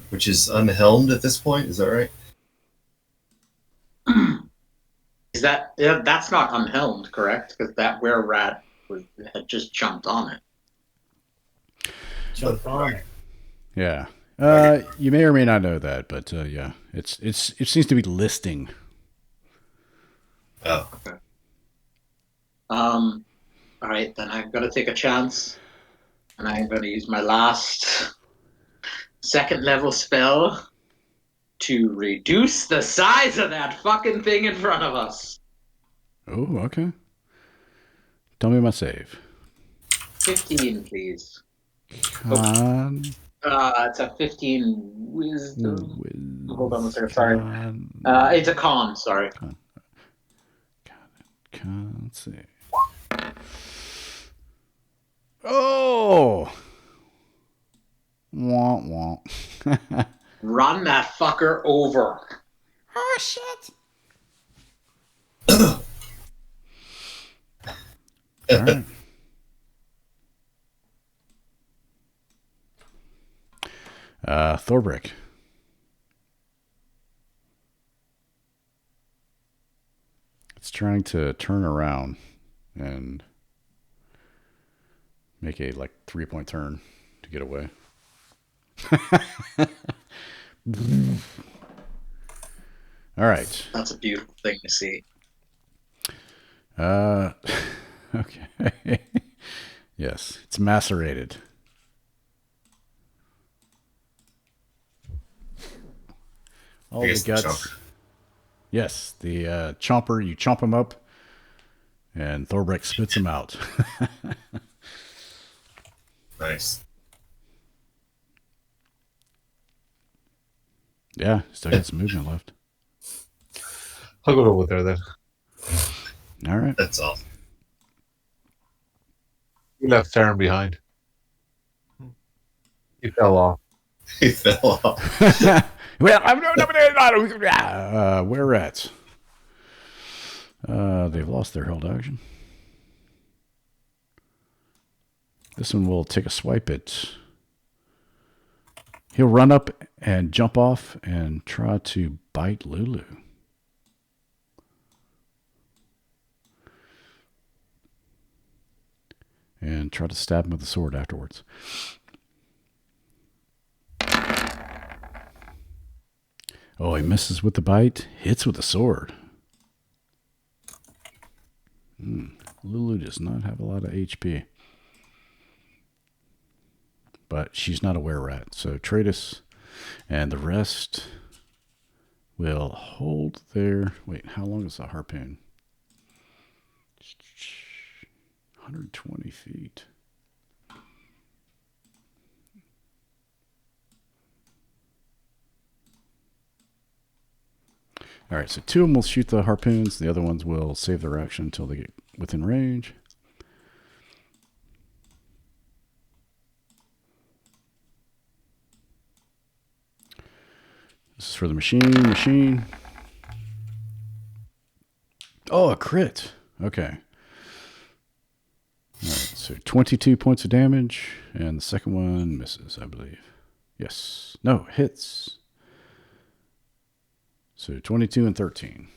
G: Which is unhelmed at this point, is that right?
E: Is that that's not unhelmed, correct? Because that were rat had just jumped on it.
B: Jump on it.
A: Yeah. You may or may not know that, but yeah, it seems to be listing.
G: Oh.
E: Okay. All right, then I've got to take a chance, and I'm going to use my last second level spell to reduce the size of that fucking thing in front of us.
A: Oh, okay. Tell me my save.
E: 15, please.
A: Con.
E: It's a 15 wisdom. Hold on a second, sorry.
A: Con.
E: It's a con, sorry.
A: Con save. Oh! Womp womp.
E: Run that fucker over.
H: Oh, shit.
A: All right. Thorbrick. It's trying to turn around and make a 3-point turn to get away. All right.
E: That's a beautiful thing to see.
A: Okay. Yes, it's macerated. All the guts.
G: Chomper.
A: Yes, the chomper. You chomp him up, and Thorbrick spits him out.
G: Nice.
A: Yeah, still got some movement left.
D: I'll go over there then.
A: All right.
G: That's awesome.
D: You left Theron behind. He fell off.
G: He fell off.
A: Well, I'm where rats? They've lost their held action. This one will take a swipe at. He'll run up and jump off and try to bite Lulu. And try to stab him with the sword afterwards. Oh, he misses with the bite, hits with the sword. Lulu does not have a lot of HP. But she's not a were-rat. So Tratus and the rest will hold their... Wait, how long is the harpoon? 120 feet. All right, so 2 of them will shoot the harpoons. The other ones will save their action until they get within range. This is for the machine. Oh, a crit. Okay. All right, so 22 points of damage, and the second one misses, I believe. Yes. No, hits. So 22 and 13.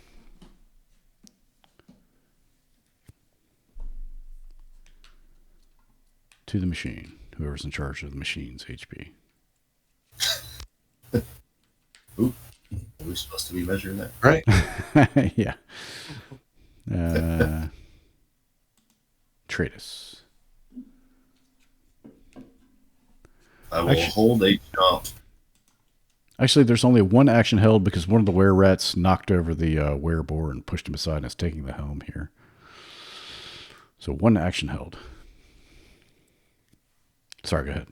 A: To the machine, whoever's in charge of the machine's HP.
G: Ooh, are we supposed to be measuring that?
D: Right.
A: Yeah. Tratus.
G: I will hold a jump.
A: Actually, there's only one action held because one of the were-rats knocked over the were-boar and pushed him aside and is taking the helm here. So one action held. Sorry, go ahead.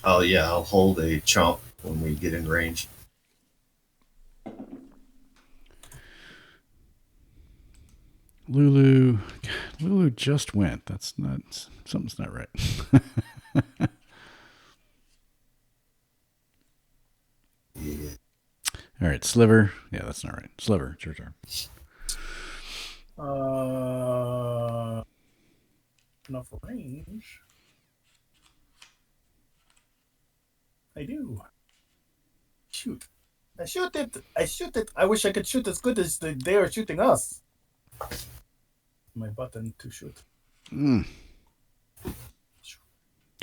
G: Oh, yeah, I'll hold a chomp when we get in range.
A: Lulu just went. That's not... Something's not right.
G: Yeah.
A: All right, Sliver. Yeah, that's not right. Sliver, it's your turn.
B: Enough range. I do. Shoot. I shoot it. I shoot it. I wish I could shoot as good as they are shooting us. My button to shoot.
A: Mm.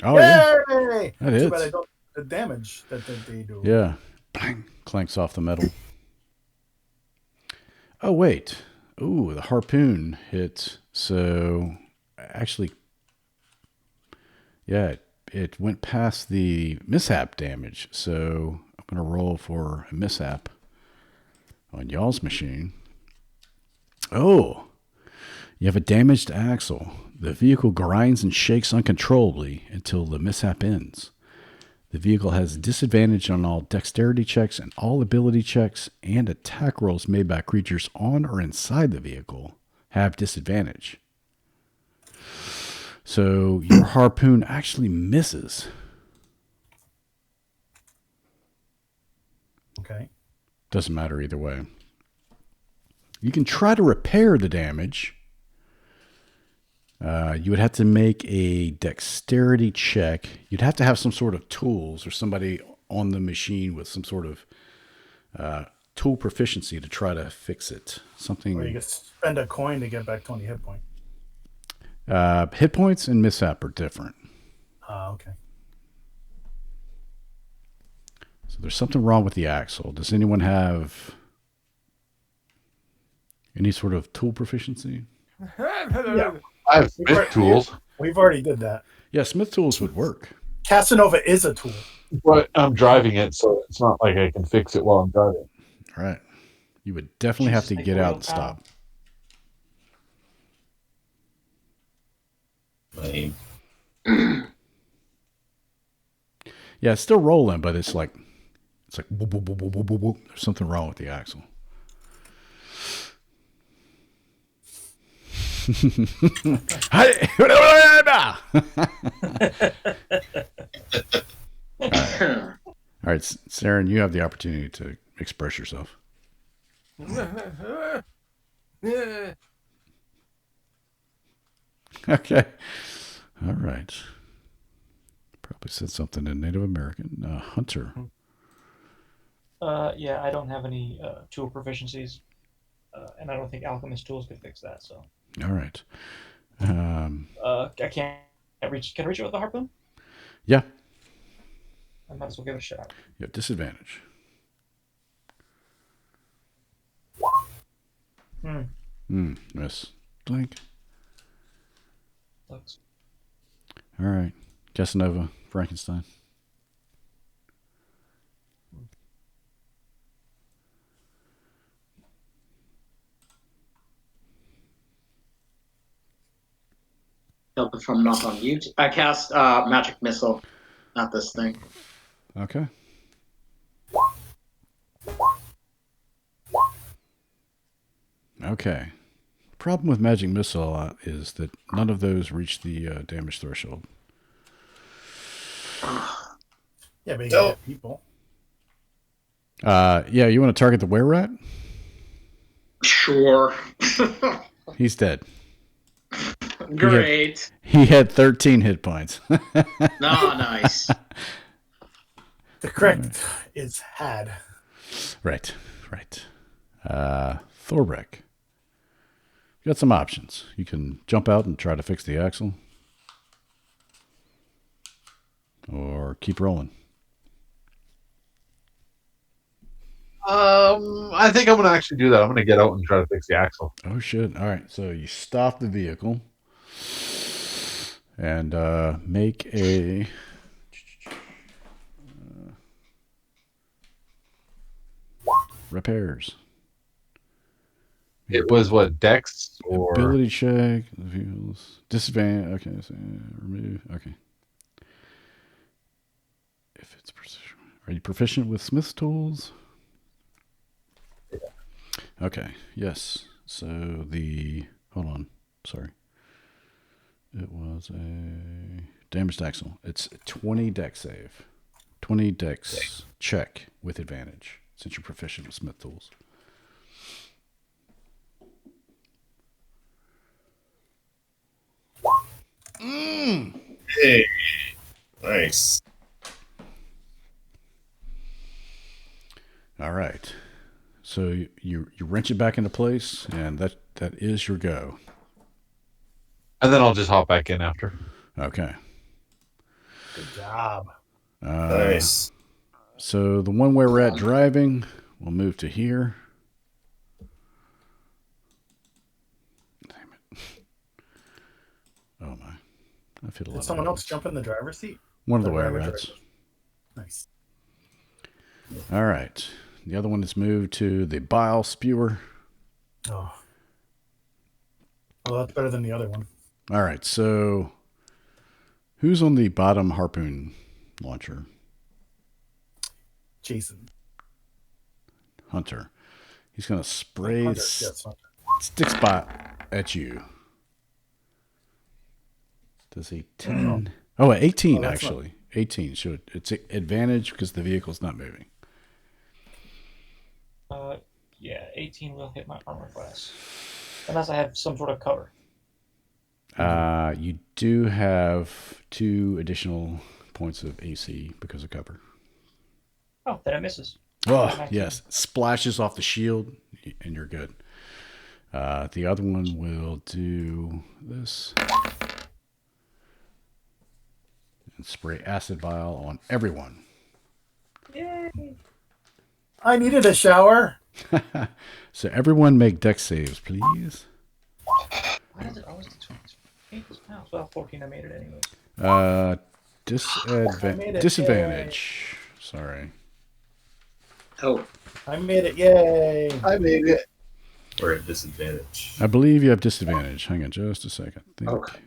A: Oh, yeah.
B: Yay!
A: That
B: Too
A: hits.
B: bad I don't the damage that they do.
A: Yeah. Bang. Clanks off the metal. Oh, wait. Ooh, the harpoon hits. So, actually, yeah, it went past the mishap damage. So, I'm going to roll for a mishap on y'all's machine. Oh, you have a damaged axle. The vehicle grinds and shakes uncontrollably until the mishap ends. The vehicle has disadvantage on all dexterity checks and all ability checks, and attack rolls made by creatures on or inside the vehicle have disadvantage. So your harpoon actually misses.
B: Okay.
A: Doesn't matter either way. You can try to repair the damage. You would have to make a dexterity check. You'd have to have some sort of tools or somebody on the machine with some sort of tool proficiency to try to fix it. Something.
B: Or you can spend a coin to get back 20 hit points.
A: Hit points and mishap are different.
B: Okay.
A: So there's something wrong with the axle. Does anyone have any sort of tool proficiency?
B: Yeah.
D: I have Smith tools,
B: We've already did that.
A: Yeah, Smith tools would work.
B: Casanova is a tool.
D: but I'm driving it, so it's not like I can fix it while I'm driving.
A: All right. You would definitely have to
I: Jesus,
A: get
I: like
A: out
I: real
A: and stop.
G: Lame.
A: Yeah, it's still rolling, but it's like whoop, whoop, whoop, whoop, whoop, whoop, whoop. There's something wrong with the axle. All right, Saren, you have the opportunity to express yourself. Okay. All right. Probably said something in Native American. Hunter.
I: Yeah, I don't have any tool proficiencies, and I don't think alchemist tools could fix that. So,
A: All right.
I: I can't reach. Can I reach it with a harpoon?
A: Yeah.
I: I might as well give it a shot.
A: You have disadvantage. Miss. Blink.
I: Looks.
A: All right. Casanova, Frankenstein.
E: Help if I'm not on mute. I cast magic missile, not this thing.
A: Okay. Okay. Problem with magic missile is that none of those reach the damage threshold.
B: Yeah, but you can hit people.
A: Yeah, you want to target the were-rat?
E: Sure.
A: He's dead.
E: Great.
A: He had 13 hit points.
E: Nice.
B: The correct is had.
A: Right. Thorbeck. You got some options. You can jump out and try to fix the axle. Or keep rolling.
D: I think I'm going to actually do that. I'm going to get out and try to fix the axle.
A: Oh, shit. All right. So you stop the vehicle. And make a... repairs.
D: It was what, Dex or
A: Ability check. The vehicles. Disadvantage. Okay. So remove. Okay. If it's precision. Are you proficient with Smith's tools?
D: Yeah.
A: Okay. Yes. So the... hold on. Sorry. It was a damaged axle. It's 20 dex save. 20 dex check with advantage since you're proficient with Smith tools.
G: Hey, nice.
A: All right. So you wrench it back into place, and that is your go.
D: And then I'll just hop back in after.
A: Okay.
B: Good job.
G: Nice.
A: So the one where we're at driving, we'll move to here. Damn it. Oh my. I've hit a lot
B: Did
A: of
B: someone else
A: buttons.
B: jump in the driver's seat?
A: One of the
B: The
A: wire
B: driver
A: rats.
B: driver. Nice.
A: All right. The other one is moved to the bile spewer.
B: Oh. Well, that's better than the other one.
A: All right. So who's on the bottom harpoon launcher?
B: Jason.
A: Hunter. He's going to spray
B: Hunter, yes, Hunter.
A: stick spot at you. Does he 10? Oh, 18
B: that's
A: actually. 18. So it's advantage because the vehicle's not moving.
I: Yeah, 18 will hit my armor class. Unless I have some sort of cover.
A: You do have 2 additional points of AC because of cover.
I: Oh, then it misses.
A: Oh, yes. Splashes off the shield, and you're good. The other one will do this. And spray acid vial on everyone.
I: Yay!
B: I needed a shower.
A: So everyone make dex saves, please.
I: Why does it always do 20? Well, 14, I made it anyways.
A: Disadvantage. Sorry.
E: Oh,
B: I made it. Yay.
G: I made it. We're at disadvantage.
A: I believe you have disadvantage. Hang on just a second.
E: Okay.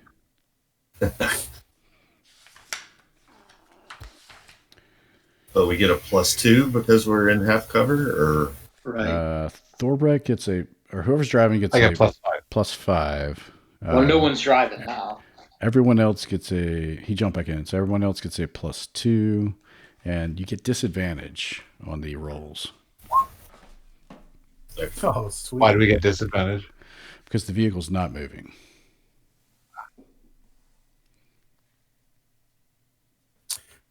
G: But we get a +2 because we're in half cover, or
E: right.
A: Thorbrek gets or whoever's driving gets
D: I got
A: a
D: +5.
A: +5.
E: Well, no one's driving now.
A: Everyone else gets he jumped back in, so everyone else gets a +2, and you get disadvantage on the rolls
B: Oh, sweet.
D: Why do we get disadvantage?
A: because the vehicle's not moving.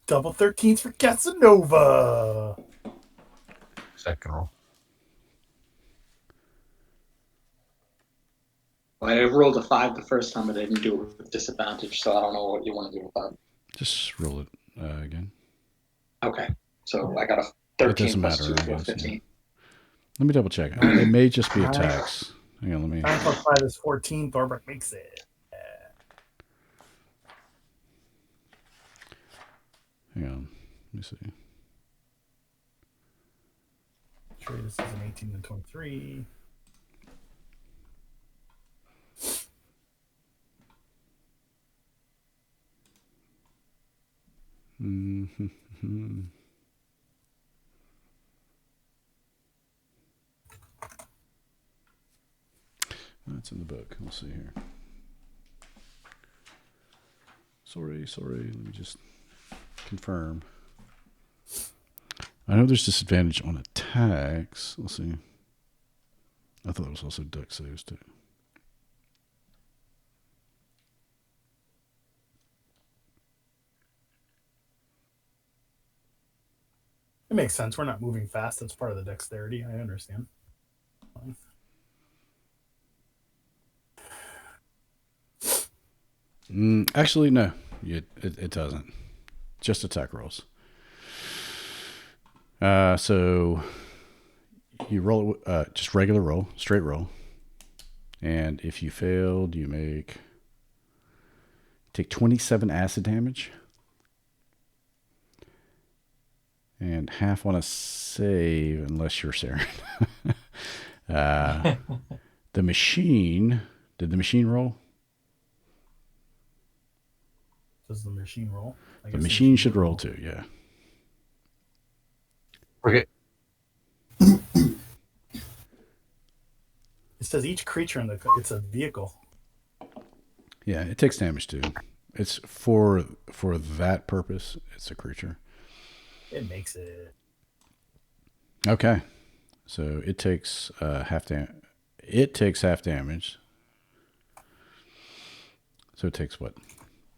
B: Double 13s for Casanova.
D: Second roll.
E: Well, I rolled a 5 the first time, but I didn't do it with disadvantage, so I don't know what you want to do with that.
A: Just roll it again.
E: Okay, so I got a
A: It
E: 13
A: doesn't
E: plus
A: matter,
E: 2
A: I
E: for
A: guess,
E: 15.
A: yeah. Let me double check. It may just be attacks. Hang on, let me.
B: 9 plus 5 is 14. Thorbrek makes it.
A: Hang on. Let me see.
B: Sure, this is an 18 and 23.
A: Mm-hmm. That's in the book. We'll see here. Sorry. Let me just confirm. I know there's disadvantage on attacks. Let's see. I thought it was also dex saves too.
B: It makes sense. We're not moving fast. That's part of the dexterity. I understand.
A: Actually, no. It doesn't. Just attack rolls. So you roll just regular roll, straight roll. And if you failed, you take 27 acid damage. And half on a save, unless you're Saren. The machine, did the machine roll?
B: Does the machine roll? I
A: The
B: guess
A: machine should roll too, yeah.
D: Okay.
B: It says each creature it's a vehicle.
A: Yeah, it takes damage too. It's for that purpose, it's a creature.
B: It makes it.
A: Okay. So it takes half damage. So it takes what?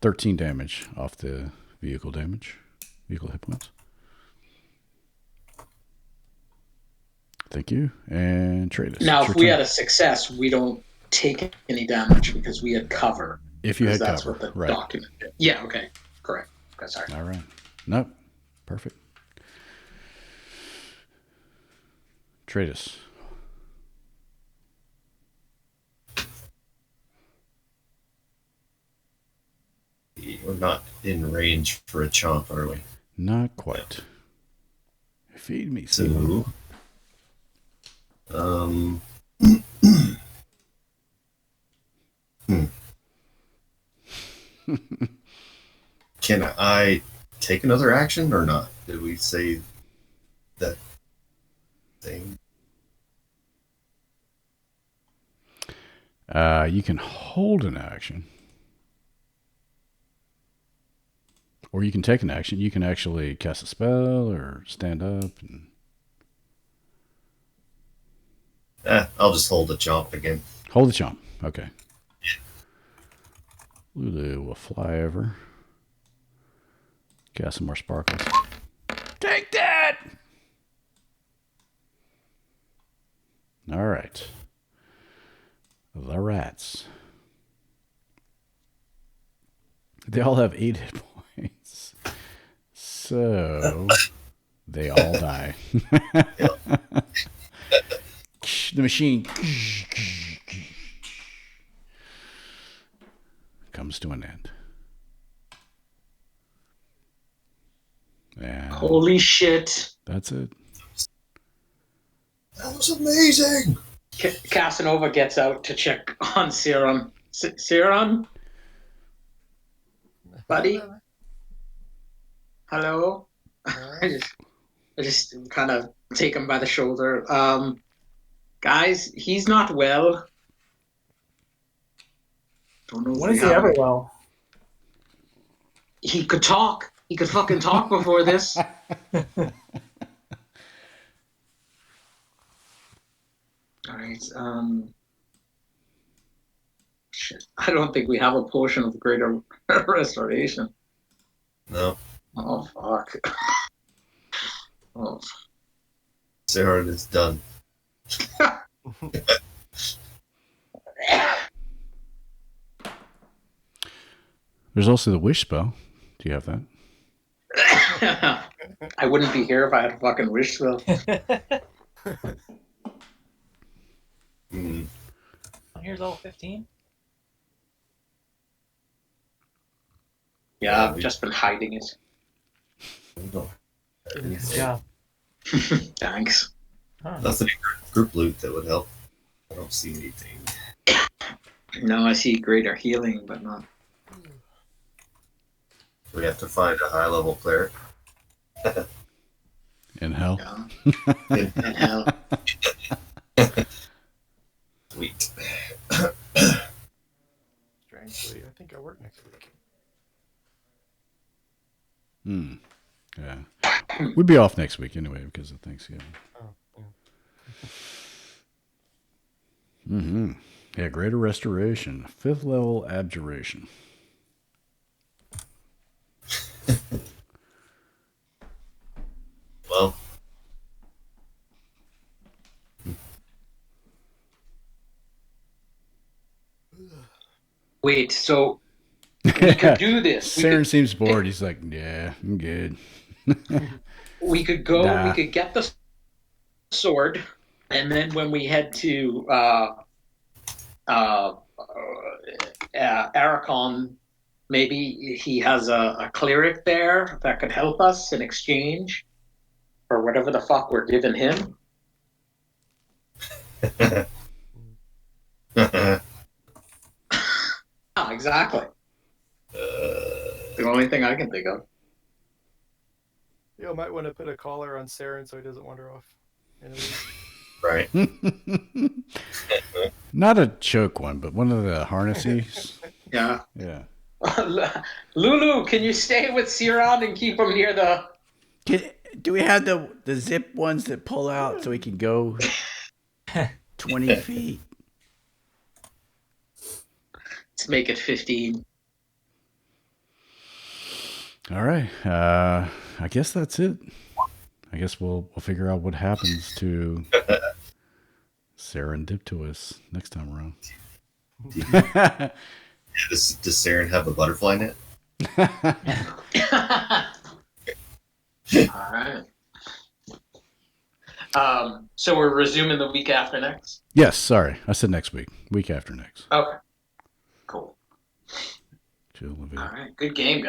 A: 13 damage off the vehicle damage. Vehicle hit points. Thank you. And Tradus.
E: Now,
A: it's
E: if
A: your
E: we
A: turn.
E: had a success, we don't take any damage because we had cover.
A: If you had
E: That's
A: cover,
E: what the
A: right.
E: document did. Yeah, okay. Correct. Okay, sorry.
A: All right. Nope. Perfect. Tradus.
G: We're not in range for a chomp, are we?
A: Not quite. Feed me, Steve.
G: So, can I take another action or not? Did we say that thing?
A: You can hold an action. Or you can take an action. You can actually cast a spell or stand up. And...
G: I'll just hold the chomp again.
A: Hold the chomp. Okay. Lulu will fly over. Cast some more sparkles. Take that! All right. The rats. They all have 8 hit points. So they all die. The machine comes to an end. And
E: holy shit.
A: that's it.
G: That was amazing.
E: Casanova gets out to check on Serum. Serum? Buddy? Hello? I just kind of take him by the shoulder. Guys, he's not well. Don't know.
B: When is he ever well?
E: He could talk. He could fucking talk before this. All right. Shit. I don't think we have a potion of greater restoration.
G: No.
E: Oh fuck. Oh.
G: Sarah is done.
A: There's also the wish spell. Do you have that?
E: I wouldn't be here if I had a fucking wish spell.
I: Here's all 15.
E: Yeah, I've just been hiding it.
I: Good job.
E: Thanks.
I: Huh.
G: Nothing in group loot that would help. I don't see anything.
E: No, I see greater healing, but not.
G: We have to find a high level cleric.
A: In hell?
E: Yeah. In hell.
G: Sweet.
C: Strangely, I think I work next week.
A: Yeah. We'd be off next week anyway because of Thanksgiving.
C: Oh,
A: Mm-hmm. Yeah, greater restoration. 5th level abjuration.
G: Well.
E: Wait, so we could do this.
A: Saren seems bored. He's like, yeah, I'm good.
E: We could go.
A: Nah.
E: We could get the sword, and then when we head to Arachon, maybe he has a cleric there that could help us in exchange for whatever the fuck we're giving him. Oh, exactly. The only thing I can think of.
C: You might want to put a collar on Saren so he doesn't wander off.
G: Right.
A: Not a choke one, but one of the harnesses.
E: Yeah.
A: Yeah.
E: Lulu, can you stay with Siron and keep him near the...
A: Do we have the zip ones that pull out so we can go 20 feet?
E: Let's make it 15.
A: All right. I guess that's it. I guess we'll figure out what happens to Serendipitous next time around.
G: Does Saren have a butterfly net?
E: All right. So we're resuming the week after next?
A: Yes, sorry. I said next week. Week after next.
E: Okay. Cool.
A: Chill,
E: All right. Good game, guys.